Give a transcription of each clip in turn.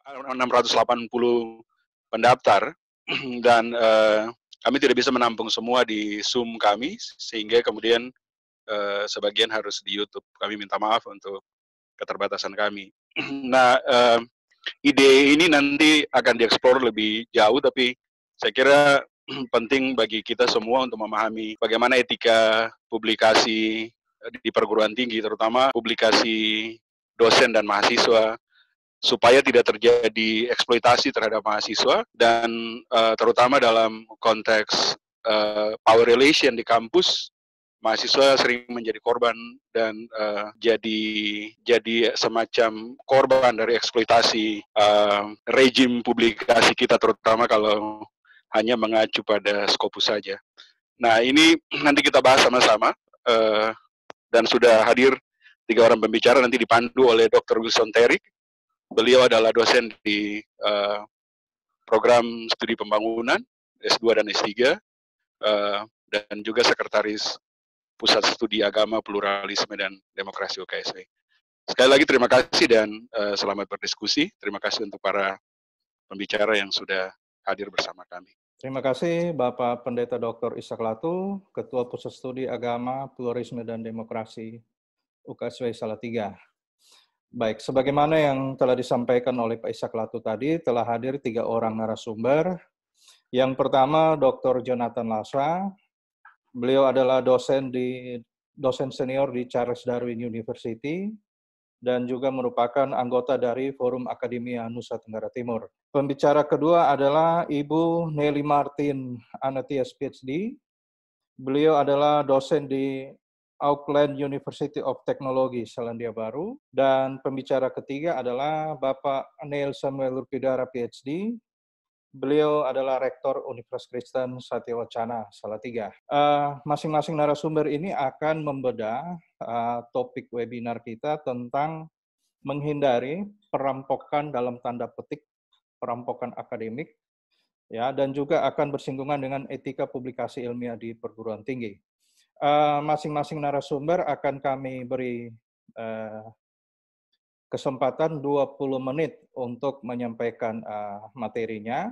680 pendaftar dan kami tidak bisa menampung semua di Zoom kami, sehingga kemudian sebagian harus di YouTube. Kami minta maaf untuk keterbatasan kami. Nah, ide ini nanti akan dieksplor lebih jauh, tapi saya kira penting bagi kita semua untuk memahami bagaimana etika publikasi di perguruan tinggi, terutama publikasi dosen dan mahasiswa, supaya tidak terjadi eksploitasi terhadap mahasiswa, dan terutama dalam konteks power relation di kampus, mahasiswa sering menjadi korban dan jadi semacam korban dari eksploitasi rejim publikasi kita, terutama kalau hanya mengacu pada Scopus saja. Nah, ini nanti kita bahas sama-sama, dan sudah hadir 3 orang pembicara, nanti dipandu oleh Dr. Wilson Terik. Beliau adalah dosen di program studi pembangunan S2 dan S3, dan juga sekretaris Pusat Studi Agama, Pluralisme, dan Demokrasi UKSW. Sekali lagi terima kasih dan selamat berdiskusi. Terima kasih untuk para pembicara yang sudah hadir bersama kami. Terima kasih Bapak Pendeta Dr. Ishak Latu, Ketua Pusat Studi Agama, Pluralisme, dan Demokrasi UKSW Salatiga. Baik, sebagaimana yang telah disampaikan oleh Pak Ishak Latu tadi, telah hadir 3 orang narasumber. Yang pertama, Dr. Jonathan Lasa. Beliau adalah dosen senior di Charles Darwin University dan juga merupakan anggota dari Forum Akademia Nusa Tenggara Timur. Pembicara kedua adalah Ibu Nelly Martin Anatias PhD. Beliau adalah dosen di Auckland University of Technology, Selandia Baru. Dan pembicara ketiga adalah Bapak Neil Samuel Lurpidara PhD. Beliau adalah Rektor Universitas Kristen Satyawacana, Salatiga. Masing-masing narasumber ini akan membedah topik webinar kita tentang menghindari perampokan dalam tanda petik, perampokan akademik, ya, dan juga akan bersinggungan dengan etika publikasi ilmiah di perguruan tinggi. Masing-masing narasumber akan kami beri kesempatan 20 menit untuk menyampaikan materinya.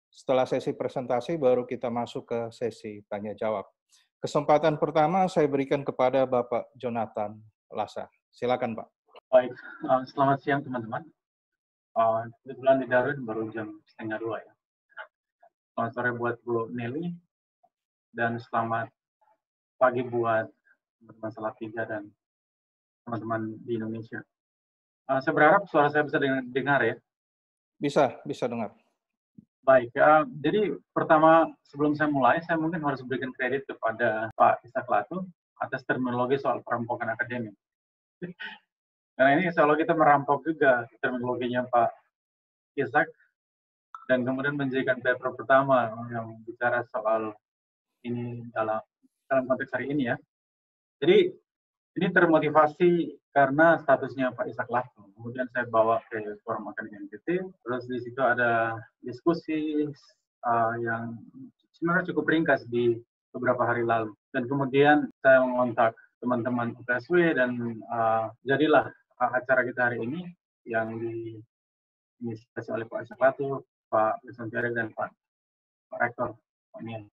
Setelah sesi presentasi, baru kita masuk ke sesi tanya-jawab. Kesempatan pertama saya berikan kepada Bapak Jonathan Lasa. Silakan, Pak. Baik, selamat siang teman-teman. Kebetulan di Darwin baru jam 1:30 ya. Selamat sore buat Bu Nelly, dan selamat pagi buat teman-teman Salatiga dan teman-teman di Indonesia. Saya berharap suara saya bisa dengar ya? Bisa dengar. Baik, jadi pertama sebelum saya mulai, saya mungkin harus berikan kredit kepada Pak Ishak Latu atas terminologi soal perampokan akademik. Karena ini seolah kita merampok juga terminologinya Pak Ishak, dan kemudian menjadikan paper pertama yang bicara soal ini dalam konteks hari ini ya. Jadi ini termotivasi karena statusnya Pak Ishak Latu. Kemudian saya bawa ke forum akademik NTT, terus di situ ada diskusi yang sebenarnya cukup ringkas di beberapa hari lalu. Dan kemudian saya mengontak teman-teman UKSW dan jadilah acara kita hari ini yang diinisiasi oleh Pak Ishak Latu, Pak Wilson Terik, dan Pak Rektor, Pak Nian.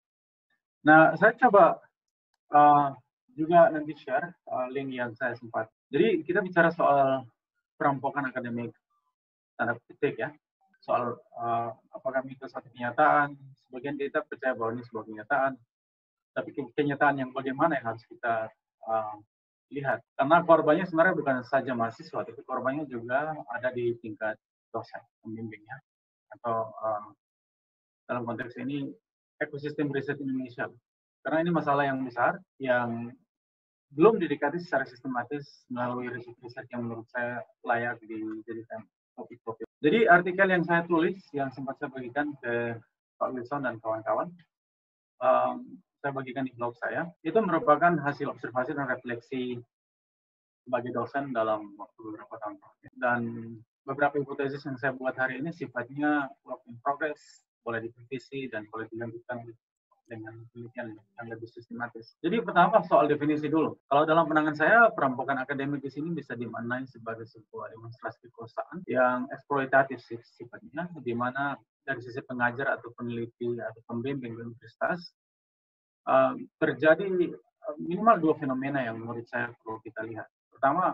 Nah, saya coba juga nanti share link yang saya sempat. Jadi kita bicara soal perampokan akademik tanda petik ya, soal apakah itu suatu kenyataan. Sebagian kita percaya bahwa ini sebuah kenyataan, tapi kenyataan yang bagaimana yang harus kita lihat. Karena korbannya sebenarnya bukan saja mahasiswa, tapi korbannya juga ada di tingkat dosen, pembimbingnya, atau dalam konteks ini ekosistem riset Indonesia. Karena ini masalah yang besar, yang belum didekati secara sistematis melalui riset-riset yang menurut saya layak dijadikan topik-topik. Jadi artikel yang saya tulis, yang sempat saya bagikan ke Pak Wilson dan kawan-kawan, saya bagikan di blog saya, itu merupakan hasil observasi dan refleksi sebagai dosen dalam waktu beberapa tahun. Dan beberapa hipotesis yang saya buat hari ini sifatnya work in progress, boleh dikritisi dan boleh dilanjutkan oleh dengan penelitian yang lebih sistematis. Jadi pertama soal definisi dulu. Kalau dalam pandangan saya, perampokan akademik di sini bisa dimaknai sebagai sebuah demonstrasi kekuasaan yang eksploitatif sifatnya, di mana dari sisi pengajar atau peneliti atau pembimbing universitas terjadi minimal dua fenomena yang menurut saya perlu kita lihat. Pertama,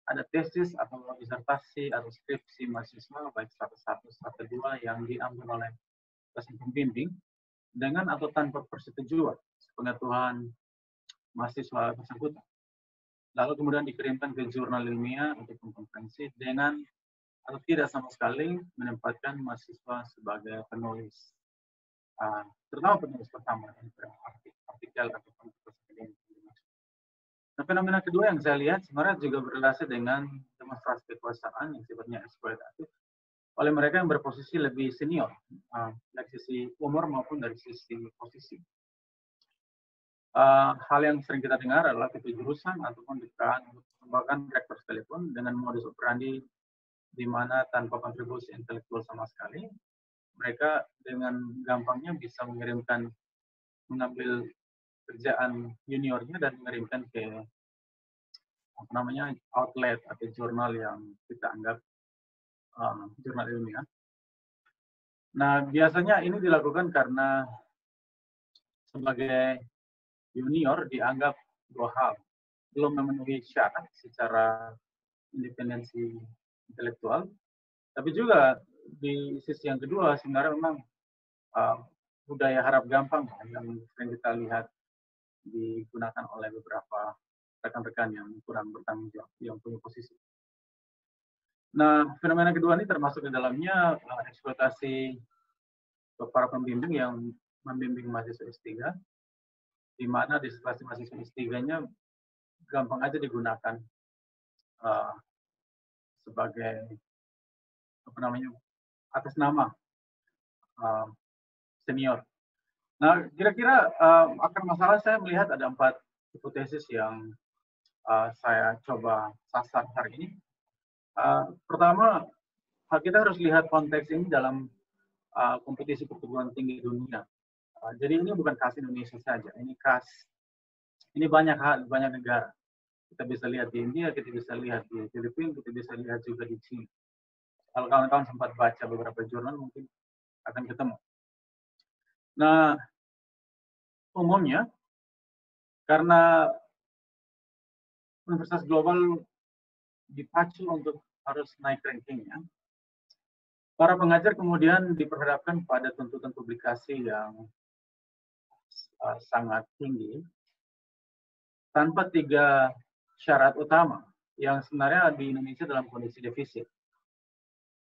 ada tesis atau disertasi atau skripsi mahasiswa baik strata 1, strata 2 yang diambil oleh dosen pembimbing dengan atau tanpa persetujuan pengetahuan mahasiswa bersangkutan. Lalu kemudian dikirimkan ke jurnal ilmiah untuk konferensi dengan atau tidak sama sekali menempatkan mahasiswa sebagai penulis, terutama penulis pertama, artikel atau penulis akademik. Nah, fenomena kedua yang saya lihat sebenarnya juga berrelasi dengan demonstrasi kekuasaan yang sifatnya eksploitatif oleh mereka yang berposisi lebih senior dari sisi umur maupun dari sisi posisi. Hal yang sering kita dengar adalah ketua jurusan ataupun bahkan rektor sekalipun dengan modus operandi di mana tanpa kontribusi intelektual sama sekali, mereka dengan gampangnya bisa mengambil kerjaan juniornya dan mengirimkan ke outlet atau jurnal yang kita anggap jurnal ilmiah. Nah, biasanya ini dilakukan karena sebagai junior dianggap dua hal, belum memenuhi syarat secara independensi intelektual, tapi juga di sisi yang kedua sebenarnya memang budaya harap gampang yang sering kita lihat digunakan oleh beberapa rekan-rekan yang kurang bertanggung jawab, yang punya posisi. Nah, fenomena kedua ini termasuk di dalamnya eksploitasi para pembimbing yang membimbing mahasiswa S3, di mana disertasi mahasiswa S3-nya gampang aja digunakan sebagai atas nama senior. Nah, kira-kira akar masalah saya melihat ada 4 hipotesis yang saya coba sasar hari ini. Pertama, kita harus lihat konteks ini dalam kompetisi perguruan tinggi dunia. Jadi ini bukan khas Indonesia saja, ini banyak negara. Kita bisa lihat di India, kita bisa lihat di Filipina, kita bisa lihat juga di China. Kalau kawan-kawan sempat baca beberapa jurnal mungkin akan ketemu. Nah, umumnya karena universitas global dipacu untuk harus naik rankingnya, para pengajar kemudian diperhadapkan pada tuntutan publikasi yang sangat tinggi tanpa 3 syarat utama yang sebenarnya di Indonesia dalam kondisi defisit.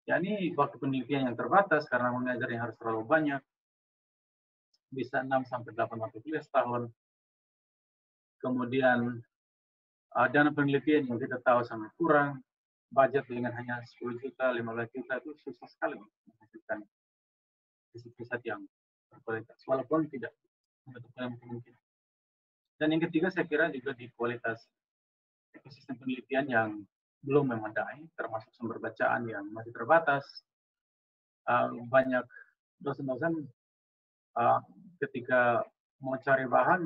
yakni waktu penelitian yang terbatas karena mengajar yang harus terlalu banyak, bisa 6-8 mata kuliah setahun. Kemudian dana penelitian yang kita tahu sangat kurang, budget dengan hanya 10 juta, 15 juta itu susah sekali menghasilkan riset yang berkualitas, walaupun tidak menutup kemungkinan. Dan yang ketiga saya kira juga di kualitas ekosistem penelitian yang belum memadai, termasuk sumber bacaan yang masih terbatas. Banyak dosen-dosen ketika mau cari bahan,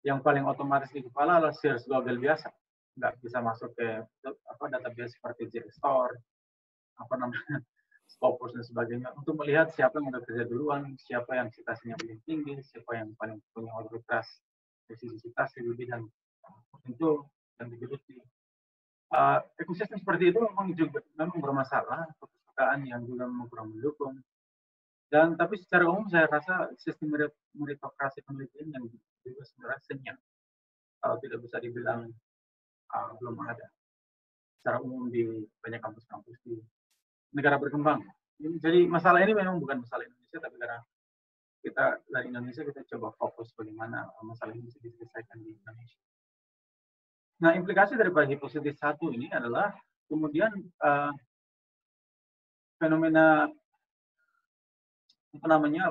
yang paling otomatis di kepala adalah search Google biasa, nggak bisa masuk ke database seperti JSTOR, Scopus dan sebagainya, untuk melihat siapa yang udah kerja duluan, siapa yang citasinya paling tinggi, siapa yang paling punya otoritas dari sisi citasi di bidang tertentu dan digeluti. Ekosistem seperti itu memang bermasalah, perpustakaan yang juga memang kurang mendukung. Dan tapi secara umum saya rasa sistem meritokrasi penelitian yang juga sebenarnya senyap, kalau tidak bisa dibilang belum ada secara umum di banyak kampus-kampus di negara berkembang. Jadi masalah ini memang bukan masalah Indonesia, tapi karena kita dari Indonesia kita coba fokus bagaimana masalah ini bisa diselesaikan di Indonesia. Nah, implikasi daripada hipotesis 1 ini adalah kemudian fenomena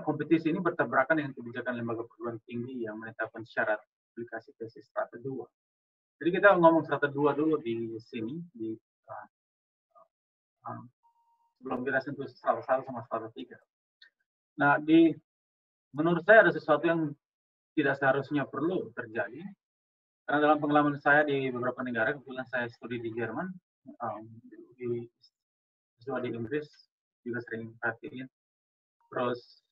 kompetisi ini bertabrakan dengan kebijakan lembaga perguruan tinggi yang menetapkan syarat aplikasi tesis strata 2. Jadi kita ngomong strata 2 dulu di sini, sebelum kita sentuh strata 1 sama strata 3. Nah, di menurut saya ada sesuatu yang tidak seharusnya perlu terjadi. Karena dalam pengalaman saya di beberapa negara, kebetulan saya studi di Jerman, di Inggris juga sering perhatiin, terus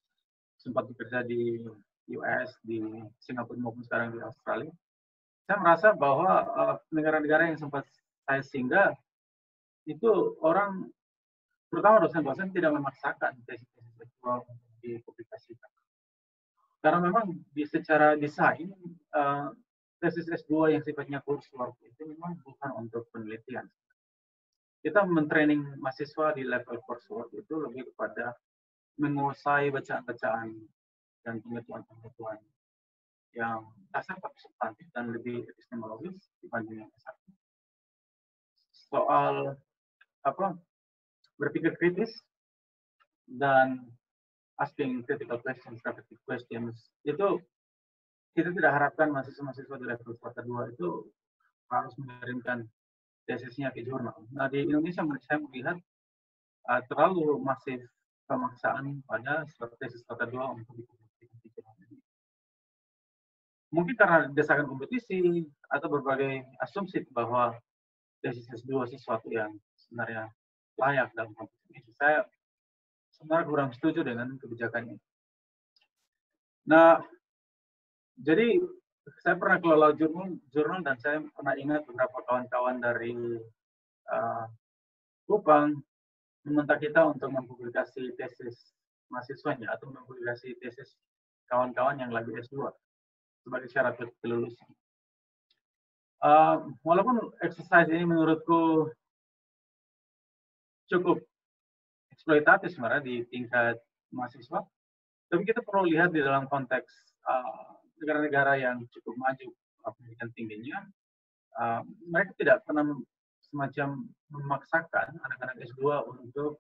sempat bekerja di US, di Singapura maupun sekarang di Australia. Saya merasa bahwa negara-negara yang sempat saya singgah itu orang, terutama dosen-dosen, tidak memaksakan tesis-tesis seksual untuk dipublikasikan. Karena memang secara desain tesis S2 yang sifatnya coursework itu memang bukan untuk penelitian. Kita mentraining mahasiswa di level coursework itu lebih kepada menguasai bacaan-bacaan dan pengetahuan-pengetahuan yang dasar tapi substantif dan lebih epistemologis dibanding yang S1. Soal berpikir kritis dan asking critical questions, reflective questions, itu kita tidak harapkan mahasiswa-mahasiswa di level semester 2 itu harus mengirimkan tesisnya ke jurnal. Nah, di Indonesia saya melihat terlalu masif pemaksaan pada tesis semester 2 untuk dipublikasikan di jurnal. Mungkin karena desakan kompetisi atau berbagai asumsi bahwa tesis S2 sesuatu yang sebenarnya layak dalam konteks ini. Saya sebenarnya kurang setuju dengan kebijakan ini. Nah, jadi saya pernah kelola jurnal dan saya pernah ingat beberapa kawan-kawan dari Kupang meminta kita untuk mempublikasi tesis mahasiswanya atau mempublikasi tesis kawan-kawan yang lagi S2 sebagai syarat kelulusan. Walaupun exercise ini menurutku cukup eksploitatif sebenarnya di tingkat mahasiswa, tapi kita perlu lihat di dalam konteks negara-negara yang cukup maju pendidikan tingginya, mereka tidak pernah semacam memaksakan anak-anak S2 untuk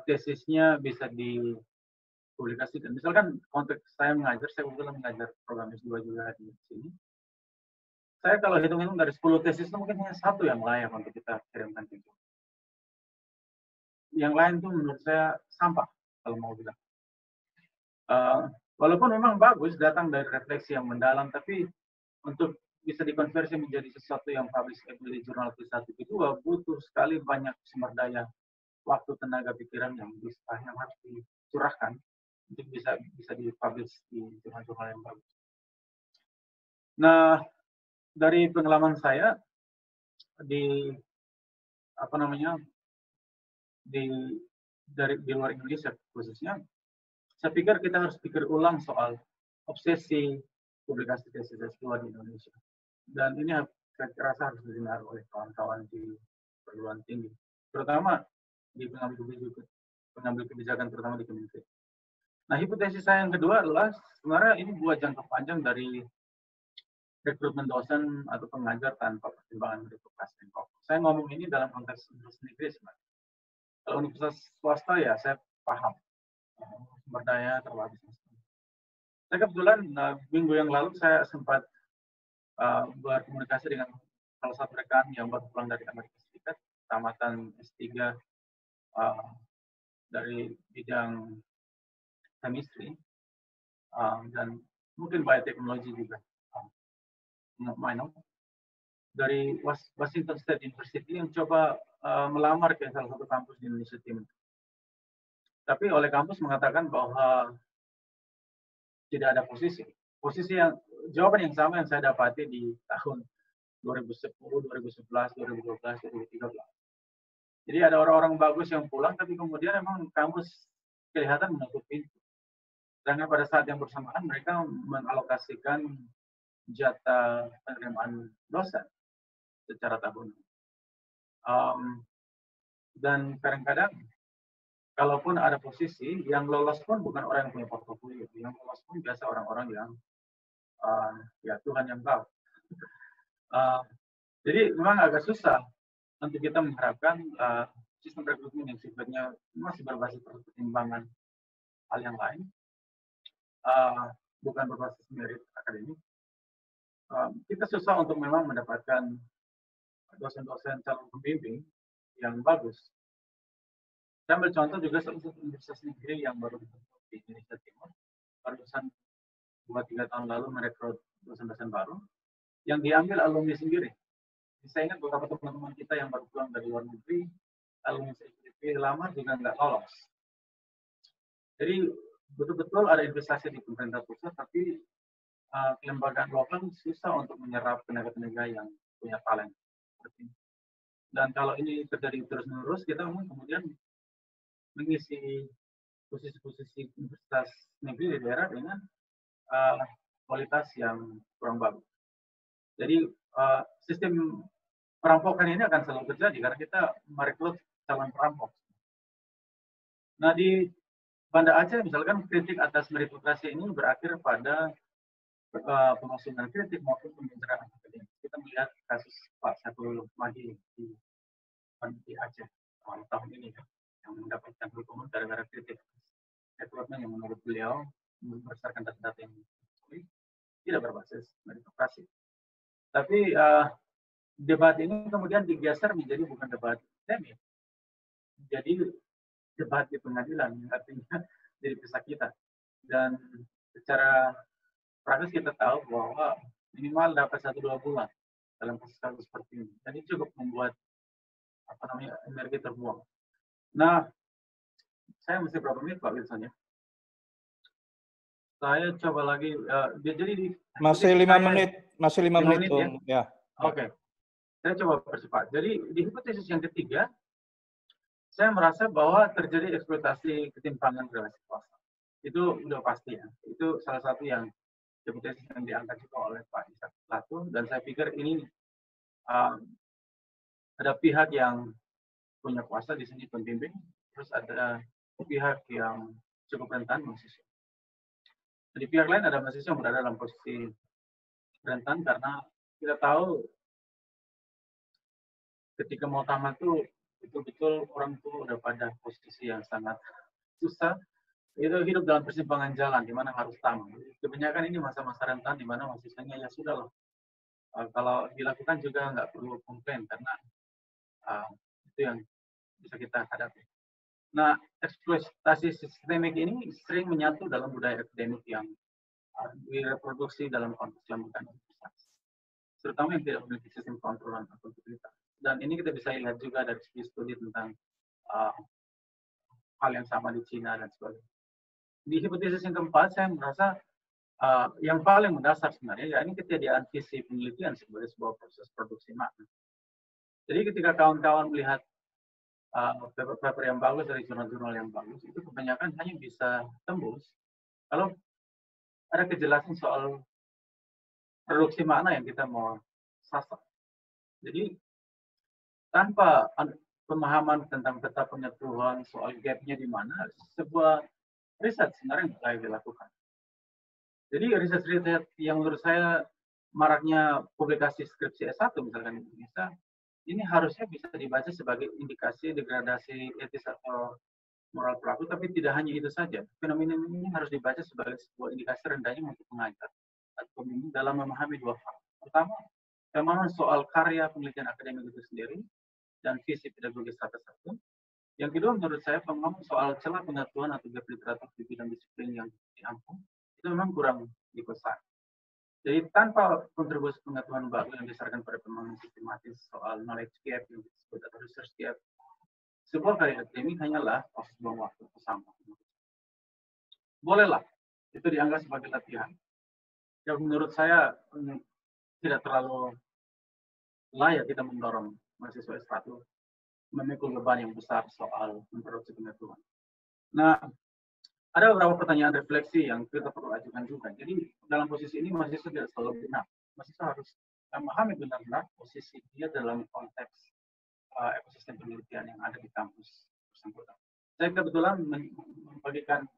tesisnya bisa dipublikasikan. Misalkan konteks saya mengajar, saya kebetulan mengajar program S2 juga di sini. Saya kalau hitung-hitung dari 10 tesis itu mungkin hanya satu yang layak untuk kita kirimkan ke jurnal. Yang lain itu menurut saya sampah, kalau mau bilang. Walaupun memang bagus datang dari refleksi yang mendalam, tapi untuk bisa dikonversi menjadi sesuatu yang publishable di jurnal P1 P2 butuh sekali banyak sumber daya, waktu, tenaga, pikiran yang harus dicurahkan untuk bisa dipublish di jurnal-jurnal yang bagus. Nah, dari pengalaman saya di di luar Indonesia khususnya, saya pikir kita harus pikir ulang soal obsesi publikasi tesis S2 di Indonesia. Dan ini saya rasa harus didengar oleh kawan-kawan di perguruan tinggi, terutama di pengambil kebijakan, terutama di Kementerian. Nah, hipotesis saya yang kedua adalah sebenarnya ini buat jangka panjang dari rekrutmen dosen atau pengajar tanpa pertimbangan meritokrasi dan konkurs. Saya ngomong ini dalam konteks universitas negeri sebenarnya. Kalau universitas swasta ya saya paham sumber daya terbatas. Saya kebetulan minggu yang lalu saya sempat berkomunikasi dengan salah satu rekan yang baru pulang dari Amerika Serikat, tamatan S3 dari bidang chemistry dan mungkin bioteknologi juga. Minor dari Washington State University yang coba melamar ke salah satu kampus di Indonesia Timur. Tapi oleh kampus mengatakan bahwa tidak ada posisi yang jawaban yang sama yang saya dapati di tahun 2010, 2011, 2012, 2013. Jadi ada orang-orang bagus yang pulang, tapi kemudian memang kampus kelihatan menutup pintu. Karena pada saat yang bersamaan mereka mengalokasikan jatah penerimaan dosen secara tahunan. Dan kadang-kadang, kalaupun ada posisi, yang lolos pun bukan orang yang punya portofolio. Yang lolos pun biasa orang-orang yang ya Tuhan yang tahu. Jadi memang agak susah untuk kita mengharapkan sistem rekrutmen yang sifatnya masih berbasis pertimbangan hal yang lain, bukan berbasis merit akademik. Kita susah untuk memang mendapatkan dosen-dosen calon pembimbing yang bagus. Saya ambil contoh juga salah satu universitas negeri yang baru dibentuk di Indonesia Timur, barusan 2-3 tahun lalu merekrut dosen-dosen baru, yang diambil alumni sendiri. Saya ingat beberapa teman-teman kita yang baru pulang dari luar negeri, alumni CPP lama juga nggak lolos. Jadi betul-betul ada investasi di pemerintah pusat, tapi kelembagaan lokal susah untuk menyerap tenaga-tenaga yang punya talent. Dan kalau ini terjadi terus-menerus, kita kemudian mengisi posisi-posisi universitas negeri di daerah dengan kualitas yang kurang bagus. Jadi sistem perampokan ini akan selalu terjadi karena kita merekrut calon perampok. Nah, di Banda Aceh misalkan kritik atas meritokrasi ini berakhir pada pemasungan kritik maupun pembicaraan akademik. Kita melihat kasus Pak Saiful Mahdi di Aceh tahun ini yang mendapatkan hukuman gara-gara kritik rekrutmen yang menurut beliau berdasarkan data-data yang tidak berbasis meritokrasi. Tapi debat ini kemudian digeser menjadi bukan debat akademik, jadi debat di pengadilan, artinya jadi pihak kita. Dan secara praktis kita tahu bahwa minimal dapat 1-2 bulan dalam kasus-kasus seperti ini. Dan ini cukup membuat energi terbuang. Nah, saya mesti berapa menit Pak Wilson ya? Saya coba lagi. Jadi masih 5 menit, masih 5 menit ya. Oke. Saya coba percepat. Jadi di hipotesis yang ketiga, saya merasa bahwa terjadi eksploitasi ketimpangan relasi kuasa. Itu udah pasti ya. Itu salah satu yang hipotesis yang diangkat juga oleh Pak Ishak Lato, dan saya pikir ini ada pihak yang punya kuasa di sini pembimbing, terus ada pihak yang cukup rentan mahasiswa. Di pihak lain ada mahasiswa yang berada dalam posisi rentan karena kita tahu ketika mau tamat tuh betul-betul orang tuh udah pada posisi yang sangat susah, itu hidup dalam persimpangan jalan di mana harus tamat. Kebanyakan ini masa-masa rentan di mana mahasiswanya ya sudah loh. Kalau dilakukan juga nggak perlu komplain karena itu yang bisa kita hadapi. Nah, eksploitasi sistemik ini sering menyatu dalam budaya akademik yang direproduksi dalam konteks lembaga universitas, terutama yang tidak memiliki sistem kontrol dan akuntabilitas. Dan ini kita bisa lihat juga dari studi tentang hal yang sama di Cina dan sebagainya. Di hipotesis yang keempat, saya merasa yang paling mendasar sebenarnya, yakni ketiadaan visi penelitian sebagai sebuah proses produksi makna. Jadi ketika kawan-kawan melihat paper-paper yang bagus dari jurnal-jurnal yang bagus, itu kebanyakan hanya bisa tembus kalau ada kejelasan soal produksi makna yang kita mau sasar. Jadi tanpa pemahaman tentang peta pengetahuan soal gap-nya di mana, sebuah riset sebenarnya nggak layak dilakukan. Jadi riset-riset yang menurut saya maraknya publikasi skripsi S1 misalkan di Indonesia, ini harusnya bisa dibaca sebagai indikasi degradasi etis atau moral pelaku, tapi tidak hanya itu saja. Fenomena ini harus dibaca sebagai sebuah indikasi rendahnya untuk pengajar atau pembimbing dalam memahami dua hal. Pertama, pemahaman soal karya penelitian akademik itu sendiri dan visi pedagogis satu-satu. Yang kedua, menurut saya pemahaman soal celah pengetahuan atau gap literatur di bidang disiplin yang diampung itu memang kurang dibesar. Jadi tanpa kontribusi pengetahuan baru yang didasarkan pada pemahaman sistematis soal knowledge gap yang disebut atau research gap, sebuah karya akademik hanyalah proses buang waktu bersama. Bolehlah itu dianggap sebagai latihan. Yang menurut saya tidak terlalu layak kita mendorong mahasiswa S1 memikul beban yang besar soal memproduksi pengetahuan. Nah, ada beberapa pertanyaan refleksi yang kita perlu ajukan juga. Jadi dalam posisi ini mahasiswa tidak selalu benar. Mahasiswa harus memahami benar-benar posisi dia dalam konteks ekosistem penelitian yang ada di kampus bersangkutan. Saya kebetulan membagikan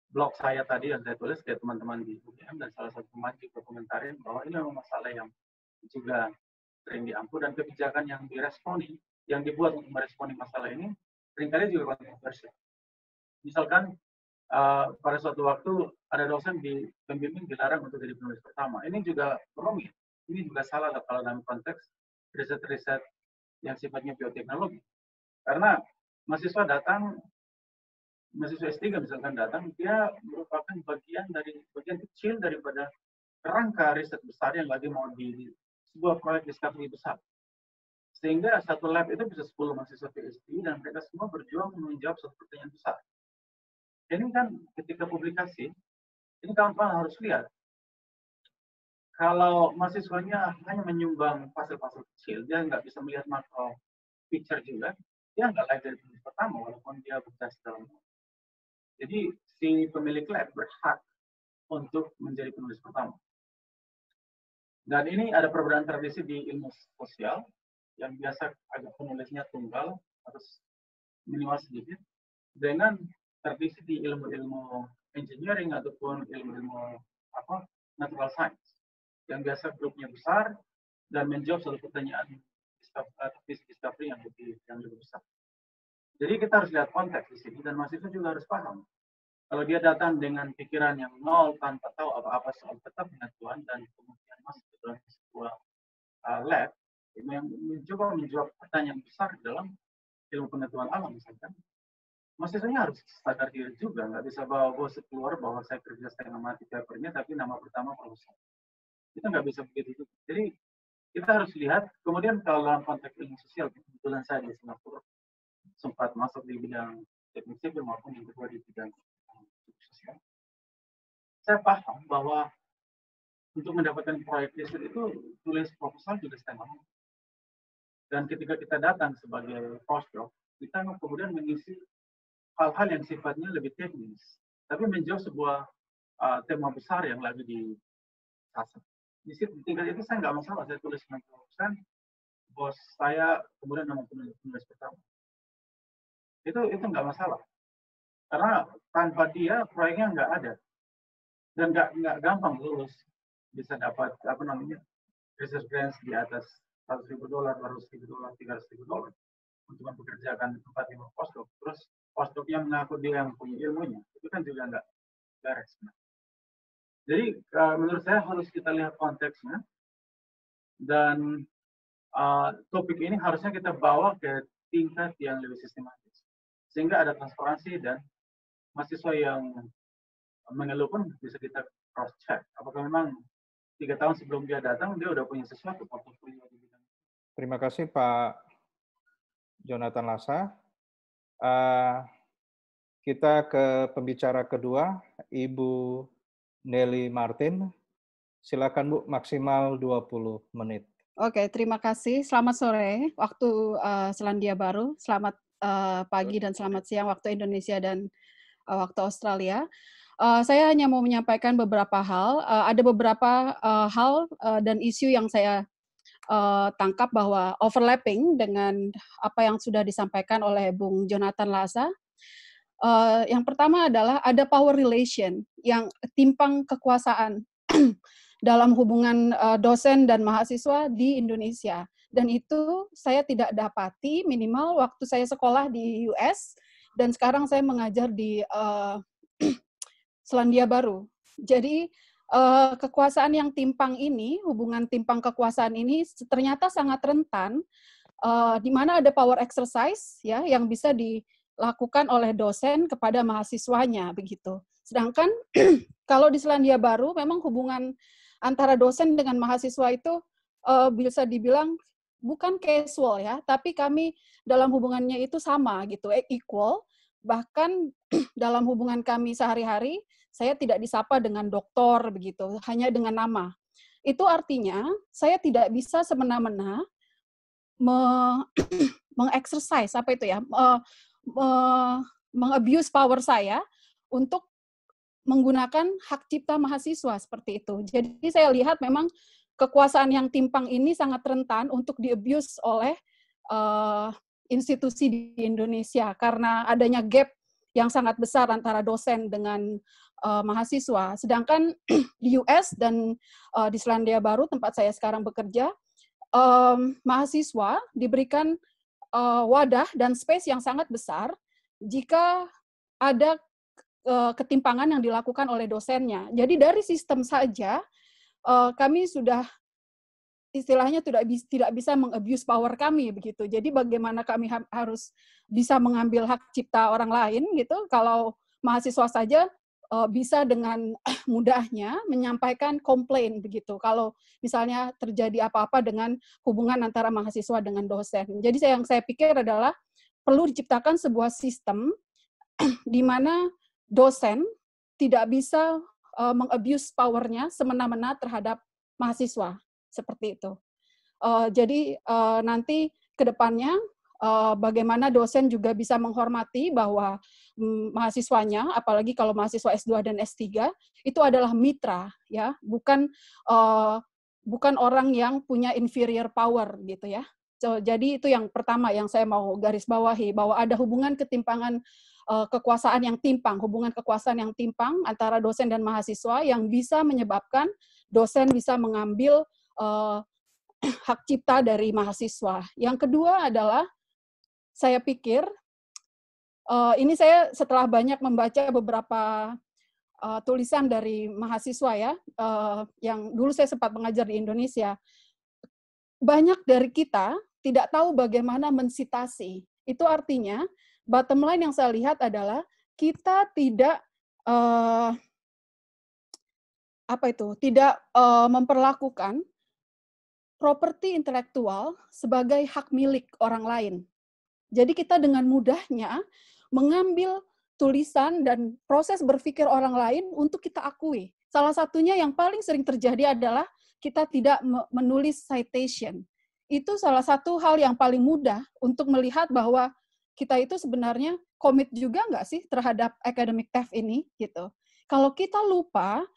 blog saya tadi yang saya tulis ke teman-teman di UGM, dan salah satu teman juga komentarin bahwa ini memang masalah yang juga sering diampu, dan kebijakan yang diresponi, yang dibuat untuk meresponi masalah ini seringkali juga kontroversial. Misalkan pada suatu waktu ada dosen di pembimbing dilarang untuk jadi penulis pertama. Ini juga rumit. Ini juga salah kalau dalam konteks riset-riset yang sifatnya bioteknologi. Karena mahasiswa datang mahasiswa S3 misalkan datang, dia merupakan bagian kecil daripada kerangka riset besar yang lagi mau di sebuah proyek discovery besar. Sehingga satu lab itu bisa 10 mahasiswa PhD dan mereka semua berjuang menjawab satu pertanyaan besar. Ini kan ketika publikasi, ini kawan-kawan harus lihat. Kalau mahasiswanya hanya menyumbang pasal-pasal kecil, dia nggak bisa melihat makro picture juga, dia nggak layak dari penulis pertama walaupun dia berjasa dalam. Jadi si pemilik lab berhak untuk menjadi penulis pertama. Dan ini ada perbedaan tradisi di ilmu sosial yang biasa agak penulisnya tunggal atau minimal sedikit, dengan tradisi di ilmu-ilmu engineering ataupun ilmu-ilmu natural science yang biasa grupnya besar dan menjawab satu pertanyaan discovery yang lebih besar. Jadi kita harus lihat konteks di sini dan mahasiswa juga harus paham. Kalau dia datang dengan pikiran yang nol tanpa tahu apa-apa soal peta pengetahuan dan kemudian masuk ke dalam sebuah lab yang mencoba menjawab pertanyaan besar dalam ilmu pengetahuan alam misalkan, mahasiswanya harus sadar diri juga, nggak bisa bawa keluar bahwa saya kerja setengah mati papernya tapi nama pertama profesor. Itu nggak bisa begitu. Jadi kita harus lihat, kemudian kalau dalam konteks ilmu sosial, kebetulan saya di Singapura sempat masuk di bidang teknik sipil maupun yang kedua di bidang sosial. Saya paham bahwa untuk mendapatkan proyek riset itu tulis proposal juga setengah. Dan ketika kita datang sebagai postdoc, kita kemudian mengisi hal-hal yang sifatnya lebih teknis, tapi menjawab sebuah tema besar yang lagi disasar. Di tingkat itu saya nggak masalah, saya tulis 90%, bos saya kemudian nama penulis pertama. Itu nggak masalah, karena tanpa dia proyeknya nggak ada dan nggak gampang lulus bisa dapat research grants di atas $100,000, $200,000, $300,000 untuk mempekerjakan 4-5 postdoc. Terus postdocnya mengaku dia yang punya ilmunya, itu kan juga nggak beres. Jadi menurut saya harus kita lihat konteksnya dan topik ini harusnya kita bawa ke tingkat yang lebih sistematis sehingga ada transparansi dan mahasiswa yang mengeluh pun bisa kita cross check apakah memang 3 tahun sebelum dia datang dia udah punya sesuatu portofolio di bidang. Terima kasih Pak Jonathan Lasa. Kita ke pembicara kedua, Ibu Nelly Martin. Silakan Bu, maksimal 20 menit. Oke, terima kasih. Selamat sore waktu Selandia Baru. Selamat pagi dan selamat siang waktu Indonesia dan waktu Australia. Saya hanya mau menyampaikan beberapa hal. Ada beberapa hal dan isu yang saya tangkap bahwa overlapping dengan apa yang sudah disampaikan oleh Bung Jonathan Lasa. Yang pertama adalah ada power relation yang timpang kekuasaan dalam hubungan dosen dan mahasiswa di Indonesia. Dan itu saya tidak dapati minimal waktu saya sekolah di US dan sekarang saya mengajar di Selandia Baru. Jadi kekuasaan yang timpang ini, hubungan timpang kekuasaan ini ternyata sangat rentan di mana ada power exercise ya yang bisa dilakukan oleh dosen kepada mahasiswanya begitu. Sedangkan kalau di Selandia Baru memang hubungan antara dosen dengan mahasiswa itu bisa dibilang bukan casual ya, tapi kami dalam hubungannya itu sama gitu, equal. Bahkan dalam hubungan kami sehari-hari, saya tidak disapa dengan doktor begitu, hanya dengan nama. Itu artinya saya tidak bisa semena-mena mengexercise apa itu ya, mengabuse power saya untuk menggunakan hak cipta mahasiswa seperti itu. Jadi saya lihat memang kekuasaan yang timpang ini sangat rentan untuk di-abuse oleh institusi di Indonesia karena adanya gap yang sangat besar antara dosen dengan mahasiswa. Sedangkan di US dan di Selandia Baru tempat saya sekarang bekerja, mahasiswa diberikan wadah dan space yang sangat besar jika ada ketimpangan yang dilakukan oleh dosennya. Jadi dari sistem saja kami sudah istilahnya tidak bisa mengabuse power kami begitu. Jadi bagaimana kami harus bisa mengambil hak cipta orang lain gitu kalau mahasiswa saja bisa dengan mudahnya menyampaikan komplain begitu. Kalau misalnya terjadi apa-apa dengan hubungan antara mahasiswa dengan dosen. Jadi yang saya pikir adalah perlu diciptakan sebuah sistem di mana dosen tidak bisa mengabuse powernya semena-mena terhadap mahasiswa. Seperti itu. Jadi nanti ke depannya bagaimana dosen juga bisa menghormati bahwa mahasiswanya, apalagi kalau mahasiswa S2 dan S3, itu adalah mitra, ya, bukan orang yang punya inferior power gitu ya. Jadi itu yang pertama yang saya mau garis bawahi, bahwa ada hubungan ketimpangan kekuasaan yang timpang, hubungan kekuasaan yang timpang antara dosen dan mahasiswa yang bisa menyebabkan dosen bisa mengambil hak cipta dari mahasiswa. Yang kedua adalah, saya pikir, ini saya setelah banyak membaca beberapa tulisan dari mahasiswa ya, yang dulu saya sempat mengajar di Indonesia, banyak dari kita tidak tahu bagaimana mensitasi. Itu artinya, bottom line yang saya lihat adalah, kita tidak tidak memperlakukan properti intelektual sebagai hak milik orang lain. Jadi kita dengan mudahnya mengambil tulisan dan proses berpikir orang lain untuk kita akui. Salah satunya yang paling sering terjadi adalah kita tidak menulis citation. Itu salah satu hal yang paling mudah untuk melihat bahwa kita itu sebenarnya komit juga nggak sih terhadap academic theft ini, gitu. Kalau kita lupa,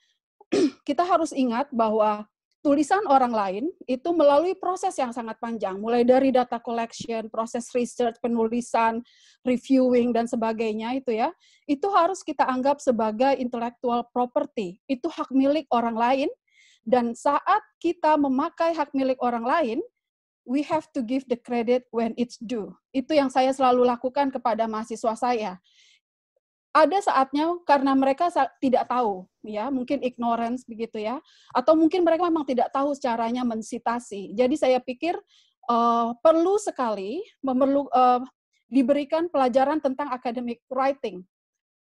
kita harus ingat bahwa tulisan orang lain itu melalui proses yang sangat panjang, mulai dari data collection, proses research, penulisan, reviewing, dan sebagainya itu ya, itu harus kita anggap sebagai intellectual property. Itu hak milik orang lain, dan saat kita memakai hak milik orang lain, we have to give the credit when it's due. Itu yang saya selalu lakukan kepada mahasiswa saya. Ada saatnya karena mereka tidak tahu, ya, mungkin ignorance begitu ya, atau mungkin mereka memang tidak tahu caranya mensitasi. Jadi saya pikir perlu sekali diberikan pelajaran tentang academic writing,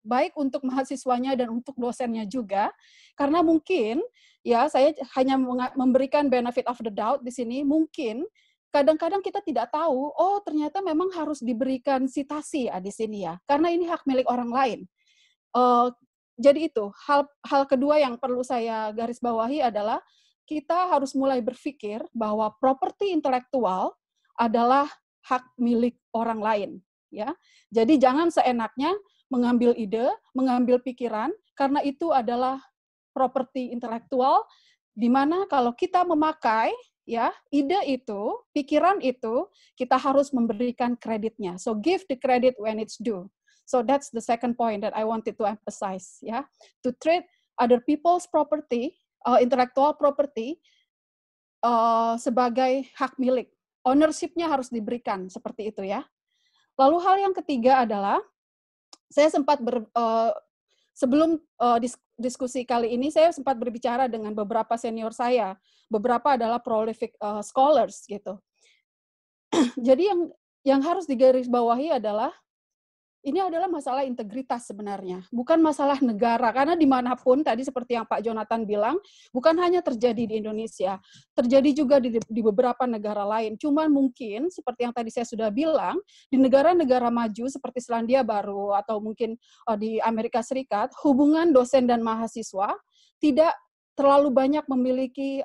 baik untuk mahasiswanya dan untuk dosennya juga, karena mungkin ya saya hanya memberikan benefit of the doubt di sini, mungkin kadang-kadang kita tidak tahu, oh ternyata memang harus diberikan sitasi ya di sini ya, karena ini hak milik orang lain. Jadi itu, hal kedua yang perlu saya garis bawahi adalah kita harus mulai berpikir bahwa properti intelektual adalah hak milik orang lain. Ya, jadi jangan seenaknya mengambil ide, mengambil pikiran, karena itu adalah properti intelektual, di mana kalau kita memakai ya, ide itu, pikiran itu, kita harus memberikan kreditnya. So give the credit when it's due. So that's the second point that I wanted to emphasize. Ya, to treat other people's property, intellectual property, sebagai hak milik. Ownership-nya harus diberikan seperti itu ya. Lalu hal yang ketiga adalah, saya sempat sebelum diskusi kali ini, saya sempat berbicara dengan beberapa senior saya. Beberapa adalah prolific scholars gitu. Jadi yang harus digarisbawahi adalah, ini adalah masalah integritas sebenarnya, bukan masalah negara. Karena dimanapun, tadi seperti yang Pak Jonathan bilang, bukan hanya terjadi di Indonesia, terjadi juga di beberapa negara lain. Cuman mungkin, seperti yang tadi saya sudah bilang, di negara-negara maju seperti Selandia Baru, atau mungkin di Amerika Serikat, hubungan dosen dan mahasiswa tidak terlalu banyak memiliki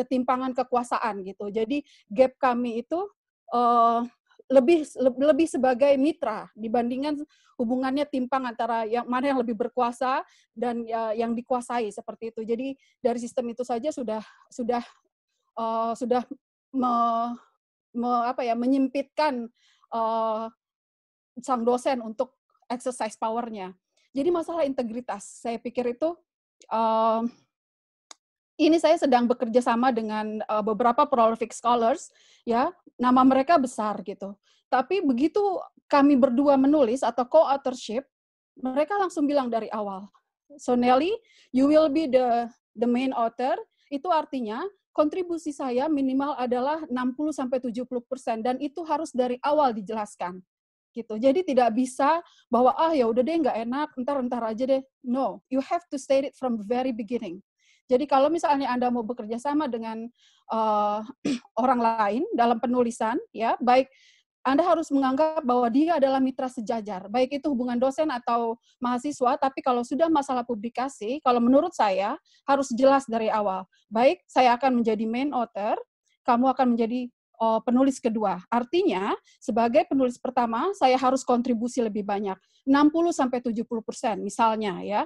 ketimpangan kekuasaan gitu. Jadi gap kami itu lebih sebagai mitra dibandingkan hubungannya timpang antara yang mana yang lebih berkuasa dan yang dikuasai seperti itu. Jadi dari sistem itu saja sudah menyempitkan sang dosen untuk exercise power-nya. Jadi masalah integritas, saya pikir itu ini saya sedang bekerja sama dengan beberapa prolific scholars, ya, nama mereka besar gitu. Tapi begitu kami berdua menulis atau co-authorship, mereka langsung bilang dari awal, so Nelly, you will be the main author. itu artinya kontribusi saya minimal adalah 60-70% dan itu harus dari awal dijelaskan. Gitu. Jadi tidak bisa bahwa ya udah deh nggak enak, entar aja deh. No, you have to state it from the very beginning. Jadi kalau misalnya Anda mau bekerja sama dengan orang lain dalam penulisan, ya baik Anda harus menganggap bahwa dia adalah mitra sejajar, baik itu hubungan dosen atau mahasiswa, tapi kalau sudah masalah publikasi, kalau menurut saya harus jelas dari awal. Baik, saya akan menjadi main author, kamu akan menjadi penulis kedua. Artinya, sebagai penulis pertama, saya harus kontribusi lebih banyak, 60-70% misalnya ya.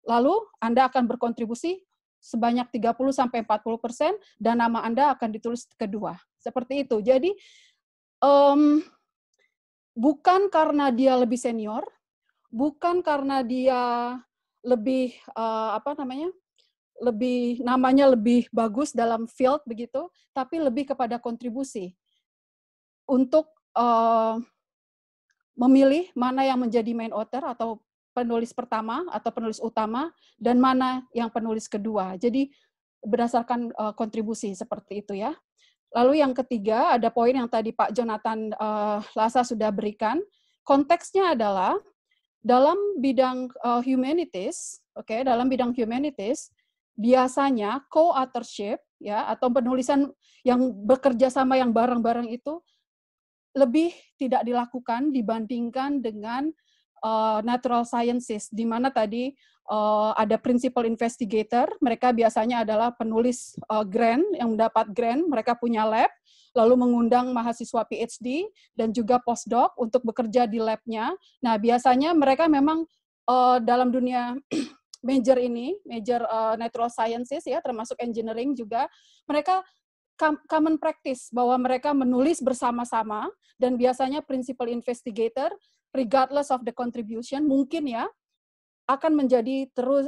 Lalu Anda akan berkontribusi sebanyak 30-40% dan nama Anda akan ditulis kedua. Seperti itu. Jadi, bukan karena dia lebih senior, bukan karena dia lebih lebih namanya lebih bagus dalam field begitu, tapi lebih kepada kontribusi untuk memilih mana yang menjadi main author atau penulis pertama atau penulis utama dan mana yang penulis kedua. Jadi berdasarkan kontribusi seperti itu ya. Lalu yang ketiga, ada poin yang tadi Pak Jonathan Lasa sudah berikan. Konteksnya adalah dalam bidang humanities, dalam bidang humanities, biasanya co-authorship ya atau penulisan yang bekerja sama yang bareng-bareng itu lebih tidak dilakukan dibandingkan dengan natural sciences, di mana tadi ada principal investigator, mereka biasanya adalah penulis grant, yang mendapat grant, mereka punya lab, lalu mengundang mahasiswa PhD dan juga postdoc untuk bekerja di labnya. Nah, biasanya mereka memang dalam dunia major natural sciences ya, termasuk engineering juga, mereka common practice bahwa mereka menulis bersama-sama dan biasanya principal investigator regardless of the contribution mungkin ya akan menjadi terus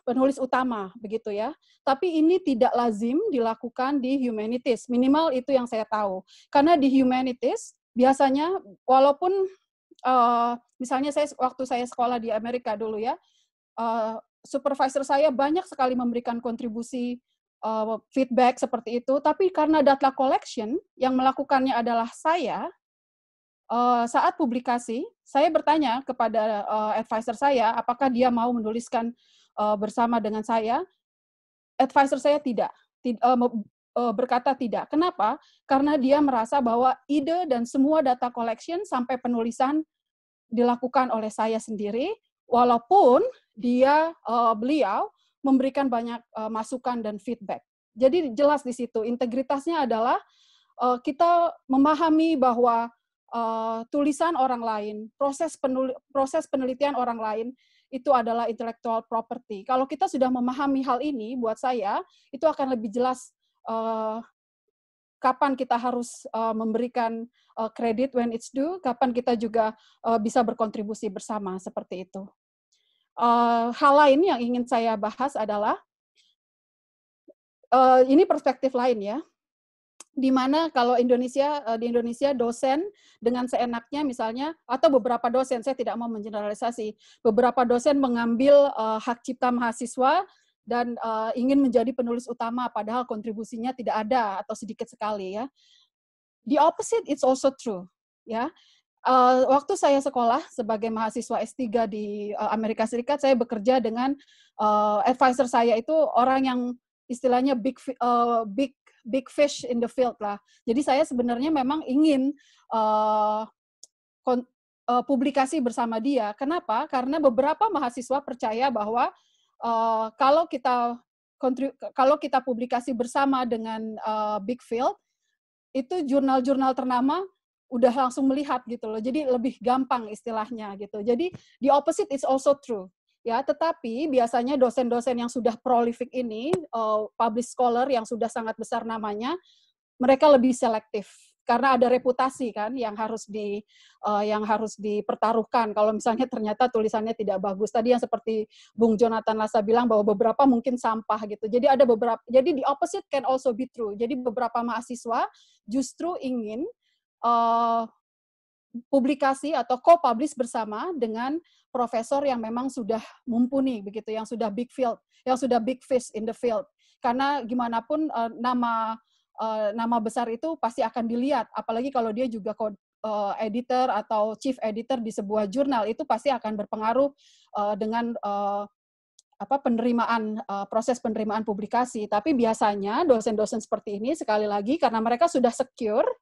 penulis utama begitu ya. Tapi ini tidak lazim dilakukan di humanities. Minimal itu yang saya tahu. Karena di humanities biasanya walaupun misalnya waktu saya sekolah di Amerika dulu ya, supervisor saya banyak sekali memberikan kontribusi feedback seperti itu, tapi karena data collection yang melakukannya adalah saya, saat publikasi, saya bertanya kepada advisor saya, apakah dia mau menuliskan bersama dengan saya. Advisor saya berkata tidak. Kenapa? Karena dia merasa bahwa ide dan semua data collection sampai penulisan dilakukan oleh saya sendiri, walaupun beliau memberikan banyak masukan dan feedback. Jadi jelas di situ, integritasnya adalah kita memahami bahwa tulisan orang lain, proses penelitian orang lain, itu adalah intellectual property. Kalau kita sudah memahami hal ini, buat saya, itu akan lebih jelas kapan kita harus memberikan kredit when it's due, kapan kita juga bisa berkontribusi bersama, seperti itu. Hal lain yang ingin saya bahas adalah, ini perspektif lain ya, di mana kalau di Indonesia dosen dengan seenaknya misalnya, atau beberapa dosen, saya tidak mau mengeneralisasi, beberapa dosen mengambil hak cipta mahasiswa dan ingin menjadi penulis utama, padahal kontribusinya tidak ada atau sedikit sekali ya. The opposite is also true ya. Waktu saya sekolah sebagai mahasiswa S3 di Amerika Serikat, saya bekerja dengan advisor saya itu orang yang istilahnya big fish in the field lah. Jadi saya sebenarnya memang ingin publikasi bersama dia. Kenapa? Karena beberapa mahasiswa percaya bahwa kalau kita publikasi bersama dengan big field, itu jurnal-jurnal ternama udah langsung melihat gitu loh. Jadi lebih gampang istilahnya gitu. Jadi the opposite is also true. Ya, tetapi biasanya dosen-dosen yang sudah prolific ini, published scholar yang sudah sangat besar namanya, mereka lebih selektif karena ada reputasi kan yang harus dipertaruhkan. Kalau misalnya ternyata tulisannya tidak bagus. Tadi yang seperti Bung Jonathan Lasa bilang bahwa beberapa mungkin sampah gitu. Jadi ada beberapa. Jadi the opposite can also be true. Jadi beberapa mahasiswa justru ingin publikasi atau co-publish bersama dengan profesor yang memang sudah mumpuni begitu, yang sudah big field, yang sudah big fish in the field. karena gimana pun nama besar itu pasti akan dilihat, apalagi kalau dia juga editor atau chief editor di sebuah jurnal, itu pasti akan berpengaruh dengan proses penerimaan publikasi. Tapi biasanya dosen-dosen seperti ini sekali lagi karena mereka sudah secure,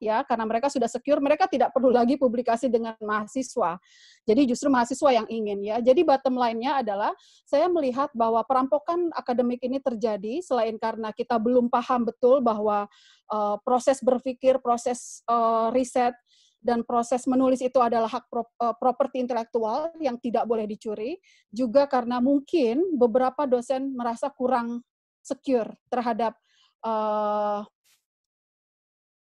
mereka tidak perlu lagi publikasi dengan mahasiswa. Jadi justru mahasiswa yang ingin ya. Jadi bottom line-nya adalah saya melihat bahwa perampokan akademik ini terjadi selain karena kita belum paham betul bahwa proses berpikir, proses riset dan proses menulis itu adalah hak properti intelektual yang tidak boleh dicuri, juga karena mungkin beberapa dosen merasa kurang secure terhadap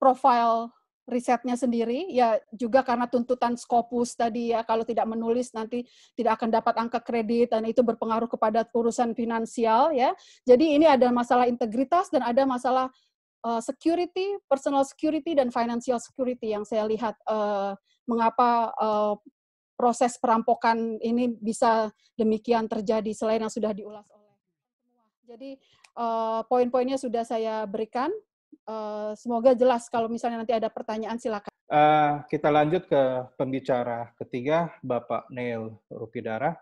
profil risetnya sendiri, ya juga karena tuntutan Scopus tadi ya, kalau tidak menulis nanti tidak akan dapat angka kredit, dan itu berpengaruh kepada urusan finansial ya. Jadi ini ada masalah integritas dan ada masalah security, personal security, dan financial security yang saya lihat mengapa proses perampokan ini bisa demikian terjadi selain yang sudah diulas oleh semua. Jadi poin-poinnya sudah saya berikan. Semoga jelas. Kalau misalnya nanti ada pertanyaan, silakan. Kita lanjut ke pembicara ketiga, Bapak Neil Rupidara.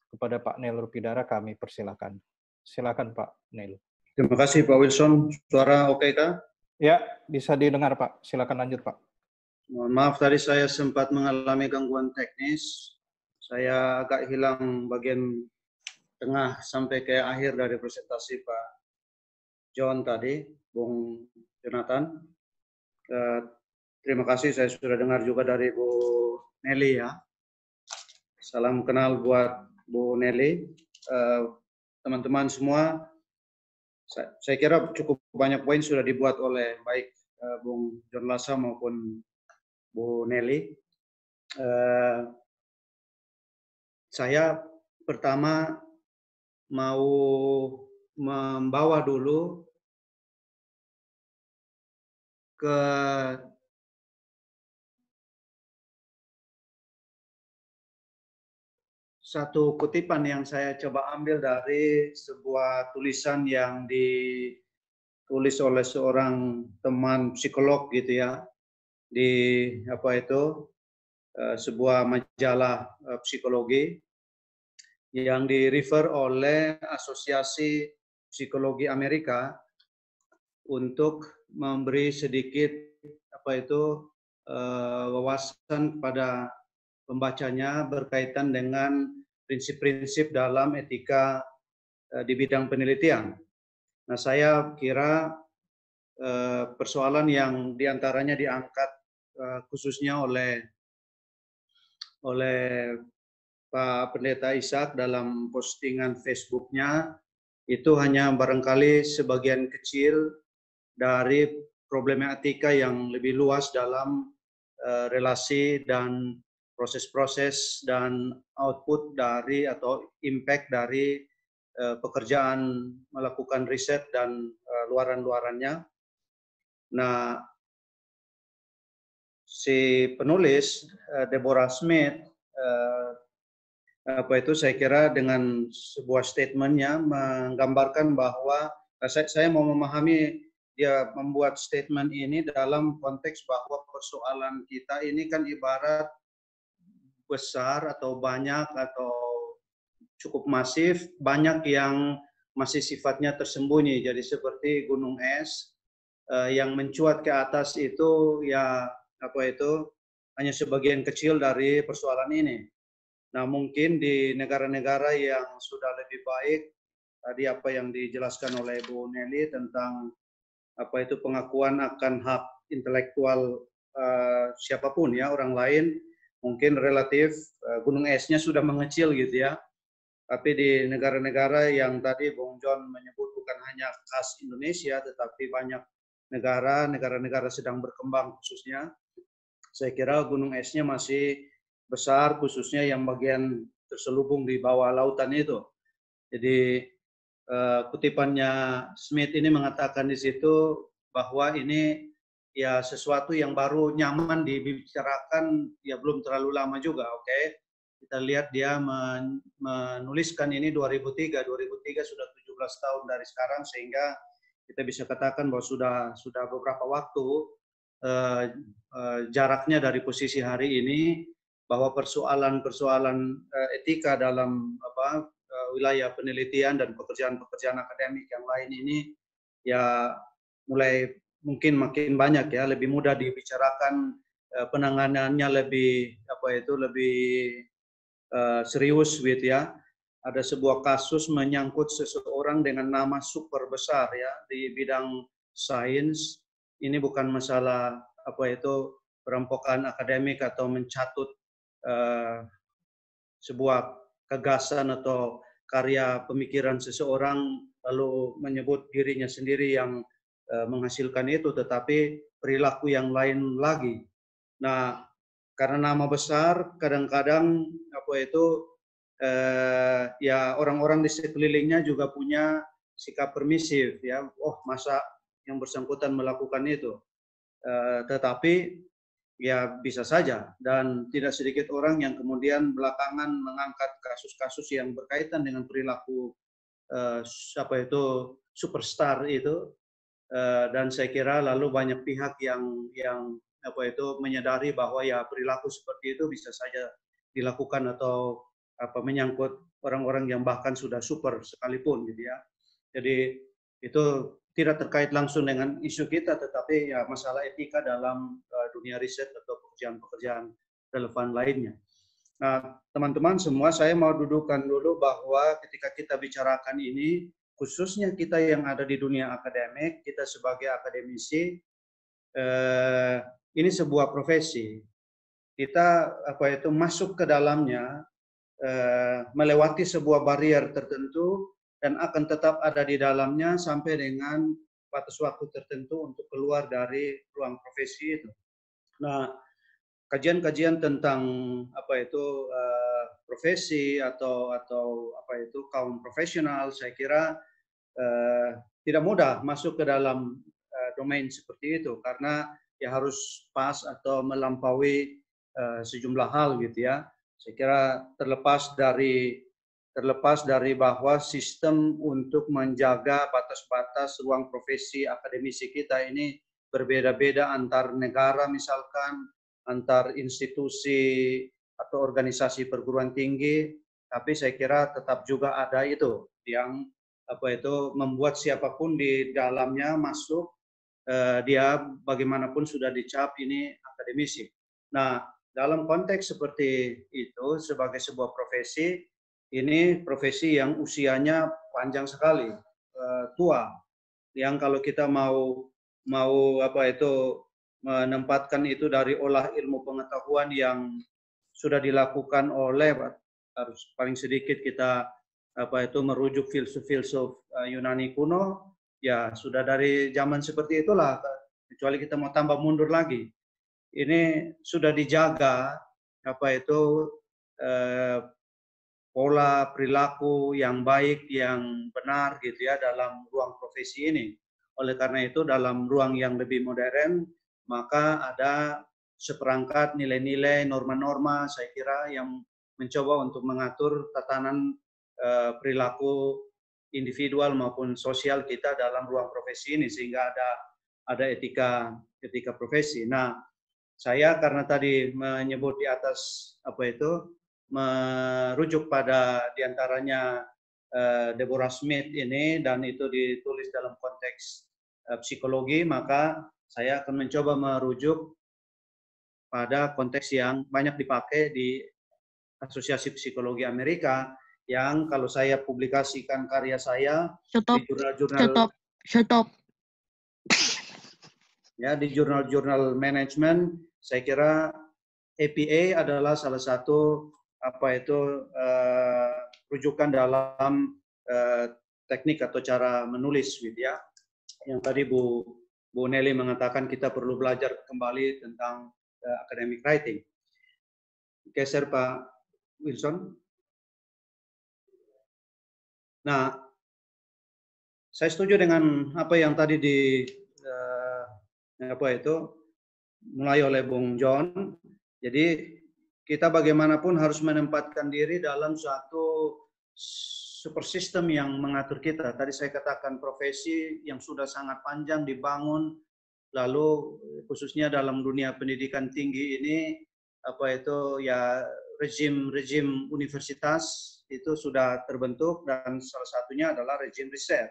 Kepada Pak Neil Rupidara kami persilakan. Silakan Pak Neil. Terima kasih Pak Wilson. Suara oke kah? Ya, bisa didengar Pak. Silakan lanjut Pak. Mohon maaf tadi saya sempat mengalami gangguan teknis. Saya agak hilang bagian tengah sampai ke akhir dari presentasi Pak John tadi, Bung Jonathan. Terima kasih, saya sudah dengar juga dari Bu Nelly ya. Salam kenal buat Bu Nelly. Teman-teman semua, saya kira cukup banyak poin sudah dibuat oleh baik Bung John Lassa maupun Bu Nelly. Saya pertama mau membawa dulu ke satu kutipan yang saya coba ambil dari sebuah tulisan yang ditulis oleh seorang teman psikolog gitu ya, di sebuah majalah psikologi yang di-refer oleh Asosiasi Psikologi Amerika untuk memberi sedikit wawasan kepada pembacanya berkaitan dengan prinsip-prinsip dalam etika di bidang penelitian. Nah, saya kira persoalan yang diantaranya diangkat khususnya oleh Pak Pendeta Ishak dalam postingan Facebook-nya itu hanya barangkali sebagian kecil dari problematika yang lebih luas dalam relasi dan proses-proses dan output dari atau impact dari pekerjaan melakukan riset dan luaran-luarannya. Nah, si penulis Deborah Smith saya kira dengan sebuah statementnya menggambarkan bahwa saya mau memahami dia membuat statement ini dalam konteks bahwa persoalan kita ini kan ibarat besar atau banyak atau cukup masif, banyak yang masih sifatnya tersembunyi. Jadi seperti gunung es yang mencuat ke atas itu ya hanya sebagian kecil dari persoalan ini. Nah, mungkin di negara-negara yang sudah lebih baik, tadi apa yang dijelaskan oleh Bu Nelly tentang pengakuan akan hak intelektual siapapun ya, orang lain, mungkin relatif gunung esnya sudah mengecil gitu ya. Tapi di negara-negara yang tadi Bung John menyebut bukan hanya khas Indonesia, tetapi banyak negara-negara sedang berkembang khususnya, saya kira gunung esnya masih besar, khususnya yang bagian terselubung di bawah lautan itu. Jadi kutipannya Smith ini mengatakan di situ bahwa ini ya sesuatu yang baru nyaman dibicarakan ya belum terlalu lama juga, oke. Kita lihat dia menuliskan ini 2003 sudah 17 tahun dari sekarang, sehingga kita bisa katakan bahwa sudah beberapa waktu jaraknya dari posisi hari ini, bahwa persoalan-persoalan etika dalam wilayah penelitian dan pekerjaan-pekerjaan akademik yang lain ini ya mulai mungkin makin banyak ya, lebih mudah dibicarakan, penanganannya lebih lebih serius gitu ya. Ada sebuah kasus menyangkut seseorang dengan nama super besar ya di bidang sains. Ini bukan masalah perampokan akademik atau mencatut sebuah gagasan atau karya pemikiran seseorang lalu menyebut dirinya sendiri yang menghasilkan itu, tetapi perilaku yang lain lagi. Nah, karena nama besar, kadang-kadang ya orang-orang di sekelilingnya juga punya sikap permisif ya. Oh, masa yang bersangkutan melakukan itu? Tetapi ya bisa saja, dan tidak sedikit orang yang kemudian belakangan mengangkat kasus-kasus yang berkaitan dengan perilaku superstar itu, dan saya kira lalu banyak pihak yang menyadari bahwa ya perilaku seperti itu bisa saja dilakukan atau menyangkut orang-orang yang bahkan sudah super sekalipun gitu ya. Jadi itu tidak terkait langsung dengan isu kita, tetapi ya masalah etika dalam dunia riset atau pekerjaan-pekerjaan relevan lainnya. Nah, teman-teman semua, saya mau dudukkan dulu bahwa ketika kita bicarakan ini, khususnya kita yang ada di dunia akademik, kita sebagai akademisi, ini sebuah profesi. Kita masuk ke dalamnya, melewati sebuah barier tertentu, dan akan tetap ada di dalamnya sampai dengan batas waktu tertentu untuk keluar dari ruang profesi itu. Nah, kajian-kajian tentang profesi atau kaum profesional, saya kira tidak mudah masuk ke dalam domain seperti itu, karena ya harus pas atau melampaui sejumlah hal gitu ya. Saya kira terlepas dari bahwa sistem untuk menjaga batas-batas ruang profesi akademisi kita ini berbeda-beda antar negara misalkan, antar institusi atau organisasi perguruan tinggi, tapi saya kira tetap juga ada itu yang membuat siapapun di dalamnya masuk, dia bagaimanapun sudah dicap ini akademisi. Nah, dalam konteks seperti itu sebagai sebuah profesi, ini profesi yang usianya panjang sekali, tua, yang kalau kita mau menempatkan itu dari olah ilmu pengetahuan yang sudah dilakukan oleh, harus paling sedikit kita merujuk filsuf-filsuf Yunani kuno, ya sudah dari zaman seperti itulah, kecuali kita mau tambah mundur lagi. Ini sudah dijaga pola perilaku yang baik, yang benar gitu ya dalam ruang profesi ini. Oleh karena itu dalam ruang yang lebih modern, maka ada seperangkat nilai-nilai, norma-norma saya kira yang mencoba untuk mengatur tatanan perilaku individual maupun sosial kita dalam ruang profesi ini, sehingga ada etika profesi. Nah, saya karena tadi menyebut di atas merujuk pada diantaranya Deborah Smith ini, dan itu ditulis dalam konteks psikologi, maka saya akan mencoba merujuk pada konteks yang banyak dipakai di Asosiasi Psikologi Amerika, yang kalau saya publikasikan karya saya di jurnal-jurnal ya, di jurnal-jurnal manajemen, saya kira APA adalah salah satu rujukan dalam teknik atau cara menulis gitu ya. Yang tadi Bu Nelly mengatakan kita perlu belajar kembali tentang academic writing. Geser Pak Wilson. Nah, saya setuju dengan apa yang tadi mulai oleh Bung John. Jadi kita bagaimanapun harus menempatkan diri dalam super system yang mengatur kita. Tadi saya katakan profesi yang sudah sangat panjang dibangun, lalu khususnya dalam dunia pendidikan tinggi ini ya rejim universitas itu sudah terbentuk, dan salah satunya adalah rejim riset.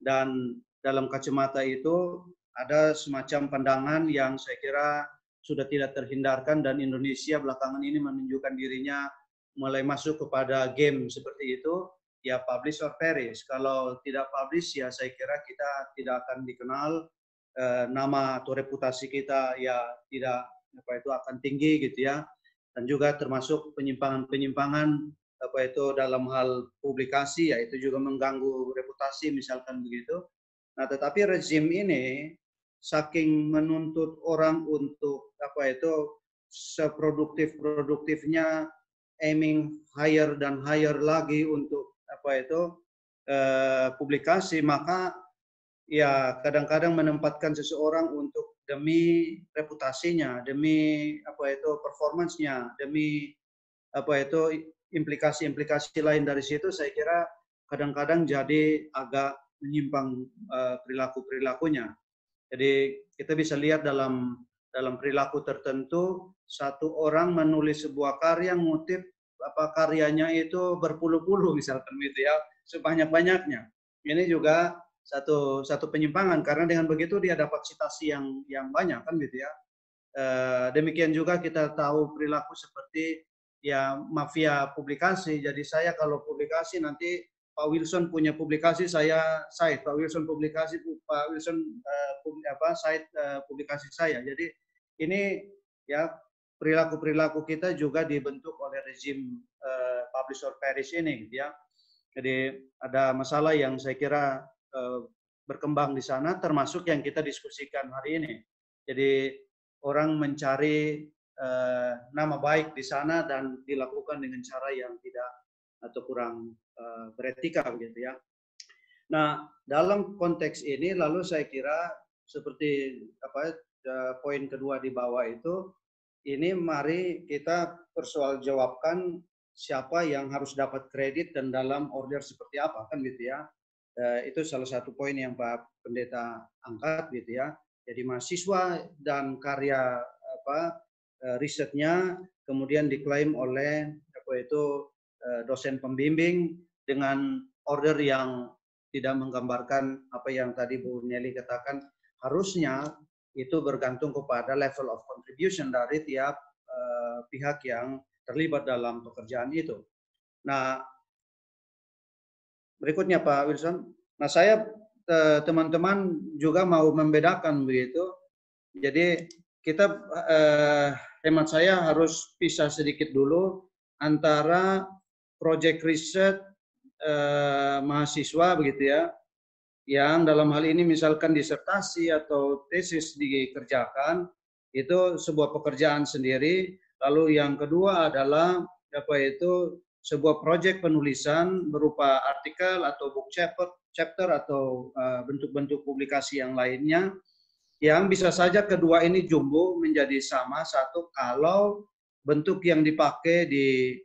Dan dalam kacamata itu ada semacam pandangan yang saya kira sudah tidak terhindarkan, dan Indonesia belakangan ini menunjukkan dirinya mulai masuk kepada game seperti itu, ya publish or perish. Kalau tidak publish ya saya kira kita tidak akan dikenal, nama atau reputasi kita ya tidak akan tinggi gitu ya. Dan juga termasuk penyimpangan-penyimpangan dalam hal publikasi, ya itu juga mengganggu reputasi misalkan begitu. Nah, tetapi rezim ini saking menuntut orang untuk seproduktif-produktifnya, aiming higher dan higher lagi untuk publikasi, maka ya kadang-kadang menempatkan seseorang untuk demi reputasinya, demi performance-nya, demi implikasi-implikasi lain dari situ, saya kira kadang-kadang jadi agak menyimpang perilaku-perilakunya. Jadi kita bisa lihat dalam perilaku tertentu, satu orang menulis sebuah karya, ngutip karyanya itu berpuluh-puluh misalkan gitu ya, sebanyak-banyaknya. Ini juga satu penyimpangan, karena dengan begitu dia dapat citasi yang banyak kan gitu ya. Demikian juga kita tahu perilaku seperti ya mafia publikasi. Jadi saya kalau publikasi nanti Pak Wilson punya publikasi, saya site. Pak Wilson publikasi, Pak Wilson site publikasi saya. Jadi ini ya perilaku-perilaku kita juga dibentuk oleh rezim publish or perish ini gitu ya. Jadi ada masalah yang saya kira berkembang di sana, termasuk yang kita diskusikan hari ini. Jadi orang mencari nama baik di sana dan dilakukan dengan cara yang tidak atau kurang beretika begitu ya. Nah, dalam konteks ini lalu saya kira seperti poin kedua di bawah itu, ini mari kita persoaljawabkan siapa yang harus dapat kredit dan dalam order seperti apa kan gitu ya. Itu salah satu poin yang Pak Pendeta angkat gitu ya. Jadi mahasiswa dan karya risetnya kemudian diklaim oleh dosen pembimbing dengan order yang tidak menggambarkan apa yang tadi Bu Nelly katakan. Harusnya itu bergantung kepada level of contribution dari tiap pihak yang terlibat dalam pekerjaan itu. Nah, berikutnya Pak Wilson. Nah, saya teman-teman juga mau membedakan begitu. Jadi kita hemat saya harus pisah sedikit dulu antara project riset mahasiswa begitu ya, yang dalam hal ini misalkan disertasi atau tesis dikerjakan, itu sebuah pekerjaan sendiri. Lalu yang kedua adalah sebuah proyek penulisan berupa artikel atau book chapter atau bentuk-bentuk publikasi yang lainnya, yang bisa saja kedua ini jumbo menjadi sama satu kalau bentuk yang dipakai di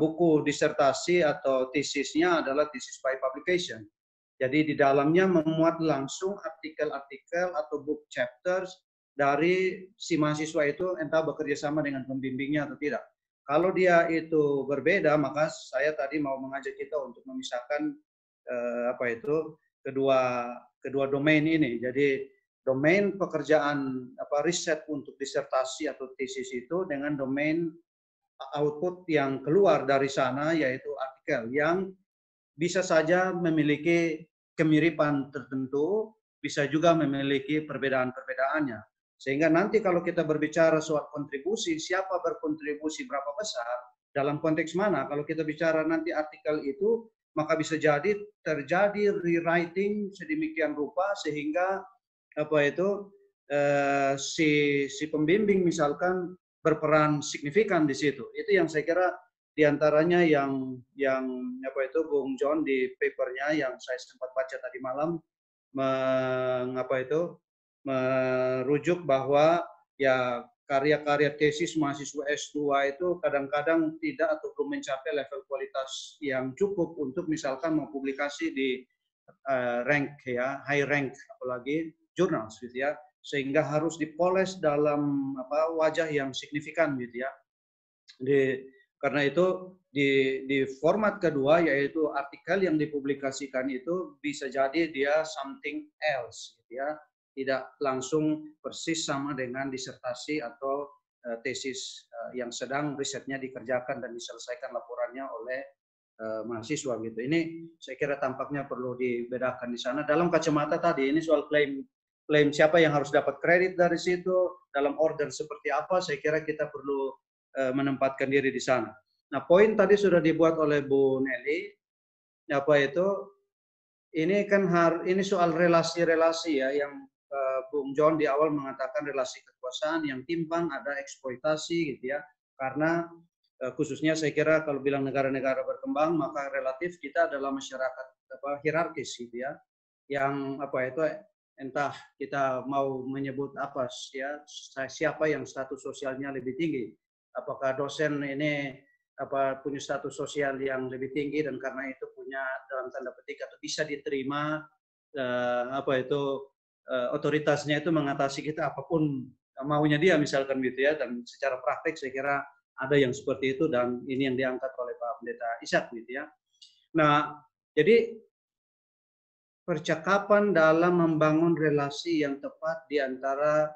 buku disertasi atau tesisnya adalah thesis by publication. Jadi di dalamnya memuat langsung artikel-artikel atau book chapters dari si mahasiswa itu, entah bekerja sama dengan pembimbingnya atau tidak. Kalau dia itu berbeda, maka saya tadi mau mengajak kita untuk memisahkan kedua domain ini. Jadi domain pekerjaan riset untuk disertasi atau tesis itu dengan domain output yang keluar dari sana, yaitu artikel yang bisa saja memiliki kemiripan tertentu, bisa juga memiliki perbedaan-perbedaannya. Sehingga nanti kalau kita berbicara soal kontribusi, siapa berkontribusi berapa besar, dalam konteks mana, kalau kita bicara nanti artikel itu, maka bisa jadi terjadi rewriting sedemikian rupa sehingga si pembimbing misalkan berperan signifikan di situ. Itu yang saya kira diantaranya yang Bung John di papernya yang saya sempat baca tadi malam merujuk bahwa ya karya-karya tesis mahasiswa S2 itu kadang-kadang tidak atau belum mencapai level kualitas yang cukup untuk misalkan mempublikasi di rank ya, high rank apalagi jurnal gitu ya, sehingga harus dipoles dalam wajah yang signifikan gitu ya. Karena itu di format kedua yaitu artikel yang dipublikasikan itu bisa jadi dia something else gitu ya, tidak langsung persis sama dengan disertasi atau tesis yang sedang risetnya dikerjakan dan diselesaikan laporannya oleh mahasiswa gitu. Ini saya kira tampaknya perlu dibedakan di sana. Dalam kacamata tadi ini soal klaim siapa yang harus dapat kredit dari situ, dalam order seperti apa, saya kira kita perlu menempatkan diri di sana. Nah, poin tadi sudah dibuat oleh Bu Nelly, ini kan ini soal relasi-relasi ya, yang Bung John di awal mengatakan relasi kekuasaan yang timpang, ada eksploitasi gitu ya, karena khususnya saya kira kalau bilang negara-negara berkembang, maka relatif kita adalah masyarakat hierarkis gitu ya, yang entah kita mau menyebut apa ya, siapa yang status sosialnya lebih tinggi, apakah dosen ini punya status sosial yang lebih tinggi dan karena itu punya dalam tanda petik atau bisa diterima otoritasnya itu mengatasi kita apapun maunya dia misalkan gitu ya, dan secara praktek saya kira ada yang seperti itu dan ini yang diangkat oleh Pak Pendeta Ishak gitu ya. Nah, jadi percakapan dalam membangun relasi yang tepat di antara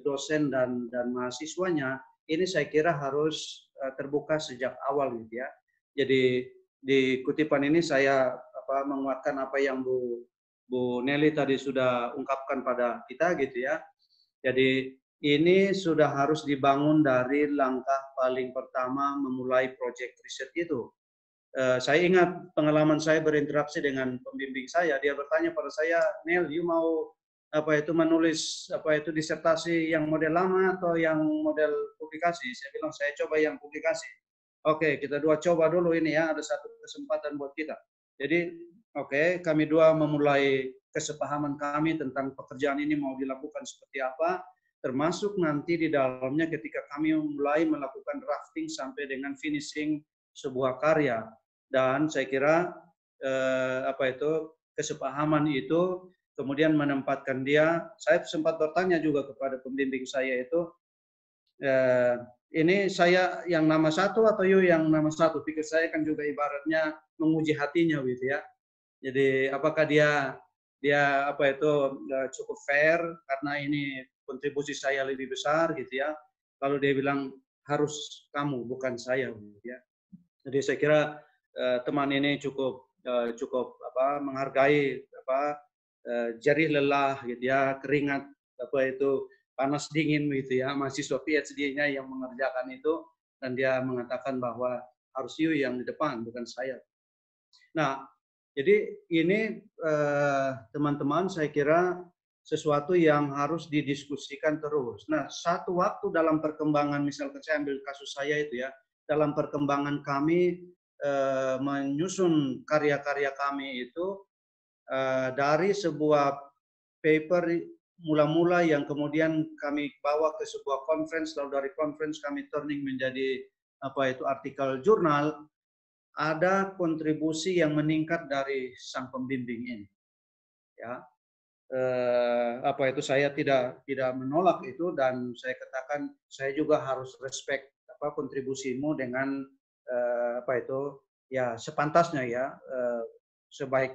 dosen dan mahasiswanya ini saya kira harus terbuka sejak awal gitu ya. Jadi di kutipan ini saya menguatkan apa yang Bu Nelly tadi sudah ungkapkan pada kita gitu ya. Jadi ini sudah harus dibangun dari langkah paling pertama memulai proyek riset itu. Saya ingat pengalaman saya berinteraksi dengan pembimbing saya, dia bertanya pada saya, Nel, you mau menulis disertasi yang model lama atau yang model publikasi? Saya bilang saya coba yang publikasi. Oke, kita dua coba dulu ini ya, ada satu kesempatan buat kita. Jadi kami dua memulai kesepahaman kami tentang pekerjaan ini mau dilakukan seperti apa, termasuk nanti di dalamnya ketika kami mulai melakukan drafting sampai dengan finishing sebuah karya. Dan saya kira kesepahaman itu kemudian menempatkan dia. Saya sempat bertanya juga kepada pembimbing saya itu, ini saya yang nama satu atau you yang nama satu? Pikir saya kan juga ibaratnya menguji hatinya gitu ya. Jadi apakah dia cukup fair karena ini kontribusi saya lebih besar gitu ya. Kalau dia bilang harus kamu bukan saya gitu ya. Jadi saya kira teman ini cukup menghargai jerih lelah gitu ya, keringat panas dingin gitu ya, mahasiswa PhD-nya yang mengerjakan itu, dan dia mengatakan bahwa harus you yang di depan bukan saya. Nah, jadi ini teman-teman saya kira sesuatu yang harus didiskusikan terus. Nah, satu waktu dalam perkembangan, misalkan saya ambil kasus saya itu ya, dalam perkembangan kami menyusun karya-karya kami itu dari sebuah paper mula-mula yang kemudian kami bawa ke sebuah conference, lalu dari conference kami turning menjadi artikel jurnal, ada kontribusi yang meningkat dari sang pembimbing ini. Ya, saya tidak menolak itu dan saya katakan saya juga harus respect kontribusimu dengan sepantasnya ya, sebaik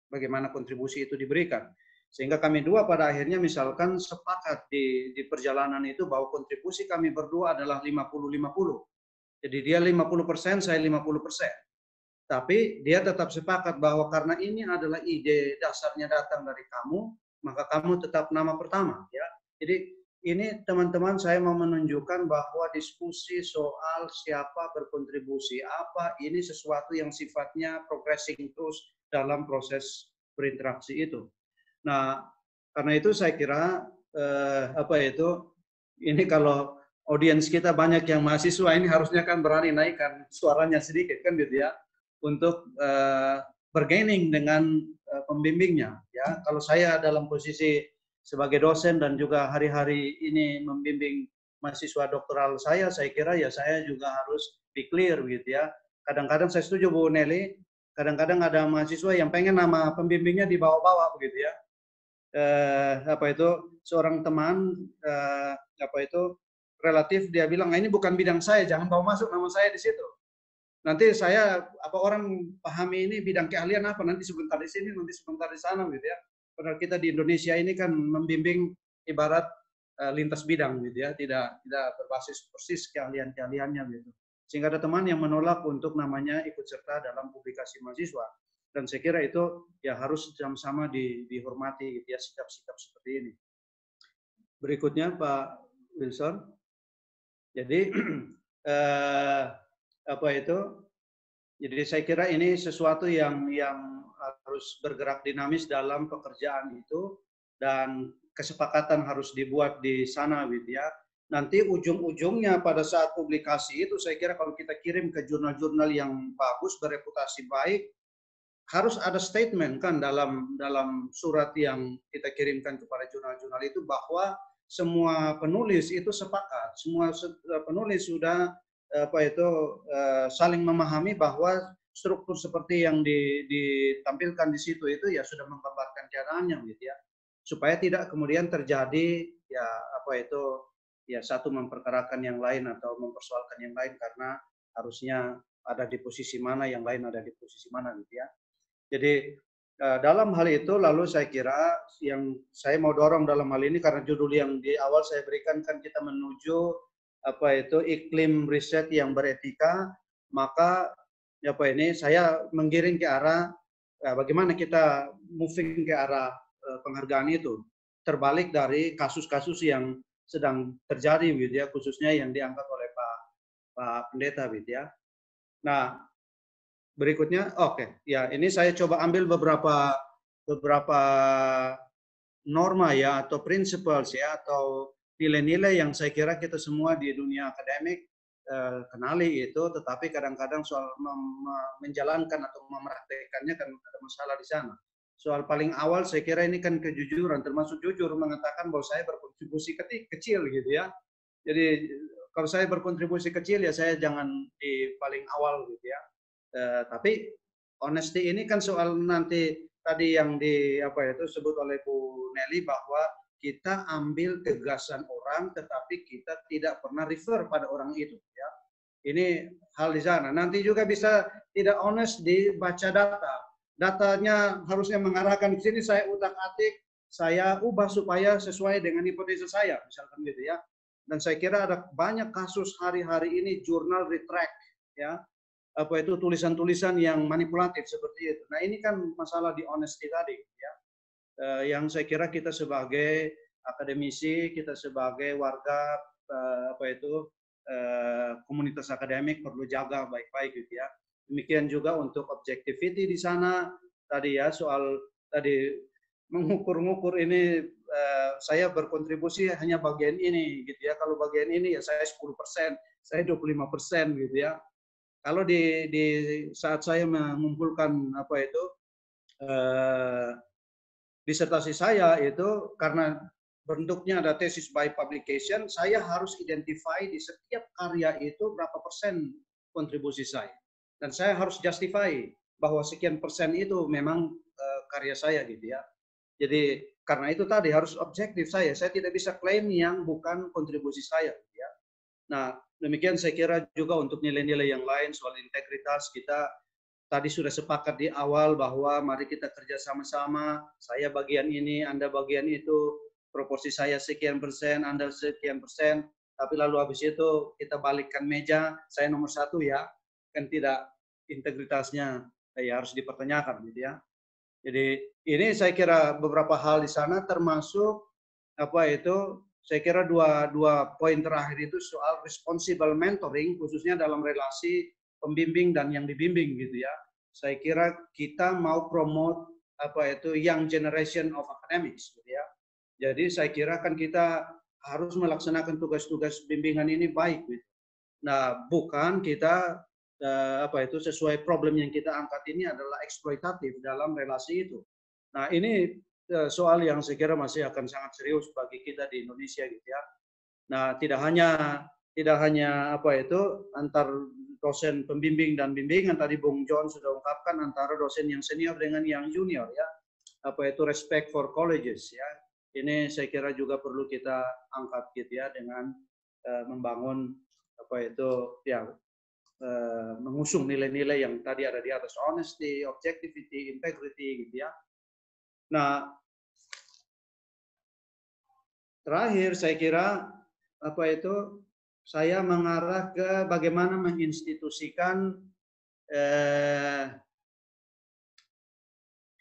bagaimana kontribusi itu diberikan. Sehingga kami dua pada akhirnya misalkan sepakat di perjalanan itu bahwa kontribusi kami berdua adalah 50-50. Jadi dia 50%, saya 50%. Tapi dia tetap sepakat bahwa karena ini adalah ide dasarnya datang dari kamu, maka kamu tetap nama pertama. Ya. Jadi ini teman-teman saya mau menunjukkan bahwa diskusi soal siapa berkontribusi apa ini sesuatu yang sifatnya progressing terus dalam proses berinteraksi itu. Nah, karena itu saya kira ini kalau audiens kita banyak yang mahasiswa ini harusnya kan berani naikkan suaranya sedikit kan gitu ya untuk bergaining dengan pembimbingnya ya. Kalau saya dalam posisi sebagai dosen dan juga hari-hari ini membimbing mahasiswa doktoral saya kira ya saya juga harus be clear gitu ya. Kadang-kadang saya setuju Bu Nelly, kadang-kadang ada mahasiswa yang pengen nama pembimbingnya dibawa-bawa begitu ya. Seorang teman relatif dia bilang, ini bukan bidang saya, jangan bawa masuk nama saya di situ. Nanti saya orang pahami ini bidang keahlian apa, nanti sebentar di sini, nanti sebentar di sana gitu ya. Padahal kita di Indonesia ini kan membimbing ibarat lintas bidang gitu ya, tidak berbasis persis keahlian-keahliannya gitu. Sehingga ada teman yang menolak untuk namanya ikut serta dalam publikasi mahasiswa. Dan saya kira itu ya harus sama-sama dihormati gitu ya, sikap-sikap seperti ini. Berikutnya Pak Wilson. Jadi jadi saya kira ini sesuatu yang harus bergerak dinamis dalam pekerjaan itu, dan kesepakatan harus dibuat di sana gitu ya. Nanti ujung-ujungnya pada saat publikasi itu saya kira kalau kita kirim ke jurnal-jurnal yang bagus, bereputasi baik, harus ada statement kan dalam surat yang kita kirimkan kepada jurnal-jurnal itu bahwa semua penulis itu sepakat, semua penulis sudah saling memahami bahwa struktur seperti yang ditampilkan di situ itu ya sudah menggambarkan keadaannya gitu ya, supaya tidak kemudian terjadi satu memperkarakan yang lain atau mempersoalkan yang lain karena harusnya ada di posisi mana, yang lain ada di posisi mana gitu ya. Jadi dalam hal itu lalu saya kira yang saya mau dorong dalam hal ini, karena judul yang di awal saya berikan kan kita menuju iklim riset yang beretika, maka saya menggiring ke arah bagaimana kita moving ke arah penghargaan itu, terbalik dari kasus-kasus yang sedang terjadi gitu ya, khususnya yang diangkat oleh Pak Pendeta gitu ya. Nah, berikutnya, ya ini saya coba ambil beberapa norma ya atau principles ya atau nilai-nilai yang saya kira kita semua di dunia akademik kenali itu, tetapi kadang-kadang soal menjalankan atau mempraktekannya kan ada masalah di sana. Soal paling awal saya kira ini kan kejujuran, termasuk jujur mengatakan bahwa saya berkontribusi kecil gitu ya. Jadi kalau saya berkontribusi kecil ya saya jangan di paling awal gitu ya. Tapi honesty ini kan soal nanti tadi yang disebut oleh Bu Nelly bahwa kita ambil gagasan orang tetapi kita tidak pernah refer pada orang itu ya. Ini hal di sana. Nanti juga bisa tidak honest dibaca data. Datanya harusnya mengarahkan ke sini, saya utak-atik, saya ubah supaya sesuai dengan hipotesa saya, misalkan gitu ya. Dan saya kira ada banyak kasus hari-hari ini jurnal retract ya. Tulisan-tulisan yang manipulatif seperti itu. Nah, ini kan masalah di honesty tadi ya. Yang saya kira kita sebagai akademisi, kita sebagai warga komunitas akademik perlu jaga baik-baik gitu ya. Demikian juga untuk objectivity di sana tadi ya, soal tadi mengukur-ngukur ini saya berkontribusi hanya bagian ini gitu ya. Kalau bagian ini ya saya 10%, saya 25% gitu ya. Kalau di saat saya mengumpulkan disertasi saya itu karena bentuknya ada tesis by publication, saya harus identify di setiap karya itu berapa persen kontribusi saya. Dan saya harus justify bahwa sekian persen itu memang karya saya gitu ya. Jadi karena itu tadi harus objektif saya tidak bisa klaim yang bukan kontribusi saya gitu ya. Nah, demikian saya kira juga untuk nilai-nilai yang lain soal integritas kita tadi sudah sepakat di awal bahwa mari kita kerja sama-sama, saya bagian ini, Anda bagian itu, proporsi saya sekian persen, Anda sekian persen, tapi lalu habis itu kita balikkan meja, saya nomor 1 ya, kan tidak, integritasnya ya harus dipertanyakan gitu ya. Jadi ini saya kira beberapa hal di sana termasuk saya kira dua poin terakhir itu soal responsible mentoring khususnya dalam relasi pembimbing dan yang dibimbing gitu ya. Saya kira kita mau promote young generation of academics gitu ya. Jadi saya kira kan kita harus melaksanakan tugas-tugas bimbingan ini baik gitu. Nah, bukan kita sesuai problem yang kita angkat ini adalah eksploitatif dalam relasi itu. Nah, ini soal yang saya kira masih akan sangat serius bagi kita di Indonesia gitu ya. Nah, tidak hanya apa itu antar dosen pembimbing dan bimbingan, tadi Bung John sudah ungkapkan antara dosen yang senior dengan yang junior ya. Apa itu respect for colleges ya. Ini saya kira juga perlu kita angkat gitu ya dengan membangun apa itu ya mengusung nilai-nilai yang tadi ada di atas, honesty, objectivity, integrity gitu ya. Nah, terakhir saya kira apa itu saya mengarah ke bagaimana menginstitusikan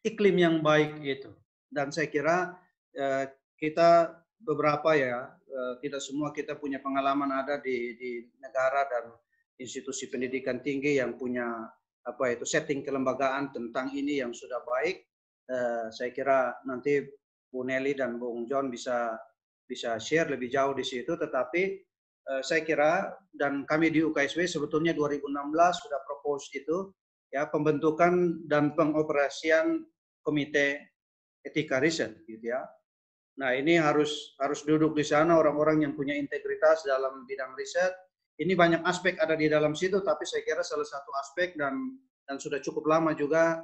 iklim yang baik itu. Dan saya kira kita beberapa ya, kita semua kita punya pengalaman ada di negara dan institusi pendidikan tinggi yang punya apa itu setting kelembagaan tentang ini yang sudah baik. Saya kira nanti Bu Nelly dan Bung John bisa share lebih jauh di situ, tetapi saya kira dan kami di UKSW sebetulnya 2016 sudah propose itu ya pembentukan dan pengoperasian komite etika riset gitu ya. Nah, ini harus duduk di sana orang-orang yang punya integritas dalam bidang riset. Ini banyak aspek ada di dalam situ, tapi saya kira salah satu aspek dan sudah cukup lama juga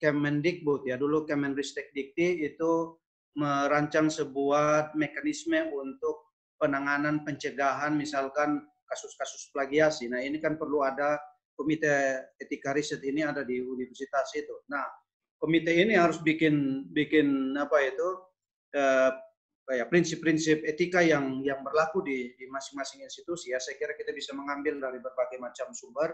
Kemendikbud ya, dulu Kemenristekdikti itu merancang sebuah mekanisme untuk penanganan pencegahan misalkan kasus-kasus plagiasi. Nah, ini kan perlu ada komite etika riset ini ada di universitas itu. Nah, komite ini harus bikin apa itu prinsip-prinsip etika yang berlaku di masing-masing institusi ya. Saya kira kita bisa mengambil dari berbagai macam sumber.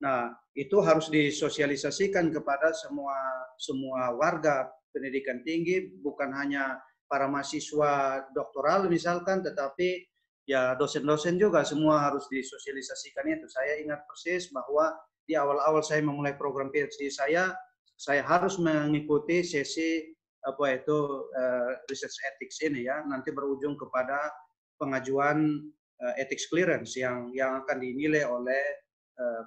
Nah, itu harus disosialisasikan kepada semua warga pendidikan tinggi, bukan hanya para mahasiswa doktoral misalkan, tetapi ya dosen-dosen juga semua harus disosialisasikan itu. Saya ingat persis bahwa di awal-awal saya memulai program PhD saya harus mengikuti sesi apa itu research ethics ini ya, nanti berujung kepada pengajuan ethics clearance yang akan dinilai oleh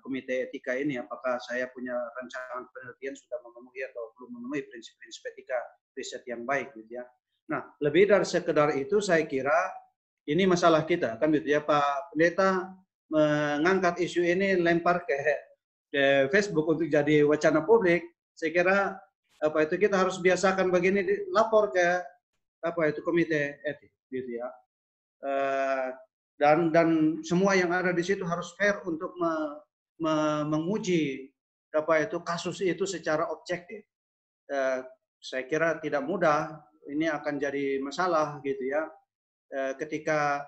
komite etika ini, apakah saya punya rancangan penelitian sudah memenuhi atau belum memenuhi prinsip-prinsip etika riset yang baik gitu ya. Nah, lebih dari sekedar itu saya kira ini masalah kita kan gitu ya, Pak Pendeta mengangkat isu ini lempar ke Facebook untuk jadi wacana publik. Saya kira apa itu kita harus biasakan begini, lapor ke apa itu komite etik gitu ya. Dan semua yang ada di situ harus fair untuk menguji apa itu kasus itu secara objektif. Saya kira tidak mudah, ini akan jadi masalah gitu ya. Ketika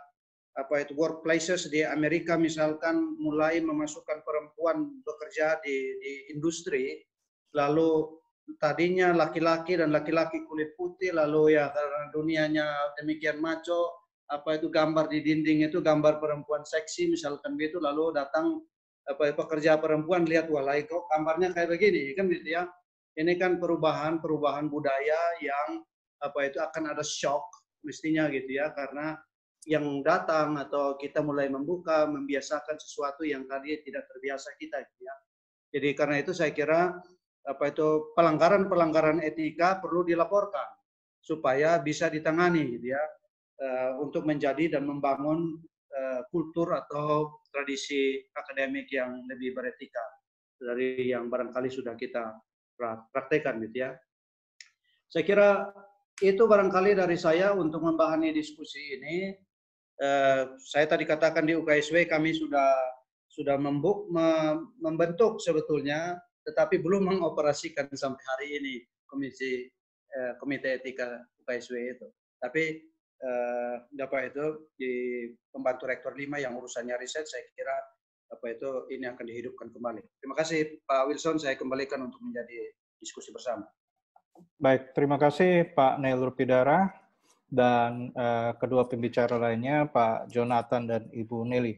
apa itu workplaces di Amerika misalkan mulai memasukkan perempuan bekerja di industri, lalu tadinya laki-laki dan laki-laki kulit putih, lalu ya karena dunianya demikian maco, apa itu gambar di dinding itu gambar perempuan seksi misalkan gitu, lalu datang apa pekerja perempuan lihat walai kok gambarnya kayak begini kan gitu ya. Ini kan perubahan budaya yang apa itu akan ada shock mestinya gitu ya, karena yang datang atau kita mulai membiasakan sesuatu yang tadi tidak terbiasa kita gitu ya. Jadi karena itu saya kira apa itu pelanggaran etika perlu dilaporkan supaya bisa ditangani gitu ya, untuk menjadi dan membangun kultur atau tradisi akademik yang lebih beretika dari yang barangkali sudah kita praktekkan gitu ya. Saya kira itu barangkali dari saya untuk membahani diskusi ini. Saya tadi katakan di UKSW kami sudah membentuk sebetulnya, tetapi belum mengoperasikan sampai hari ini komite etika UKSW itu. Tapi apa itu di pembantu rektor 5 yang urusannya riset, saya kira apa itu ini akan dihidupkan kembali. Terima kasih Pak Wilson, saya kembalikan untuk menjadi diskusi bersama. Baik, terima kasih Pak Neil Rupidara dan kedua pembicara lainnya Pak Jonathan dan Ibu Nelly.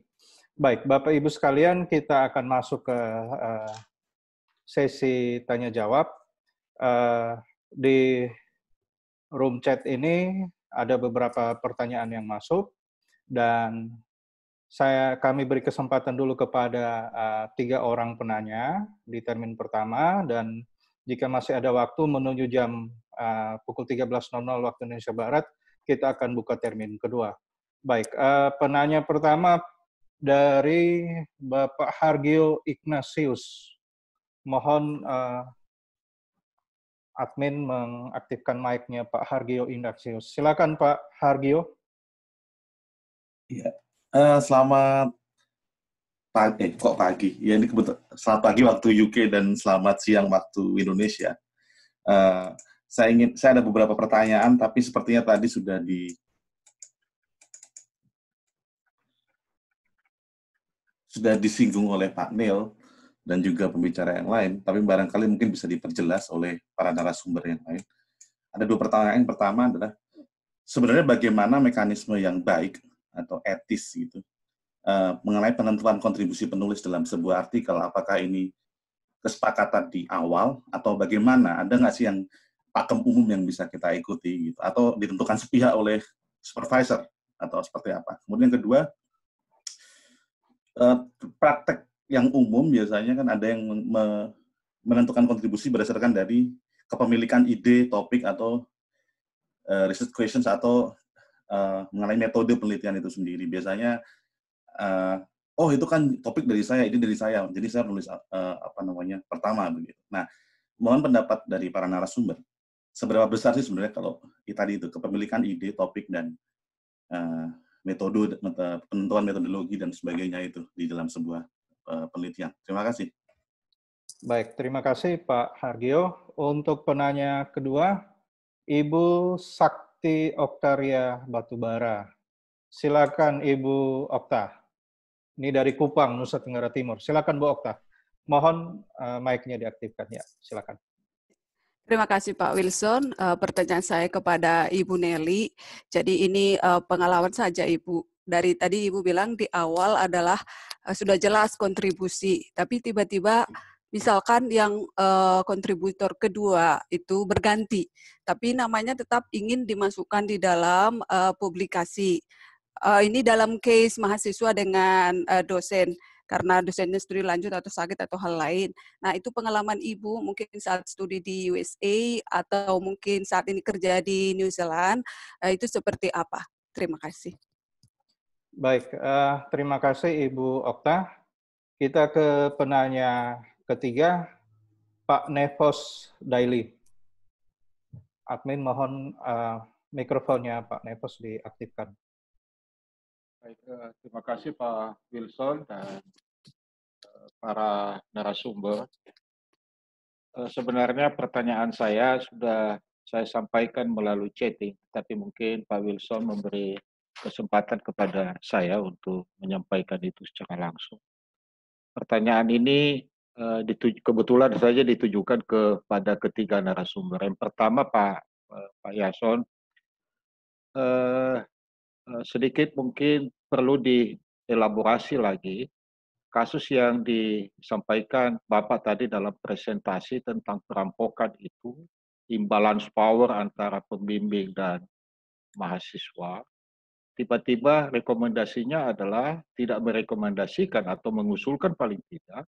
Baik, Bapak Ibu sekalian, kita akan masuk ke sesi tanya jawab. Di room chat ini ada beberapa pertanyaan yang masuk dan kami beri kesempatan dulu kepada 3 orang penanya di termin pertama, dan jika masih ada waktu menuju jam pukul 13.00 waktu Indonesia Barat, kita akan buka termin kedua. Baik, penanya pertama dari Bapak Hargio Ignatius. Mohon admin mengaktifkan mic-nya Pak Hargio Ignatius. Silakan Pak Hargio. Ya, selamat pagi, kok pagi? Ya ini kebetulan selamat pagi waktu UK dan selamat siang waktu Indonesia. Saya ada beberapa pertanyaan, tapi sepertinya tadi sudah disinggung oleh Pak Neil dan juga pembicara yang lain, tapi barangkali mungkin bisa diperjelas oleh para narasumber yang lain. Ada dua pertanyaan. Yang pertama adalah sebenarnya bagaimana mekanisme yang baik atau etis gitu mengenai penentuan kontribusi penulis dalam sebuah artikel, apakah ini kesepakatan di awal atau bagaimana? Ada nggak sih yang pakem umum yang bisa kita ikuti gitu, atau ditentukan sepihak oleh supervisor atau seperti apa? Kemudian yang kedua, praktek yang umum biasanya kan ada yang menentukan kontribusi berdasarkan dari kepemilikan ide, topik atau research questions atau mengenai metode penelitian itu sendiri. Biasanya oh itu kan topik dari saya, ide dari saya, jadi saya menulis pertama begitu. Nah, mohon pendapat dari para narasumber. Seberapa besar sih sebenarnya kalau tadi itu kepemilikan ide, topik dan metode penentuan metodologi dan sebagainya itu di dalam sebuah penelitian. Terima kasih. Baik, terima kasih Pak Hargio. Untuk penanya kedua, Ibu Sakti Oktaria Batubara. Silakan Ibu Okta. Ini dari Kupang, Nusa Tenggara Timur. Silakan Bu Okta. Mohon mic-nya diaktifkan ya. Silakan. Terima kasih Pak Wilson. Pertanyaan saya kepada Ibu Nelly. Jadi ini pengalaman saja Ibu. Dari tadi Ibu bilang di awal adalah sudah jelas kontribusi, tapi tiba-tiba misalkan yang kontributor kedua itu berganti, tapi namanya tetap ingin dimasukkan di dalam publikasi. Ini dalam case mahasiswa dengan dosen, karena dosennya studi lanjut atau sakit atau hal lain. Nah, itu pengalaman Ibu mungkin saat studi di USA atau mungkin saat ini kerja di New Zealand, itu seperti apa? Terima kasih. Baik, terima kasih Ibu Okta. Kita ke penanya ketiga, Pak Nevos Daily. Admin mohon mikrofonnya Pak Nevos diaktifkan. Baik, terima kasih Pak Wilson dan para narasumber. Sebenarnya pertanyaan saya sudah saya sampaikan melalui chatting, tapi mungkin Pak Wilson memberi kesempatan kepada saya untuk menyampaikan itu secara langsung. Pertanyaan ini kebetulan saja ditujukan kepada ketiga narasumber. Yang pertama Pak Yason, sedikit mungkin perlu dielaborasi lagi kasus yang disampaikan Bapak tadi dalam presentasi tentang perampokan itu, imbalance power antara pembimbing dan mahasiswa. Tiba-tiba rekomendasinya adalah tidak merekomendasikan atau mengusulkan paling tidak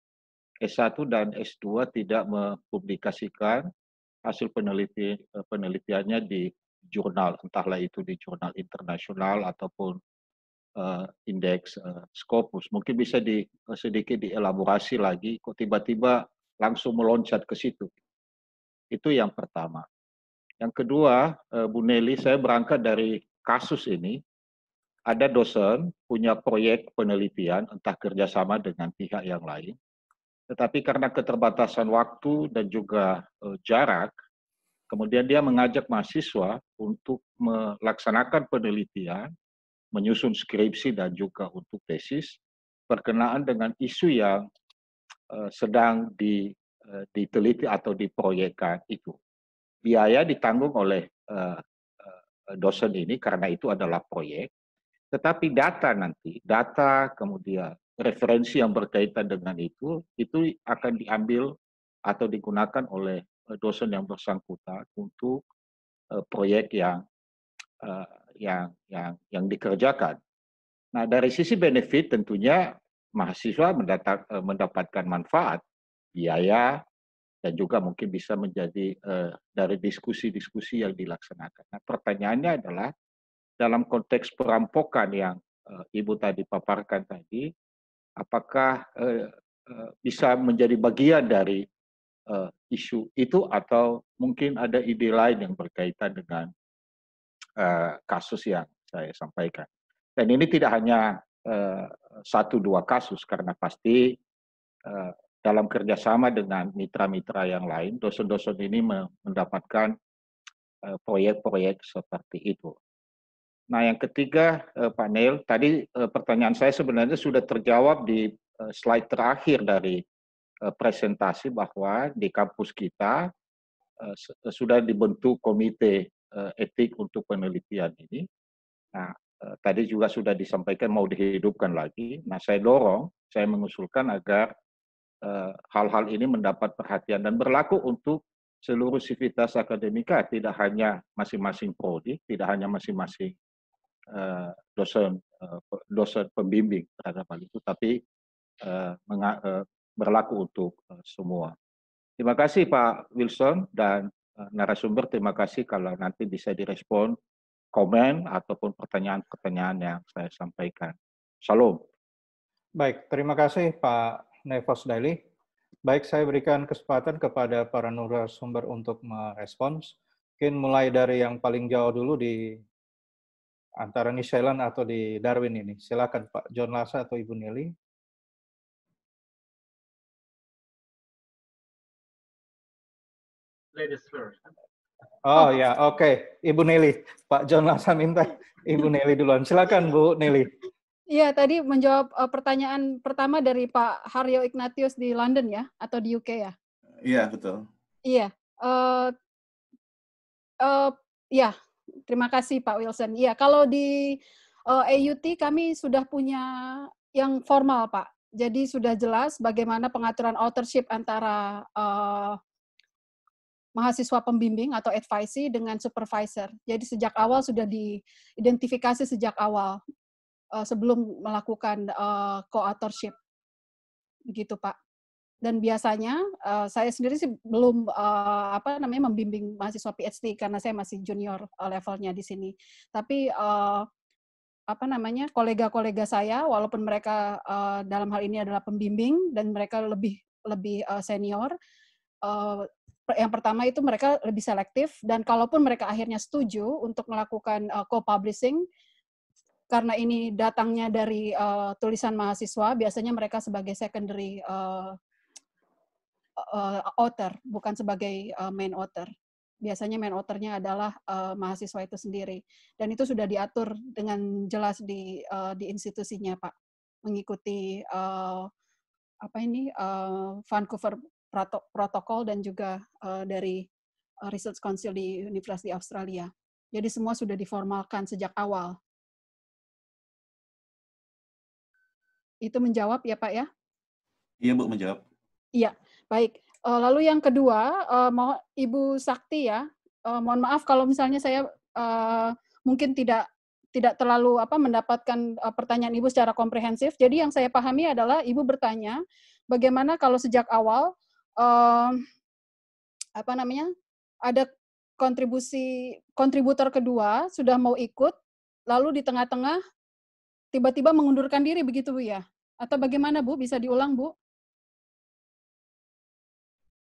S1 dan S2 tidak mempublikasikan hasil penelitiannya di jurnal, entahlah itu di jurnal internasional ataupun indeks Scopus. Mungkin bisa sedikit dielaborasi lagi, kok tiba-tiba langsung meloncat ke situ. Itu yang pertama. Yang kedua, Bu Nelly, saya berangkat dari kasus ini. Ada dosen punya proyek penelitian, entah kerjasama dengan pihak yang lain, tetapi karena keterbatasan waktu dan juga jarak, kemudian dia mengajak mahasiswa untuk melaksanakan penelitian, menyusun skripsi dan juga untuk tesis berkenaan dengan isu yang sedang diteliti atau diproyekkan itu. Biaya ditanggung oleh dosen ini karena itu adalah proyek, tetapi data kemudian referensi yang berkaitan dengan itu akan diambil atau digunakan oleh dosen yang bersangkutan untuk proyek yang dikerjakan. Nah, dari sisi benefit tentunya mahasiswa mendapatkan manfaat, biaya, dan juga mungkin bisa menjadi dari diskusi-diskusi yang dilaksanakan. Nah, pertanyaannya adalah dalam konteks perampokan yang Ibu tadi paparkan tadi, apakah bisa menjadi bagian dari isu itu atau mungkin ada ide lain yang berkaitan dengan kasus yang saya sampaikan. Dan ini tidak hanya 1-2 kasus, karena pasti dalam kerjasama dengan mitra-mitra yang lain, dosen-dosen ini mendapatkan proyek-proyek seperti itu. Nah, yang ketiga, Pak Neil, tadi pertanyaan saya sebenarnya sudah terjawab di slide terakhir dari presentasi, bahwa di kampus kita sudah dibentuk komite etik untuk penelitian ini. Nah, tadi juga sudah disampaikan mau dihidupkan lagi. Nah, saya mengusulkan agar hal-hal ini mendapat perhatian dan berlaku untuk seluruh sivitas akademika, tidak hanya masing-masing prodi, tidak hanya masing-masing dosen pembimbing terhadap hal itu, tapi berlaku untuk semua. Terima kasih Pak Wilson dan narasumber, terima kasih kalau nanti bisa direspon komen ataupun pertanyaan-pertanyaan yang saya sampaikan. Salam. Baik, terima kasih Pak Nevos Daily. Baik, saya berikan kesempatan kepada para narasumber untuk merespons. Mungkin mulai dari yang paling jauh dulu di antara New Zealand atau di Darwin ini. Silakan Pak John Lasa atau Ibu Nelly. Ladies first. Oh ya, oke. Ibu Nelly. Pak John Lasa minta Ibu Nelly duluan. Silakan Bu Nelly. Iya, tadi menjawab pertanyaan pertama dari Pak Haryo Ignatius di London ya, atau di UK ya? Iya, betul. Iya. Ya, terima kasih Pak Wilson. Iya, kalau di AUT kami sudah punya yang formal, Pak. Jadi sudah jelas bagaimana pengaturan authorship antara mahasiswa pembimbing atau advisee dengan supervisor. Jadi sejak awal sudah diidentifikasi sejak awal sebelum melakukan co-authorship. Begitu, Pak. Dan biasanya saya sendiri sih belum membimbing mahasiswa PhD karena saya masih junior levelnya di sini. Tapi kolega-kolega saya, walaupun mereka dalam hal ini adalah pembimbing dan mereka lebih senior, yang pertama itu mereka lebih selektif, dan kalaupun mereka akhirnya setuju untuk melakukan co-publishing, karena ini datangnya dari tulisan mahasiswa, biasanya mereka sebagai secondary author, bukan sebagai main author. Biasanya main author-nya adalah mahasiswa itu sendiri. Dan itu sudah diatur dengan jelas di institusinya, Pak. Mengikuti Vancouver Protocol dan juga dari Research Council di University Australia. Jadi semua sudah diformalkan sejak awal. Itu menjawab ya, Pak ya? Iya, Bu, menjawab. Iya, baik. Lalu yang kedua, Ibu Sakti ya, mohon maaf kalau misalnya saya mungkin tidak terlalu mendapatkan pertanyaan Ibu secara komprehensif. Jadi yang saya pahami adalah Ibu bertanya, bagaimana kalau sejak awal ada kontributor kedua sudah mau ikut, lalu di tengah-tengah tiba-tiba mengundurkan diri, begitu Bu ya? Atau bagaimana Bu? Bisa diulang Bu?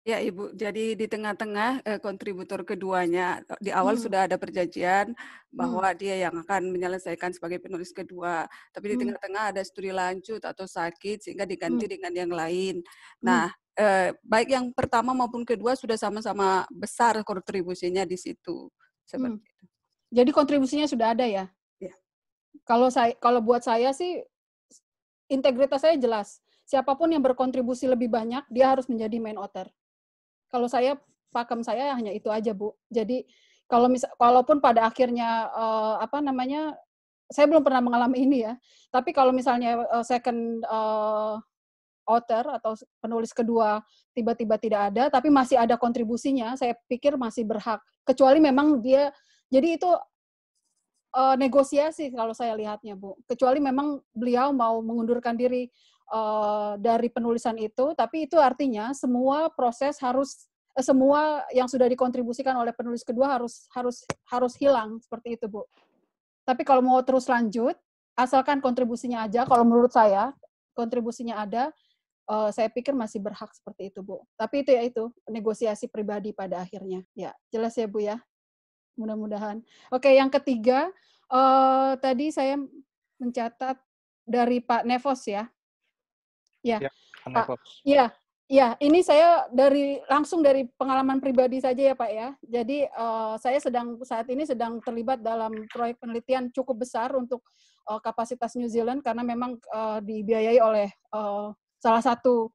Ya Ibu, jadi di tengah-tengah kontributor keduanya, di awal sudah ada perjanjian bahwa dia yang akan menyelesaikan sebagai penulis kedua, tapi di tengah-tengah ada studi lanjut atau sakit sehingga diganti dengan yang lain. Nah, baik yang pertama maupun kedua sudah sama-sama besar kontribusinya di situ. Seperti itu. Jadi kontribusinya sudah ada ya? Ya. Kalau buat saya sih, integritas saya jelas. Siapapun yang berkontribusi lebih banyak, dia harus menjadi main author. Kalau saya, pakem saya hanya itu aja, Bu. Jadi, kalaupun pada akhirnya, saya belum pernah mengalami ini ya, tapi kalau misalnya second author atau penulis kedua tiba-tiba tidak ada, tapi masih ada kontribusinya, saya pikir masih berhak. Kecuali memang dia, jadi itu negosiasi kalau saya lihatnya, Bu. Kecuali memang beliau mau mengundurkan diri dari penulisan itu, tapi itu artinya semua proses semua yang sudah dikontribusikan oleh penulis kedua harus hilang, seperti itu, Bu. Tapi kalau mau terus lanjut, asalkan kontribusinya aja, kalau menurut saya, kontribusinya ada, saya pikir masih berhak seperti itu, Bu. Tapi itu ya itu, negosiasi pribadi pada akhirnya. Ya, jelas ya, Bu ya? Mudah-mudahan. Oke, yang ketiga, tadi saya mencatat dari Pak Nevos ya. Ya, Ya, Pak. Nevos. Iya, iya. Ini saya langsung dari pengalaman pribadi saja ya, Pak ya. Jadi saya saat ini sedang terlibat dalam proyek penelitian cukup besar untuk kapasitas New Zealand karena memang dibiayai oleh salah satu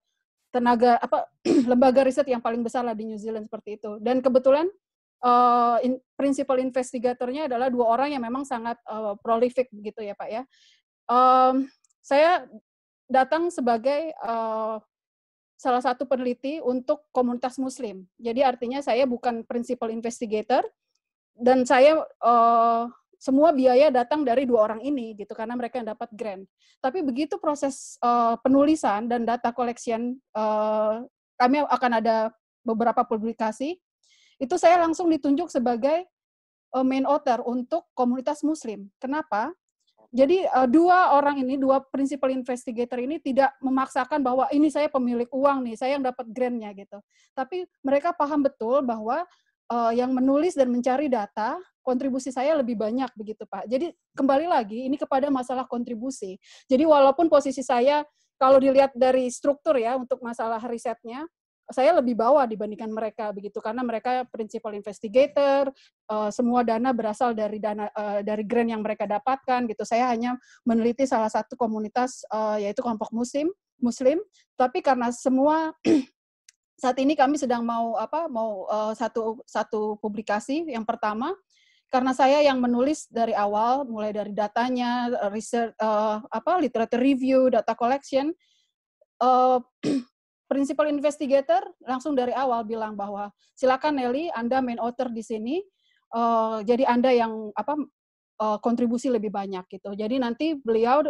lembaga riset yang paling besar lah di New Zealand seperti itu. Dan kebetulan principal investigatornya adalah 2 orang yang memang sangat prolific gitu ya, Pak ya. Saya datang sebagai salah satu peneliti untuk komunitas Muslim. Jadi artinya saya bukan principal investigator dan saya semua biaya datang dari 2 orang ini gitu karena mereka yang dapat grant. Tapi begitu proses penulisan dan data collection, kami akan ada beberapa publikasi. Itu saya langsung ditunjuk sebagai main author untuk komunitas Muslim. Kenapa? Jadi 2 orang ini, 2 principal investigator ini tidak memaksakan bahwa ini saya pemilik uang nih, saya yang dapat grant-nya gitu. Tapi mereka paham betul bahwa yang menulis dan mencari data, kontribusi saya lebih banyak begitu, Pak. Jadi kembali lagi ini kepada masalah kontribusi. Jadi walaupun posisi saya kalau dilihat dari struktur ya untuk masalah risetnya, saya lebih bawah dibandingkan mereka begitu karena mereka principal investigator, semua dana berasal dari dari grant yang mereka dapatkan gitu. Saya hanya meneliti salah satu komunitas yaitu kelompok Muslim, tapi karena semua saat ini kami sedang mau satu publikasi yang pertama karena saya yang menulis dari awal mulai dari datanya, research literature review, data collection. Principal investigator langsung dari awal bilang bahwa silakan Nelly, Anda main author di sini, jadi Anda yang kontribusi lebih banyak gitu. Jadi nanti beliau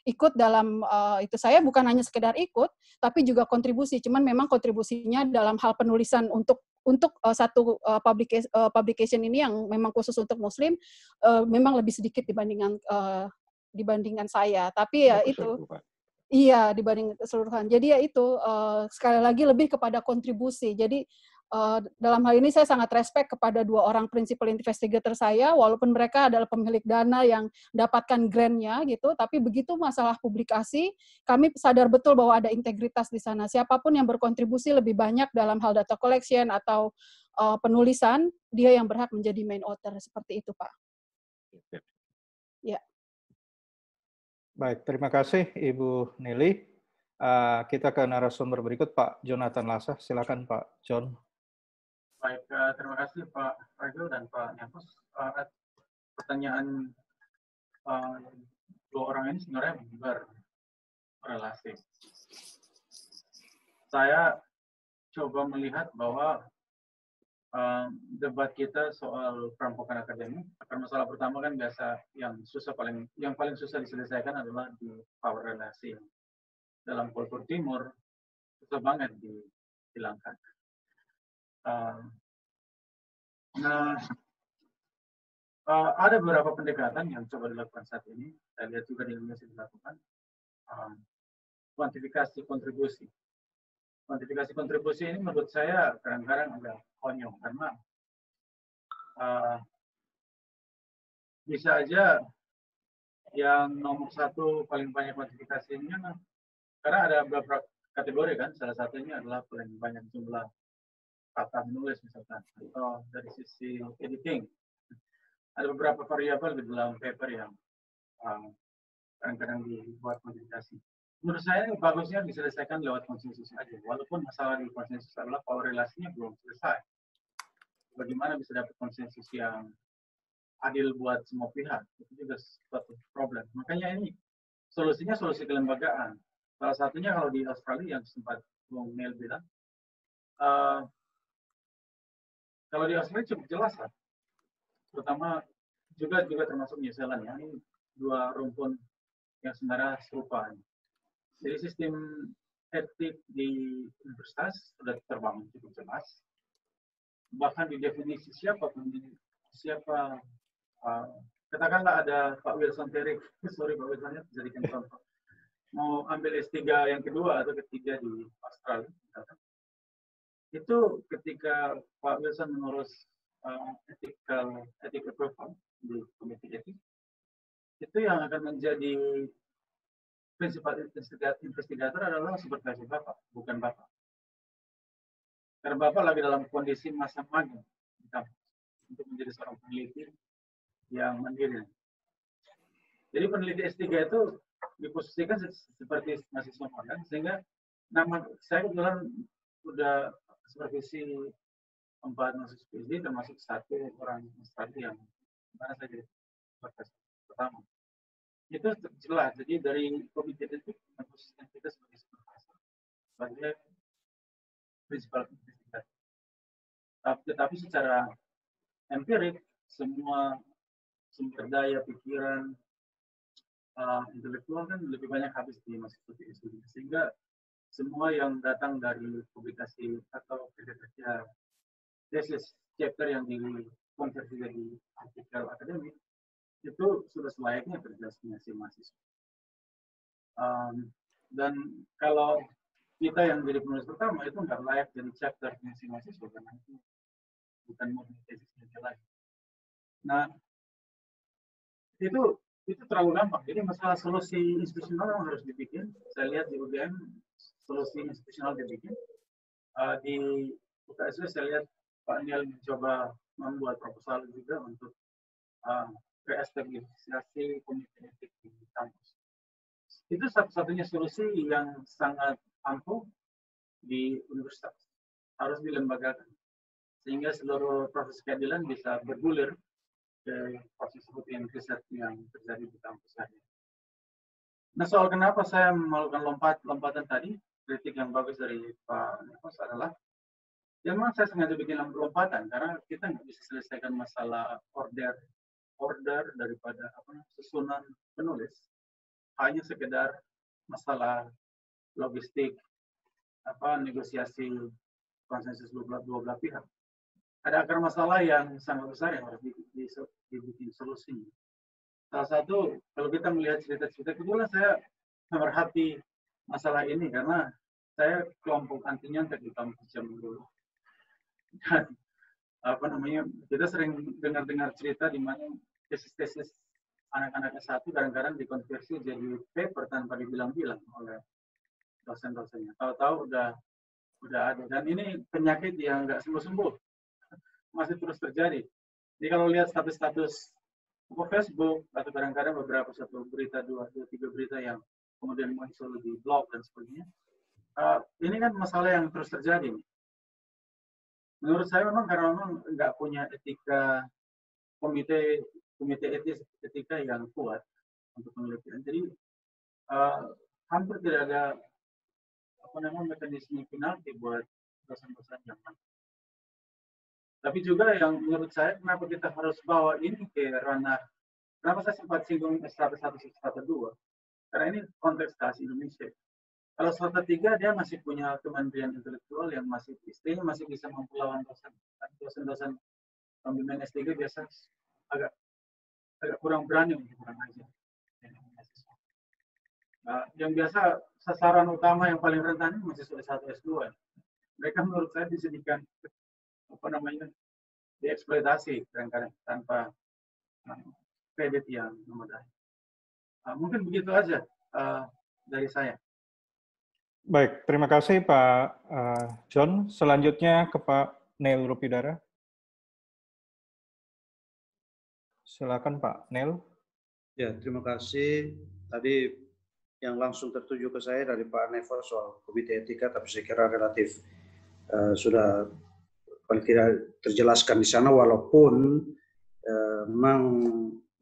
ikut dalam itu. Saya bukan hanya sekedar ikut, tapi juga kontribusi. Cuman memang kontribusinya dalam hal penulisan untuk satu publication ini yang memang khusus untuk Muslim memang lebih sedikit dibandingkan saya. Tapi ya itu. Iya, dibanding keseluruhan. Jadi ya itu, sekali lagi lebih kepada kontribusi. Jadi dalam hal ini saya sangat respect kepada 2 orang principal investigator saya, walaupun mereka adalah pemilik dana yang dapatkan grant-nya gitu, tapi begitu masalah publikasi, kami sadar betul bahwa ada integritas di sana. Siapapun yang berkontribusi lebih banyak dalam hal data collection atau penulisan, dia yang berhak menjadi main author. Seperti itu, Pak. Ya. Baik, terima kasih Ibu Nelly. Kita ke narasumber berikut, Pak Jonathan Lasa. Silakan Pak John. Baik, terima kasih Pak Ragil dan Pak Nevos. Pertanyaan 2 orang ini sebenarnya berrelasi. Saya coba melihat bahwa debat kita soal perampokan akademik, karena masalah pertama kan biasa yang paling susah diselesaikan adalah di power relasi. Dalam kultur timur susah banget dihilangkan. Ada beberapa pendekatan yang coba dilakukan saat ini. Saya lihat juga di Indonesia dilakukan kuantifikasi kontribusi. Kuantifikasi kontribusi ini menurut saya kadang-kadang agak konyol karena bisa aja yang nomor 1 paling banyak kuantifikasinya karena ada beberapa kategori kan, salah satunya adalah paling banyak jumlah kata menulis misalkan, atau dari sisi editing. Ada beberapa variabel di dalam paper yang kadang-kadang dibuat kuantifikasi. Menurut saya bagusnya diselesaikan lewat konsensus aja, walaupun masalah di konsensus adalah power relasinya belum selesai. Bagaimana bisa dapat konsensus yang adil buat semua pihak, itu juga suatu problem. Makanya ini solusinya solusi kelembagaan. Salah satunya kalau di Australia yang sempat Bung Neil bilang, kalau di Australia cukup jelas lah, terutama juga termasuk New Zealand ya, ini 2 rumpun yang sebenarnya serupa. Jadi sistem etik di universitas sudah terbangun cukup jelas. Bahkan di definisi siapa katakanlah ada Pak Wilson Terry, sorry Pak Wilson, jadikan contoh, mau ambil S3 yang kedua atau ketiga di Australia, misalkan. Itu ketika Pak Wilson mengurus ethical approval di komite etik, itu yang akan menjadi prinsipal investigator adalah supervisor Bapak, bukan Bapak. Karena Bapak lagi dalam kondisi masa magang untuk menjadi seorang peneliti yang mandiri. Jadi peneliti S3 itu diposisikan seperti mahasiswa magang, sehingga nama saya kebetulan udah supervisi 4 mahasiswa PhD, termasuk 1 orang Australia yang mana saya jadi supervisor pertama. Itu jelas, jadi dari komite etik memposisikan kita sebagai supervisor, sebagai prinsipal investigator. Tetapi secara empirik, semua sumber daya, pikiran, intelektual kan lebih banyak habis di mahasiswa PhD, sehingga semua yang datang dari publikasi atau kerja tesis chapter yang dikonversi jadi artikel akademik itu sudah selayaknya kerjanya si mahasiswa. Dan kalau kita yang jadi penulis pertama itu nggak layak jadi chapternya si mahasiswa karena itu bukan murni tesisnya dia lagi. Nah, itu terlalu gampang. Jadi masalah solusi institusional yang harus dibikin. Saya lihat di UGM solusi institusional dibikin. Di UKSW saya lihat Pak Niel mencoba membuat proposal juga untuk reestablishasi komite etik di kampus. Itu satu-satunya solusi yang sangat ampuh di universitas. Harus dilembagakan. Sehingga seluruh proses keadilan bisa bergulir ke proses seperti yang riset yang terjadi di kampus hari. Nah, soal kenapa saya melakukan lompatan tadi, kritik yang bagus dari Pak Nikos adalah memang saya sengaja bikin lompatan karena kita nggak bisa selesaikan masalah order daripada susunan penulis hanya sekedar masalah logistik negosiasi konsensus dua belah pihak. Ada akar masalah yang sangat besar yang harus dibikin solusinya. Salah satu, kalau kita melihat cerita-cerita, kebetulan saya memerhati masalah ini karena saya kelompok anti nyontek di kampus zaman dulu. Dan kita sering dengar cerita di mana tesis-tesis anak-anak S1 kadang-kadang dikonversi jadi paper tanpa dibilang-bilang oleh dosen-dosennya. Tahu-tahu udah ada. Dan ini penyakit yang nggak sembuh-sembuh. Masih terus terjadi. Jadi kalau lihat status-status Facebook atau kadang-kadang beberapa satu berita, dua, tiga berita yang kemudian muncul di blog dan sebagainya, ini kan masalah yang terus terjadi. Menurut saya memang karena memang nggak punya etika komite etika yang kuat untuk penelitian. Jadi hampir tidak ada mekanisme penalti buat dosen-dosen yang lain. Tapi juga yang menurut saya kenapa kita harus bawa ini ke ranah, kenapa saya sempat singgung strata 1, strata 2, karena ini konteks khas Indonesia. Kalau strata 3 dia masih punya kementerian intelektual yang masih istilahnya masih bisa melawan dosen-dosen pembimbing S3 biasa agak kurang berani untuk kurang aja. Yang biasa sasaran utama yang paling rentan ini mahasiswa S1 S2. Mereka menurut saya disediakan dieksploitasi kadang-kadang tanpa kredit yang memadai. Mungkin begitu aja dari saya. Baik, terima kasih Pak John. Selanjutnya ke Pak Neil Rupidara. Silakan Pak Neil. Ya, terima kasih. Tadi yang langsung tertuju ke saya dari Pak Nevo soal komite etika, tapi saya kira relatif sudah paling tidak terjelaskan di sana, walaupun memang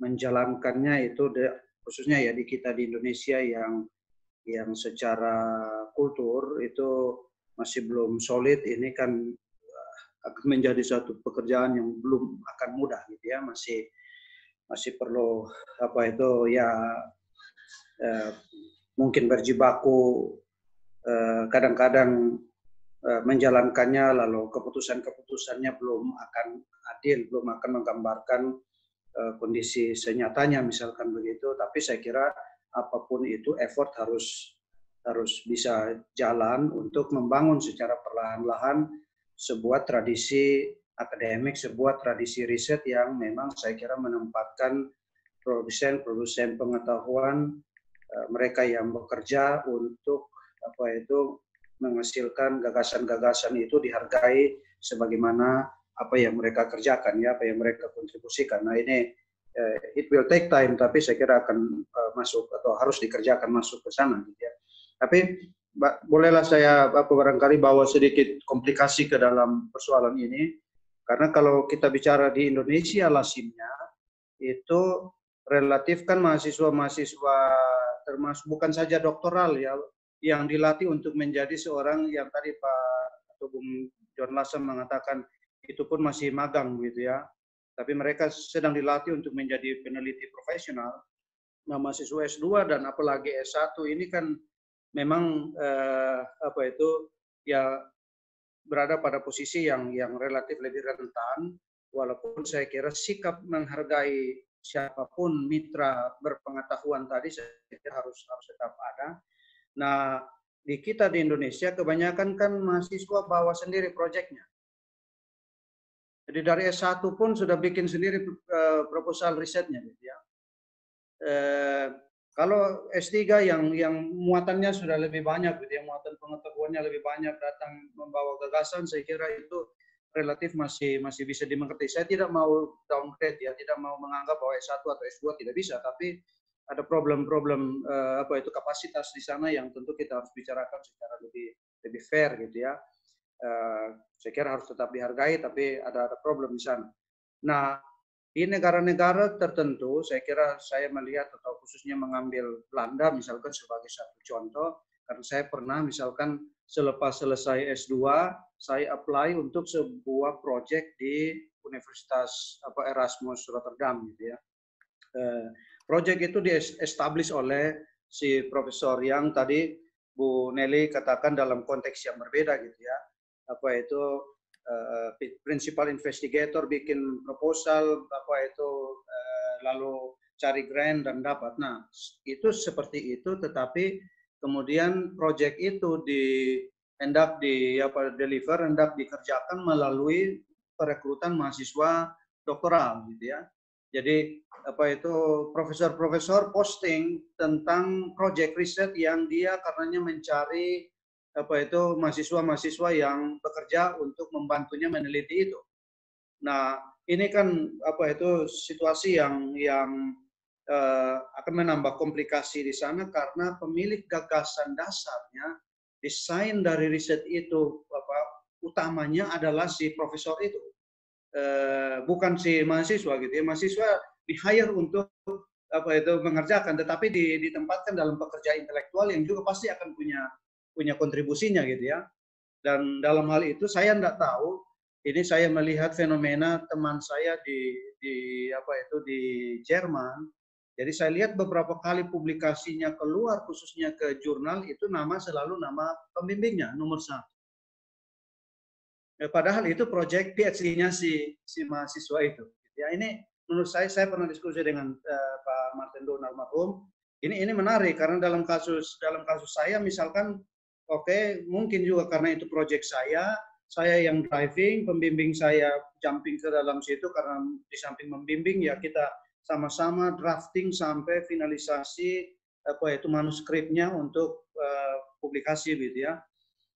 menjalankannya itu khususnya ya di kita di Indonesia yang secara kultur itu masih belum solid. Ini kan akan menjadi suatu pekerjaan yang belum akan mudah gitu ya, masih perlu mungkin berjibaku kadang-kadang menjalankannya, lalu keputusan-keputusannya belum akan adil, belum akan menggambarkan kondisi senyatanya misalkan begitu. Tapi saya kira apapun itu effort harus bisa jalan untuk membangun secara perlahan-lahan sebuah tradisi akademik, sebuah tradisi riset yang memang saya kira menempatkan produsen pengetahuan, mereka yang bekerja untuk menghasilkan gagasan-gagasan itu dihargai sebagaimana apa yang mereka kerjakan, ya, apa yang mereka kontribusikan. Nah ini it will take time, tapi saya kira akan masuk atau harus dikerjakan masuk ke sana, gitu ya. Tapi bolehlah saya barangkali bawa sedikit komplikasi ke dalam persoalan ini, karena kalau kita bicara di Indonesia lazimnya itu relatif kan mahasiswa-mahasiswa termasuk bukan saja doktoral ya, yang dilatih untuk menjadi seorang yang tadi Pak atau Bung John Lasem mengatakan itu pun masih magang gitu ya. Tapi mereka sedang dilatih untuk menjadi peneliti profesional. Nah, mahasiswa S2 dan apalagi S1 ini kan memang ya berada pada posisi yang relatif lebih rentan, walaupun saya kira sikap menghargai siapapun mitra berpengetahuan tadi saya kira harus tetap ada. Nah, di kita di Indonesia kebanyakan kan mahasiswa bawa sendiri proyeknya. Jadi dari S1 pun sudah bikin sendiri proposal risetnya, gitu ya. Kalau S3 yang muatannya sudah lebih banyak, gitu ya, muatan pengetahuannya lebih banyak, datang membawa gagasan, saya kira itu relatif masih bisa dimengerti. Saya tidak mau downgrade ya, tidak mau menganggap bahwa S1 atau S2 tidak bisa, tapi ada problem-problem kapasitas di sana yang tentu kita harus bicarakan secara lebih fair, gitu ya. Saya kira harus tetap dihargai, tapi ada problem di sana. Nah, di negara-negara tertentu, saya kira saya melihat atau khususnya mengambil Belanda misalkan sebagai satu contoh, karena saya pernah misalkan selepas selesai S2, saya apply untuk sebuah proyek di Universitas Erasmus Rotterdam, gitu ya. Proyek itu di-establish oleh si profesor yang tadi Bu Nelly katakan dalam konteks yang berbeda, gitu ya. Principal investigator bikin proposal, lalu cari grant dan dapat. Nah, itu seperti itu, tetapi kemudian proyek itu hendak dikerjakan melalui perekrutan mahasiswa doktoral, gitu ya. Jadi profesor-profesor posting tentang proyek riset yang dia karenanya mencari mahasiswa-mahasiswa yang bekerja untuk membantunya meneliti itu. Nah, ini kan situasi yang akan menambah komplikasi di sana karena pemilik gagasan dasarnya, desain dari riset itu utamanya adalah si profesor itu. Bukan si mahasiswa, gitu ya. Mahasiswa di-hire untuk mengerjakan, tetapi ditempatkan dalam pekerja intelektual yang juga pasti akan punya kontribusinya, gitu ya. Dan dalam hal itu saya tidak tahu, ini saya melihat fenomena teman saya di Jerman. Jadi saya lihat beberapa kali publikasinya keluar khususnya ke jurnal itu selalu nama pembimbingnya nomor 1. Padahal itu proyek PhD-nya si mahasiswa itu. Ya, ini menurut saya pernah diskusi dengan Pak Martin Don almarhum. Ini menarik karena dalam kasus saya misalkan mungkin juga karena itu proyek saya yang driving, pembimbing saya jumping ke dalam situ karena di samping membimbing ya kita sama-sama drafting sampai finalisasi manuskripnya untuk publikasi, gitu ya.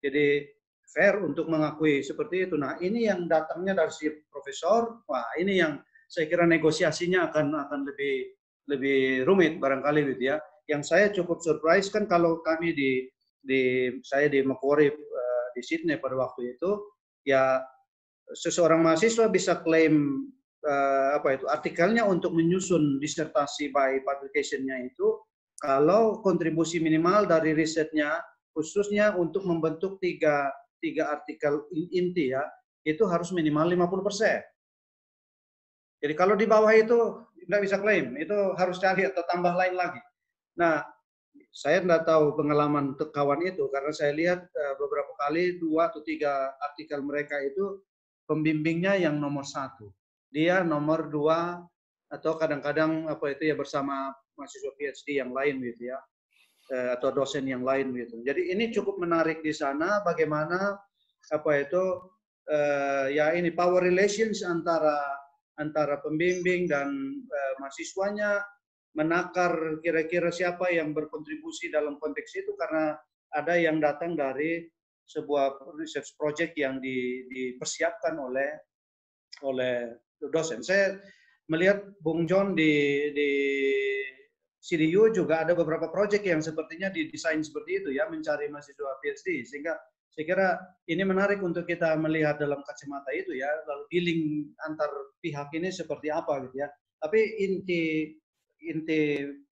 Jadi fair untuk mengakui seperti itu. Nah, ini yang datangnya dari si profesor. Wah, ini yang saya kira negosiasinya akan lebih rumit barangkali, gitu ya. Yang saya cukup surprise kan kalau kami saya di Macquarie di Sydney pada waktu itu, ya seseorang mahasiswa bisa klaim artikelnya untuk menyusun disertasi by publication-nya itu kalau kontribusi minimal dari risetnya khususnya untuk membentuk tiga artikel inti ya, itu harus minimal 50%. Jadi kalau di bawah itu tidak bisa klaim, itu harus cari atau tambah lain lagi. Nah, saya tidak tahu pengalaman kawan itu karena saya lihat beberapa kali 2 atau 3 artikel mereka itu pembimbingnya yang nomor 1. Dia nomor 2 atau kadang-kadang bersama mahasiswa PhD yang lain gitu ya, atau dosen yang lain gitu. Jadi ini cukup menarik di sana bagaimana ini power relations antara pembimbing dan mahasiswanya, menakar kira-kira siapa yang berkontribusi dalam konteks itu, karena ada yang datang dari sebuah research project yang dipersiapkan oleh dosen. Saya melihat Bung John di CDU juga ada beberapa proyek yang sepertinya didesain seperti itu ya, mencari mahasiswa PhD, sehingga saya kira ini menarik untuk kita melihat dalam kacamata itu ya, lalu dealing antar pihak ini seperti apa gitu ya. Tapi inti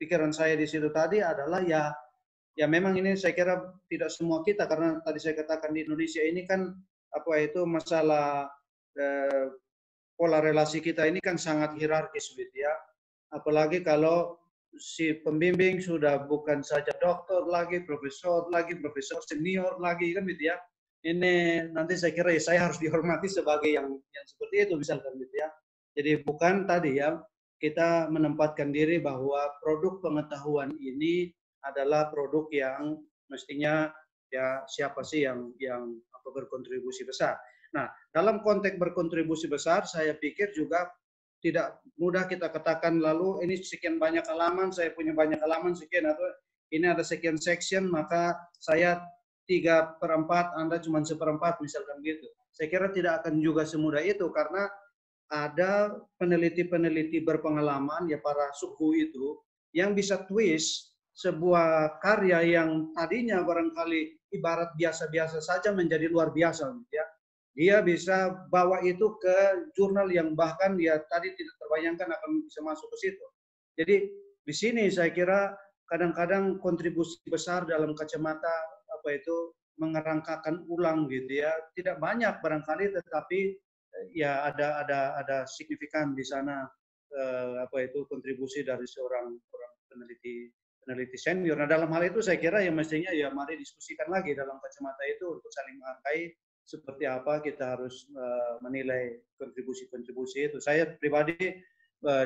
pikiran saya di situ tadi adalah ya memang ini saya kira tidak semua kita, karena tadi saya katakan di Indonesia ini kan masalah pola relasi kita ini kan sangat hierarkis gitu ya. Apalagi kalau si pembimbing sudah bukan saja doktor lagi, profesor senior lagi kan gitu ya. Ini nanti saya kira ya saya harus dihormati sebagai yang seperti itu misalkan gitu ya. Jadi bukan tadi ya, kita menempatkan diri bahwa produk pengetahuan ini adalah produk yang mestinya ya siapa sih yang berkontribusi besar. Nah, dalam konteks berkontribusi besar, saya pikir juga tidak mudah kita katakan lalu ini sekian banyak halaman, saya punya banyak halaman sekian, atau ini ada sekian section, maka saya 3/4, Anda cuma 1/4 misalkan gitu. Saya kira tidak akan juga semudah itu, karena ada peneliti-peneliti berpengalaman, ya para suku itu, yang bisa twist sebuah karya yang tadinya barangkali ibarat biasa-biasa saja menjadi luar biasa gitu ya. Dia bisa bawa itu ke jurnal yang bahkan dia tadi tidak terbayangkan akan bisa masuk ke situ. Jadi di sini saya kira kadang-kadang kontribusi besar dalam kacamata mengerangkakan ulang gitu ya. Tidak banyak barangkali, tetapi ya ada signifikan di sana kontribusi dari seorang peneliti senior. Nah, dalam hal itu saya kira ya mestinya ya mari diskusikan lagi dalam kacamata itu untuk saling menghargai seperti apa kita harus menilai kontribusi-kontribusi itu. Saya pribadi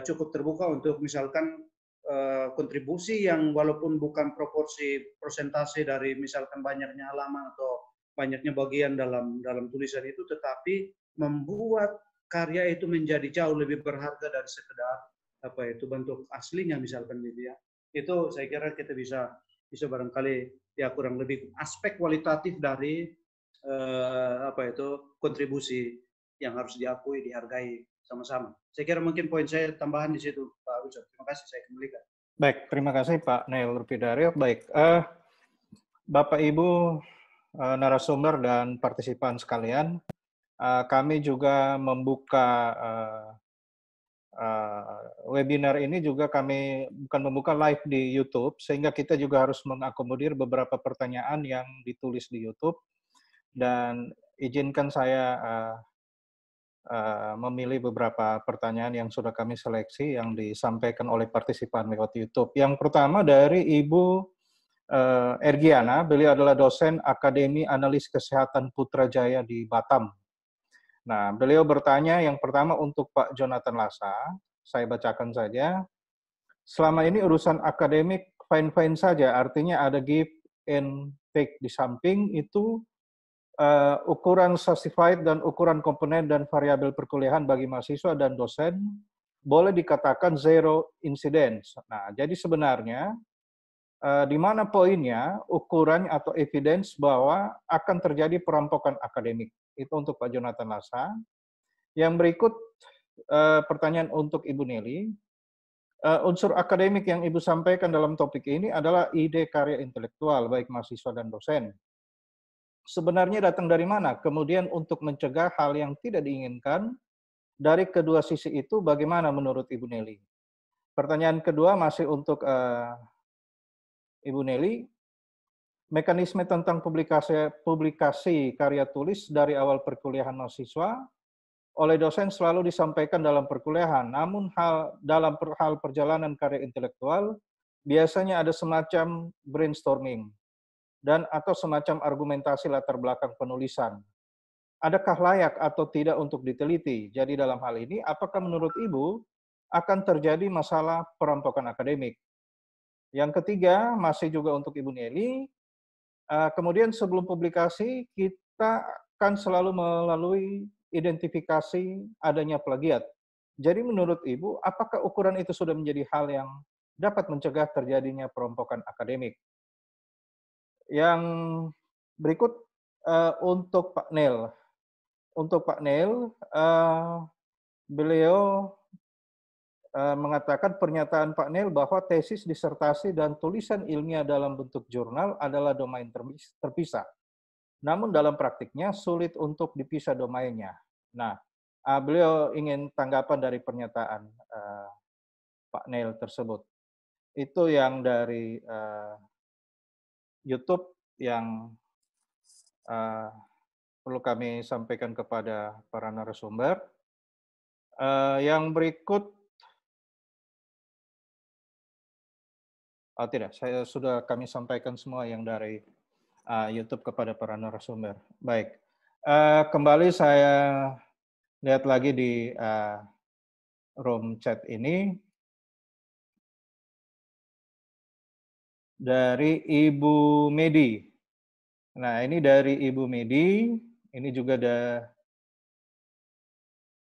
cukup terbuka untuk misalkan kontribusi yang walaupun bukan proporsi persentase dari misalkan banyaknya halaman atau banyaknya bagian dalam tulisan itu, tetapi membuat karya itu menjadi jauh lebih berharga dari sekedar bentuk aslinya misalkan gitu ya. Itu saya kira kita bisa barangkali ya kurang lebih aspek kualitatif dari kontribusi yang harus diakui, dihargai sama-sama. Saya kira mungkin poin saya tambahan di situ, Pak Wilson. Terima kasih, saya kembalikan. Baik, terima kasih Pak Neil Rupidario. Baik, Bapak Ibu narasumber dan partisipan sekalian, kami juga membuka webinar ini juga kami bukan membuka live di YouTube, sehingga kita juga harus mengakomodir beberapa pertanyaan yang ditulis di YouTube. Dan izinkan saya memilih beberapa pertanyaan yang sudah kami seleksi yang disampaikan oleh partisipan lewat YouTube. Yang pertama dari Ibu Ergiana, beliau adalah dosen Akademi Analis Kesehatan Putrajaya di Batam. Nah, beliau bertanya yang pertama untuk Pak Jonathan Lasa, saya bacakan saja. Selama ini urusan akademik fine-fine saja, artinya ada give and take di samping itu. Ukuran classified dan ukuran komponen dan variabel perkuliahan bagi mahasiswa dan dosen boleh dikatakan zero incidence. Nah, jadi sebenarnya di mana poinnya, ukuran atau evidence bahwa akan terjadi perampokan akademik. Itu untuk Pak Jonathan Lasa. Yang berikut pertanyaan untuk Ibu Nelly. Unsur akademik yang Ibu sampaikan dalam topik ini adalah ide karya intelektual, baik mahasiswa dan dosen. Sebenarnya datang dari mana? Kemudian untuk mencegah hal yang tidak diinginkan dari kedua sisi itu bagaimana menurut Ibu Nelly? Pertanyaan kedua masih untuk Ibu Nelly. Mekanisme tentang publikasi karya tulis dari awal perkuliahan mahasiswa oleh dosen selalu disampaikan dalam perkuliahan. Namun dalam hal perjalanan karya intelektual biasanya ada semacam brainstorming dan atau semacam argumentasi latar belakang penulisan. Adakah layak atau tidak untuk diteliti? Jadi dalam hal ini, apakah menurut Ibu akan terjadi masalah perampokan akademik. Yang ketiga, masih juga untuk Ibu Nelly, kemudian sebelum publikasi, kita akan selalu melalui identifikasi adanya plagiat. Jadi menurut Ibu, apakah ukuran itu sudah menjadi hal yang dapat mencegah terjadinya perompokan akademik? Yang berikut untuk Pak Nel. Untuk Pak Nel, beliau mengatakan pernyataan Pak Nel bahwa tesis, disertasi, dan tulisan ilmiah dalam bentuk jurnal adalah domain terpisah. Namun dalam praktiknya sulit untuk dipisah domainnya. Nah, beliau ingin tanggapan dari pernyataan Pak Nel tersebut. Itu yang dari YouTube yang perlu kami sampaikan kepada para narasumber. Yang berikut, tidak, saya sudah kami sampaikan semua yang dari YouTube kepada para narasumber. Baik, kembali saya lihat lagi di room chat ini dari Ibu Medi. Nah, ini dari Ibu Medi, ini juga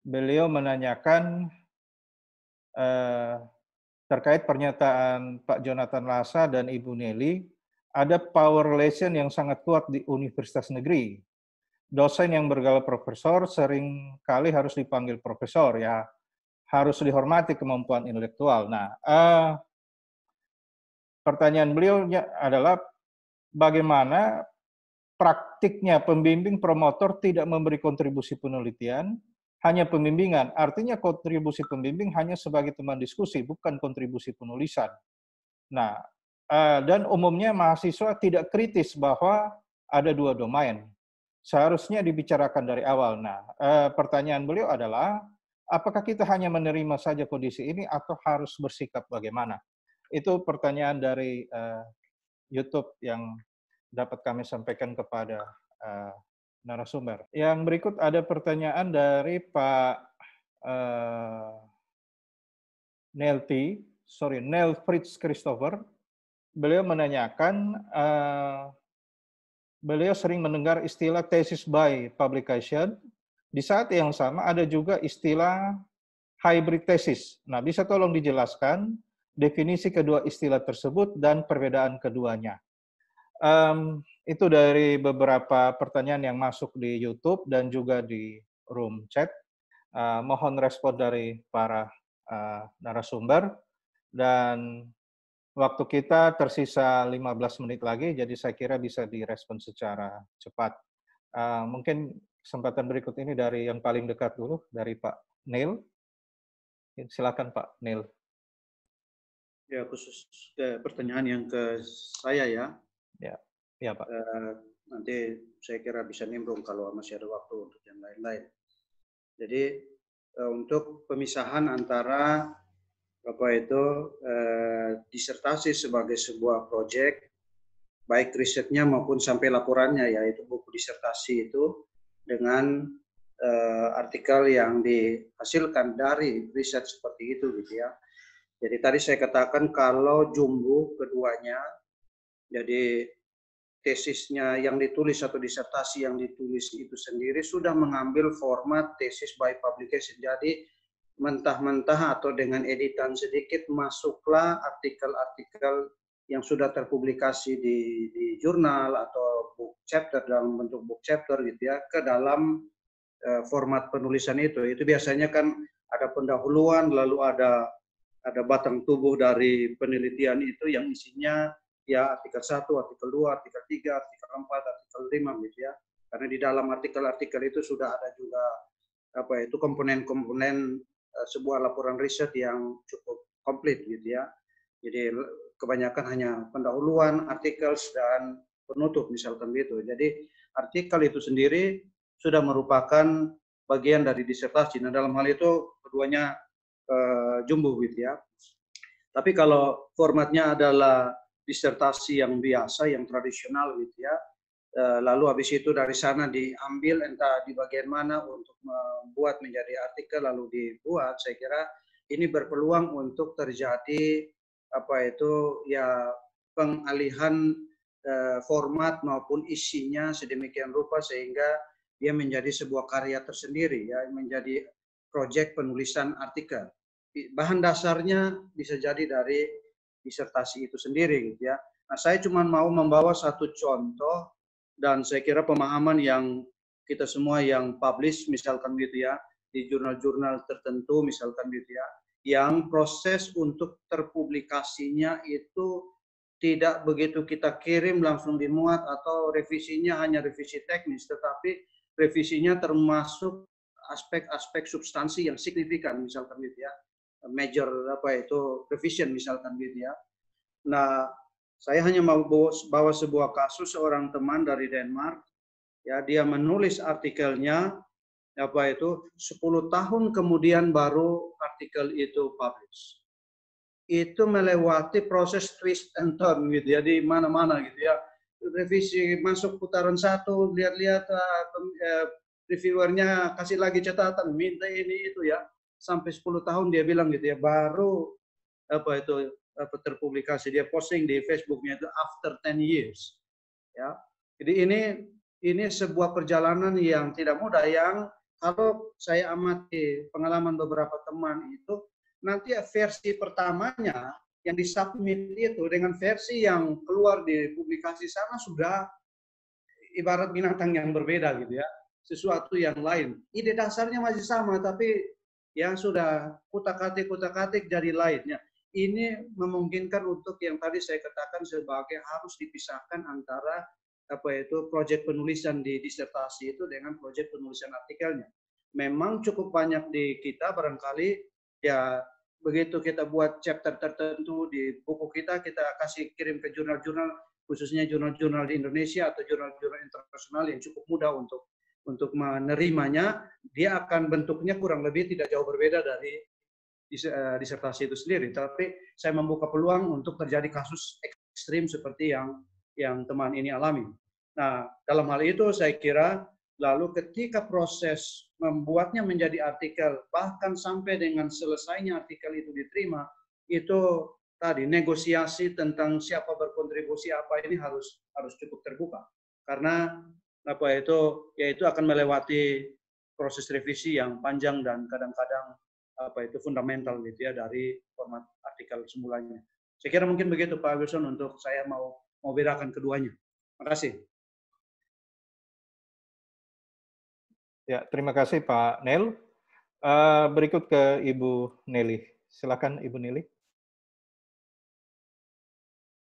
beliau menanyakan terkait pernyataan Pak Jonathan Lasa dan Ibu Nelly, ada power relation yang sangat kuat di universitas negeri. Dosen yang bergelar profesor sering kali harus dipanggil profesor, ya harus dihormati kemampuan intelektual. Nah, pertanyaan beliau adalah bagaimana praktiknya pembimbing promotor tidak memberi kontribusi penelitian, hanya pembimbingan. Artinya kontribusi pembimbing hanya sebagai teman diskusi, bukan kontribusi penulisan. Nah, dan umumnya mahasiswa tidak kritis bahwa ada dua domain. Seharusnya dibicarakan dari awal. Nah, pertanyaan beliau adalah, apakah kita hanya menerima saja kondisi ini atau harus bersikap bagaimana? Itu pertanyaan dari YouTube yang dapat kami sampaikan kepada narasumber. Yang berikut ada pertanyaan dari Pak Neil Fritz Christopher. Beliau menanyakan, beliau sering mendengar istilah thesis by publication. Di saat yang sama ada juga istilah hybrid thesis. Nah, bisa tolong dijelaskan definisi kedua istilah tersebut dan perbedaan keduanya. Itu dari beberapa pertanyaan yang masuk di YouTube dan juga di room chat. Mohon respon dari para narasumber, dan waktu kita tersisa 15 menit lagi, jadi saya kira bisa direspon secara cepat. Mungkin kesempatan berikut ini dari yang paling dekat dulu, dari Pak Neil. Silakan Pak Neil. Ya, khusus ke pertanyaan yang ke saya ya. Ya Pak. Nanti saya kira bisa nimbrung kalau masih ada waktu untuk yang lain-lain. Jadi untuk pemisahan antara disertasi sebagai sebuah proyek, baik risetnya maupun sampai laporannya, yaitu buku disertasi itu, dengan artikel yang dihasilkan dari riset seperti itu, gitu ya. Jadi tadi saya katakan kalau jumbo keduanya, jadi tesisnya yang ditulis atau disertasi yang ditulis itu sendiri sudah mengambil format tesis by publication. Jadi mentah-mentah atau dengan editan sedikit masuklah artikel-artikel yang sudah terpublikasi di jurnal atau book chapter, dalam bentuk book chapter gitu ya, ke dalam format penulisan itu. Itu biasanya kan ada pendahuluan, lalu ada batang tubuh dari penelitian itu yang isinya ya artikel 1, artikel 2, artikel 3, artikel 4, artikel 5 gitu ya. Karena di dalam artikel-artikel itu sudah ada juga komponen-komponen sebuah laporan riset yang cukup komplit gitu ya. Jadi kebanyakan hanya pendahuluan, artikel, dan penutup misalkan gitu. Jadi artikel itu sendiri sudah merupakan bagian dari disertasi. Nah, dalam hal itu keduanya jumbo gitu ya. Tapi kalau formatnya adalah disertasi yang biasa, yang tradisional gitu ya, lalu habis itu dari sana diambil entah di bagian mana untuk membuat menjadi artikel lalu dibuat, saya kira ini berpeluang untuk terjadi pengalihan format maupun isinya sedemikian rupa sehingga dia menjadi sebuah karya tersendiri, ya, menjadi proyek penulisan artikel. Bahan dasarnya bisa jadi dari disertasi itu sendiri, gitu ya. Nah, saya cuma mau membawa satu contoh dan saya kira pemahaman yang kita semua yang publish misalkan gitu ya di jurnal-jurnal tertentu misalkan gitu ya, yang proses untuk terpublikasinya itu tidak begitu kita kirim langsung dimuat atau revisinya hanya revisi teknis, tetapi revisinya termasuk aspek-aspek substansi yang signifikan misalkan gitu ya, major revision misalkan gitu ya. Nah, saya hanya mau bawa sebuah kasus seorang teman dari Denmark, ya, dia menulis artikelnya 10 tahun kemudian baru artikel itu publish. Itu melewati proses twist and turn gitu ya di mana-mana gitu ya. Revisi masuk putaran 1, lihat-lihat reviewernya kasih lagi catatan, minta ini itu ya. Sampai 10 tahun dia bilang gitu ya, baru terpublikasi. Dia posting di Facebooknya itu after 10 years. Ya. Jadi ini sebuah perjalanan yang tidak mudah, yang kalau saya amati pengalaman beberapa teman itu, nanti versi pertamanya yang disubmit itu dengan versi yang keluar di publikasi sana sudah ibarat binatang yang berbeda gitu ya, sesuatu yang lain. Ide dasarnya masih sama, tapi yang sudah kutak-katik jadi lainnya. Ini memungkinkan untuk yang tadi saya katakan sebagai harus dipisahkan antara proyek penulisan di disertasi itu dengan proyek penulisan artikelnya. Memang cukup banyak di kita barangkali ya, begitu kita buat chapter tertentu di buku kita kasih kirim ke jurnal-jurnal, khususnya jurnal-jurnal di Indonesia atau jurnal-jurnal internasional yang cukup mudah untuk menerimanya, dia akan bentuknya kurang lebih tidak jauh berbeda dari disertasi itu sendiri. Tapi saya membuka peluang untuk terjadi kasus ekstrim seperti yang teman ini alami. Nah, dalam hal itu saya kira lalu ketika proses membuatnya menjadi artikel, bahkan sampai dengan selesainya artikel itu diterima, itu tadi negosiasi tentang siapa berkontribusi apa ini harus cukup terbuka. Karena yaitu akan melewati proses revisi yang panjang dan kadang-kadang fundamental gitu ya dari format artikel semulanya. Saya kira mungkin begitu Pak Wilson untuk saya mau bedakan keduanya. Terima kasih. Ya, terima kasih Pak Nel. Berikut ke Ibu Nelly. Silakan Ibu Nelly.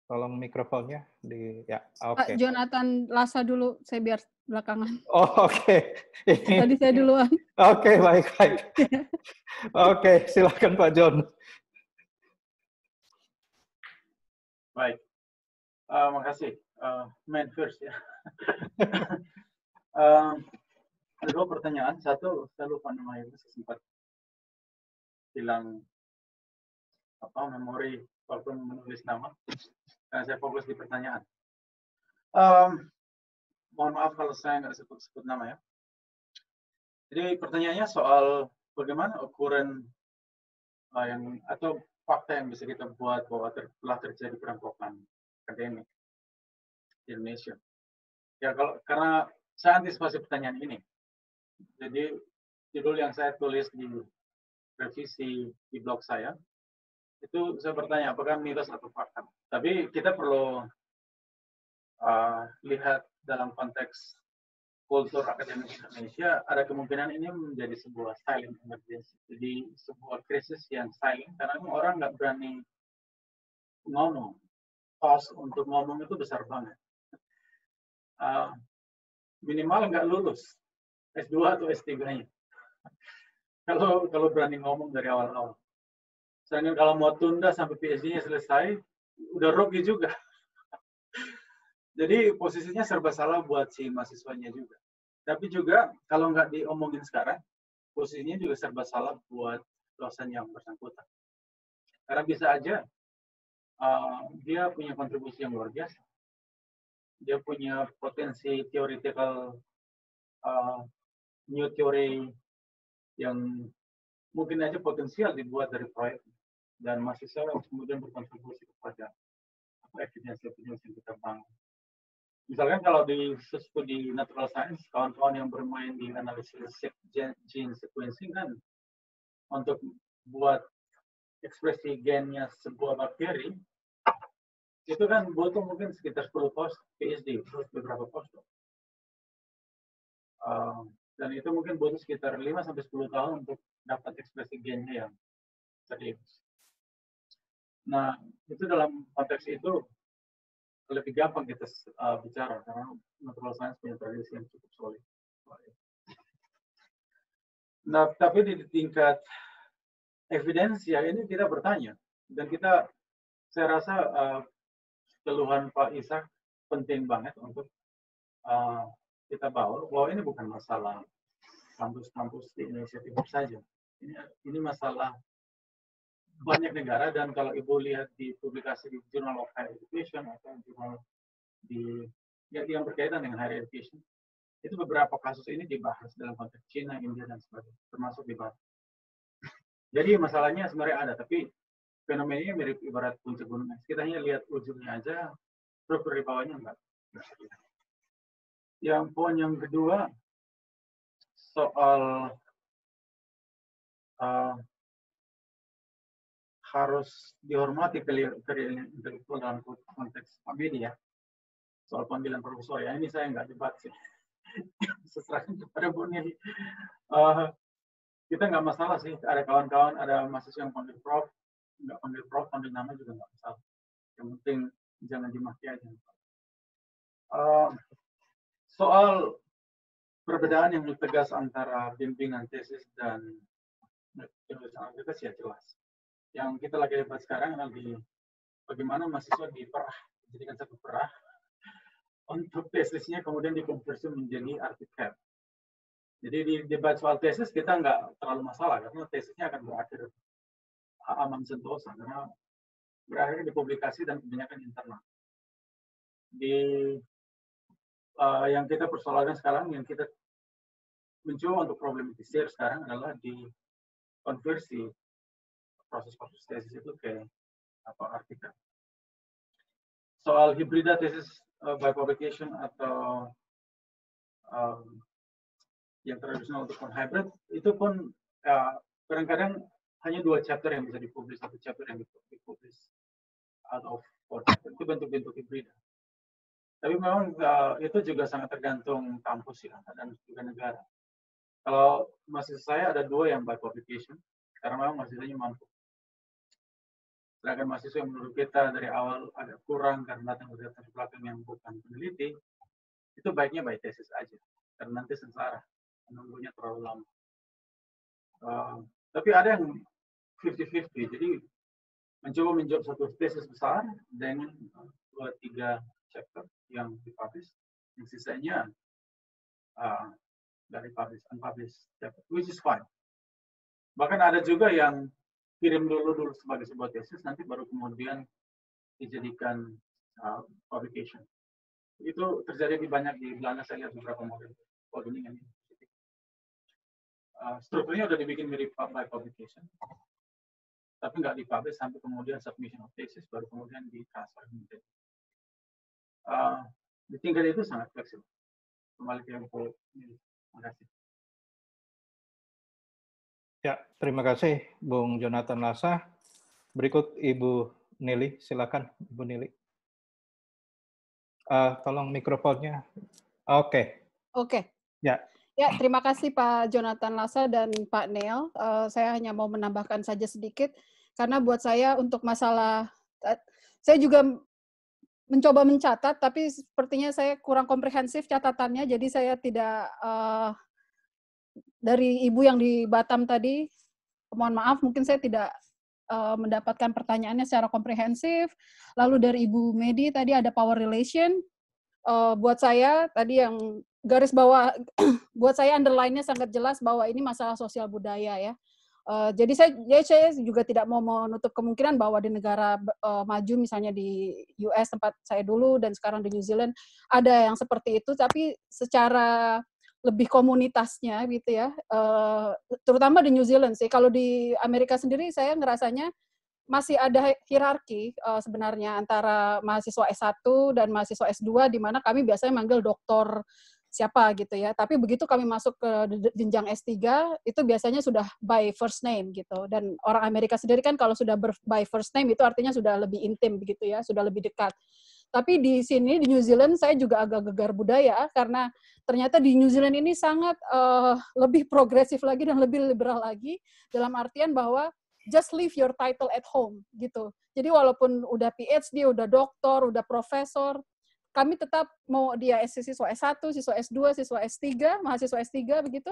Tolong mikrofonnya di ya. Oke. Pak Jonathan Lasa dulu, saya biar belakangan. Oh, oke. Tadi saya duluan. Oke, baik. Oke, silakan Pak John. Baik. Makasih. Man first ya. Ada 2 pertanyaan. Satu, saya lupa namanya, saya sempat bilang memori walaupun menulis nama. Karena saya fokus di pertanyaan. Mohon maaf kalau saya nggak sebut nama ya. Jadi pertanyaannya soal bagaimana ukuran atau fakta yang bisa kita buat bahwa telah terjadi perampokan akademik di Indonesia. Ya karena saya antisipasi pertanyaan ini. Jadi judul yang saya tulis di revisi di blog saya itu saya bertanya apakah mitos atau fakta. Tapi kita perlu lihat dalam konteks kultur akademik Indonesia, ada kemungkinan ini menjadi sebuah silent emergency. Jadi sebuah krisis yang silent karena orang nggak berani ngomong. Cost untuk ngomong itu besar banget. Minimal nggak lulus S2 atau S3-nya. Kalau berani ngomong dari awal-awal. Misalnya kalau mau tunda sampai PhD-nya selesai, udah rugi juga. Jadi posisinya serba salah buat si mahasiswanya juga. Tapi juga kalau nggak diomongin sekarang, posisinya juga serba salah buat dosen yang bersangkutan. Karena bisa aja dia punya kontribusi yang luar biasa. Dia punya potensi theoretical new theory yang mungkin aja potensial dibuat dari proyek, dan mahasiswa kemudian berkontribusi kepada evidence yang kita bangun. Misalkan kalau di studi natural science, kawan-kawan yang bermain di analisis gene sequencing kan, untuk buat ekspresi gennya sebuah bakteri, itu kan butuh mungkin sekitar 10 PhD, terus beberapa postdoc. Dan itu mungkin butuh sekitar 5-10 tahun untuk dapat ekspresi gennya yang serius. Nah, itu dalam konteks itu lebih gampang kita bicara, karena natural science punya tradisi yang cukup solid. Nah, tapi di tingkat evidensia ini kita bertanya, dan saya rasa keluhan Pak Ishak penting banget untuk kita bawa, bahwa ini bukan masalah kampus-kampus di Indonesia Timur saja. Ini masalah banyak negara, dan kalau Ibu lihat di publikasi di Journal of Higher Education atau jurnal yang berkaitan dengan higher education, itu beberapa kasus ini dibahas dalam konteks China, India, dan sebagainya, termasuk di Barat. Jadi masalahnya sebenarnya ada, tapi fenomenanya mirip ibarat puncak gunung es. Kita hanya lihat ujungnya aja, struktur di bawahnya enggak. Yang poin yang kedua, soal harus dihormati keahlian intelektual dalam konteks media. Soal panggilan profesor, ya ini saya nggak debat sih. Seserahkan kepada Bu Nili. Kita nggak masalah sih, ada kawan-kawan, ada mahasiswa yang panggil prof, nggak panggil prof, panggil nama juga nggak masalah. Yang penting jangan dimaki aja. Soal perbedaan yang tegas antara bimbingan tesis dan penulisan aplikasi ya jelas. Yang kita lagi debat sekarang adalah bagaimana mahasiswa diperah, dijadikan satu perah untuk tesisnya kemudian dikonversi menjadi artikel. Jadi di debat soal tesis kita nggak terlalu masalah, karena tesisnya akan berakhir aman sentosa, karena berakhir di publikasi dan kebanyakan internal. Yang kita persoalkan sekarang, yang kita mencoba untuk problematisir sekarang adalah di konversi proses-proses tesis itu ke artikel. Soal hibrida tesis by publication atau yang tradisional untuk hybrid, itu pun kadang-kadang hanya 2 chapter yang bisa dipublish, 1 chapter yang dipublish out of 4 chapter. Itu bentuk-bentuk hibrida. Tapi memang itu juga sangat tergantung kampus ya, dan juga negara. Kalau mahasiswa saya ada 2 yang by publication, karena memang mahasiswanya mampu. Sedangkan mahasiswa yang menurut kita dari awal agak kurang karena datang dari latar belakang yang bukan peneliti, itu baiknya by tesis aja, karena nanti sengsara, menunggunya terlalu lama. Tapi ada yang 50-50, jadi mencoba menjawab satu tesis besar dengan 2-3 chapter yang dipublish, yang sisanya dari publish, unpublished chapter, which is fine. Bahkan ada juga yang kirim dulu sebagai sebuah tesis, nanti baru kemudian dijadikan publication. Itu terjadi banyak di Belanda, saya lihat beberapa model coding ini. Strukturnya udah dibikin mirip by publication, tapi nggak dipublish sampai kemudian submission of thesis, baru kemudian di-transfer menjadi. Di tingkat itu sangat fleksibel. Kembali ke info ini. Terima kasih. Ya, terima kasih Bung Jonathan Lasa. Berikut Ibu Nili, silakan Ibu Nili. Tolong mikrofonnya. Oke. Ya. Ya, terima kasih Pak Jonathan Lasa dan Pak Neil. Saya hanya mau menambahkan saja sedikit, karena buat saya untuk masalah, saya juga mencoba mencatat, tapi sepertinya saya kurang komprehensif catatannya, jadi saya tidak, dari Ibu yang di Batam tadi, mohon maaf, mungkin saya tidak mendapatkan pertanyaannya secara komprehensif. Lalu dari Ibu Medi tadi ada power relation. Buat saya tadi yang garis bawah, buat saya underline-nya sangat jelas bahwa ini masalah sosial budaya ya. Jadi saya juga tidak mau menutup kemungkinan bahwa di negara maju, misalnya di US tempat saya dulu dan sekarang di New Zealand, ada yang seperti itu, tapi secara lebih komunitasnya gitu ya, terutama di New Zealand sih. Kalau di Amerika sendiri saya ngerasanya masih ada hierarki sebenarnya antara mahasiswa S1 dan mahasiswa S2, di mana kami biasanya manggil doktor siapa gitu ya. Tapi begitu kami masuk ke jenjang S3, itu biasanya sudah by first name gitu. Dan orang Amerika sendiri kan kalau sudah by first name itu artinya sudah lebih intim begitu ya, sudah lebih dekat. Tapi di sini, di New Zealand, saya juga agak gegar budaya, karena ternyata di New Zealand ini sangat lebih progresif lagi dan lebih liberal lagi, dalam artian bahwa just leave your title at home, gitu. Jadi walaupun udah PhD, udah doktor, udah profesor, kami tetap mau dia siswa S1, siswa S2, siswa S3, mahasiswa S3 begitu,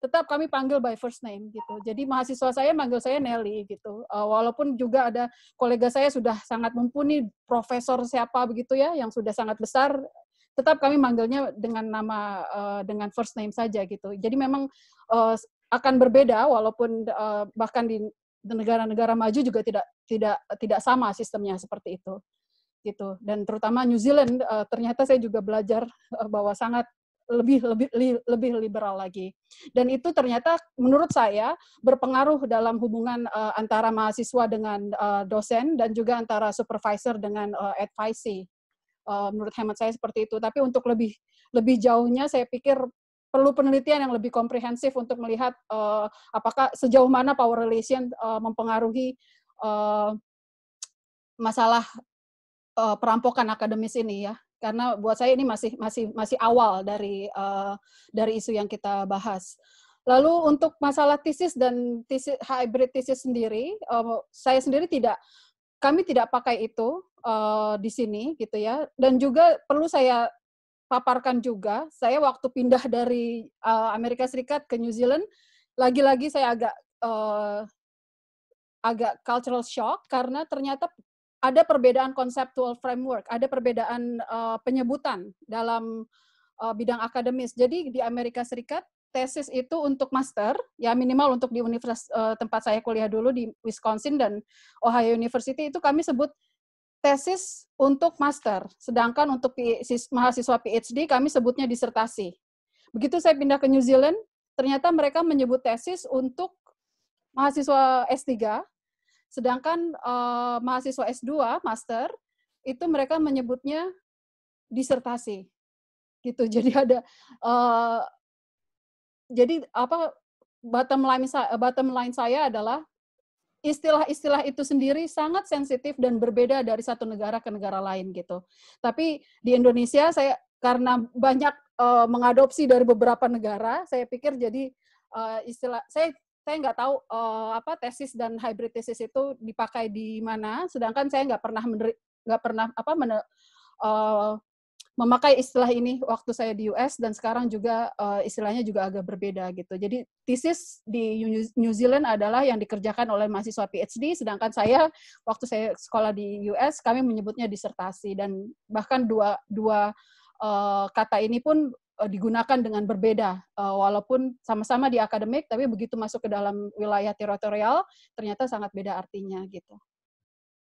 tetap kami panggil by first name gitu. Jadi mahasiswa saya manggil saya Nelly gitu. Walaupun juga ada kolega saya sudah sangat mumpuni, profesor siapa begitu ya, yang sudah sangat besar, tetap kami manggilnya dengan nama dengan first name saja gitu. Jadi memang akan berbeda, walaupun bahkan di negara-negara maju juga tidak sama sistemnya seperti itu. Gitu. Dan terutama New Zealand ternyata saya juga belajar bahwa sangat lebih liberal lagi. Dan itu ternyata menurut saya berpengaruh dalam hubungan antara mahasiswa dengan dosen dan juga antara supervisor dengan advisee. Menurut hemat saya seperti itu. Tapi untuk lebih jauhnya saya pikir perlu penelitian yang lebih komprehensif untuk melihat apakah sejauh mana power relation mempengaruhi masalah perampokan akademis ini ya, karena buat saya ini masih awal dari isu yang kita bahas. Lalu untuk masalah tesis dan hybrid tesis sendiri, saya sendiri kami tidak pakai itu di sini gitu ya, dan juga perlu saya paparkan juga, saya waktu pindah dari Amerika Serikat ke New Zealand, lagi-lagi saya agak cultural shock karena ternyata ada perbedaan conceptual framework, ada perbedaan penyebutan dalam bidang akademis. Jadi di Amerika Serikat, tesis itu untuk master, ya minimal untuk di universitas tempat saya kuliah dulu di Wisconsin dan Ohio University, itu kami sebut tesis untuk master. Sedangkan untuk mahasiswa PhD, kami sebutnya disertasi. Begitu saya pindah ke New Zealand, ternyata mereka menyebut tesis untuk mahasiswa S3, sedangkan mahasiswa S2, master, itu mereka menyebutnya disertasi. Gitu. Jadi ada bottom line saya adalah istilah-istilah itu sendiri sangat sensitif dan berbeda dari satu negara ke negara lain gitu. Tapi di Indonesia saya karena banyak mengadopsi dari beberapa negara, saya pikir jadi istilah saya nggak tahu tesis dan hybrid tesis itu dipakai di mana, sedangkan saya nggak pernah memakai istilah ini waktu saya di US, dan sekarang juga istilahnya juga agak berbeda gitu. Jadi tesis di New Zealand adalah yang dikerjakan oleh mahasiswa PhD, sedangkan saya waktu saya sekolah di US kami menyebutnya disertasi, dan bahkan dua kata ini pun digunakan dengan berbeda, walaupun sama-sama di akademik, tapi begitu masuk ke dalam wilayah teritorial, ternyata sangat beda artinya gitu.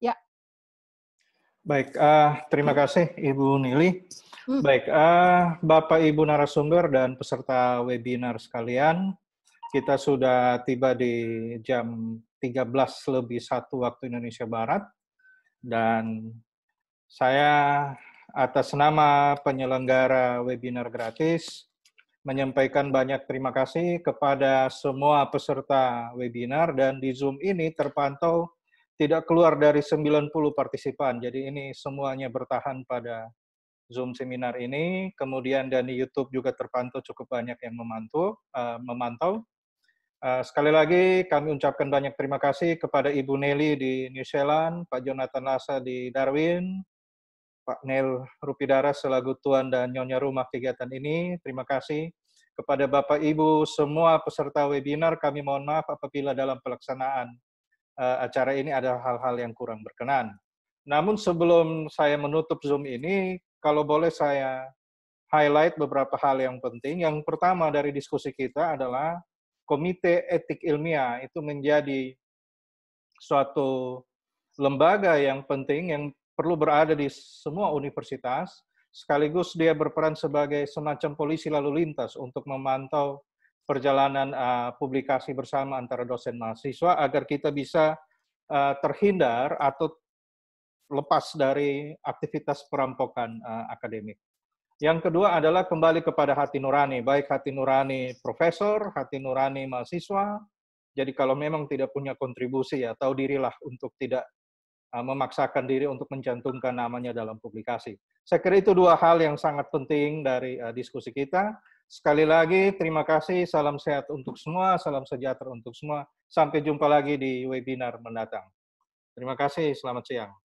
Ya. Baik, terima kasih Ibu Nili. Baik, Bapak Ibu narasumber dan peserta webinar sekalian, kita sudah tiba di jam 13:01 waktu Indonesia Barat, dan saya atas nama penyelenggara webinar gratis menyampaikan banyak terima kasih kepada semua peserta webinar, dan di Zoom ini terpantau tidak keluar dari 90 partisipan. Jadi ini semuanya bertahan pada Zoom seminar ini. Kemudian dan di YouTube juga terpantau cukup banyak yang memantau. Sekali lagi kami ucapkan banyak terima kasih kepada Ibu Nelly di New Zealand, Pak Jonathan Lasa di Darwin, Pak Nel Rupidara selaku tuan dan nyonya rumah kegiatan ini. Terima kasih kepada Bapak Ibu semua peserta webinar. Kami mohon maaf apabila dalam pelaksanaan acara ini ada hal-hal yang kurang berkenan. Namun sebelum saya menutup Zoom ini, kalau boleh saya highlight beberapa hal yang penting. Yang pertama dari diskusi kita adalah Komite Etik Ilmiah itu menjadi suatu lembaga yang penting yang perlu berada di semua universitas, sekaligus dia berperan sebagai semacam polisi lalu lintas untuk memantau perjalanan publikasi bersama antara dosen mahasiswa agar kita bisa terhindar atau lepas dari aktivitas perampokan akademik. Yang kedua adalah kembali kepada hati nurani, baik hati nurani profesor, hati nurani mahasiswa. Jadi kalau memang tidak punya kontribusi, ya tahu dirilah untuk tidak memaksakan diri untuk mencantumkan namanya dalam publikasi. Saya kira itu dua hal yang sangat penting dari diskusi kita. Sekali lagi, terima kasih, salam sehat untuk semua, salam sejahtera untuk semua. Sampai jumpa lagi di webinar mendatang. Terima kasih, selamat siang.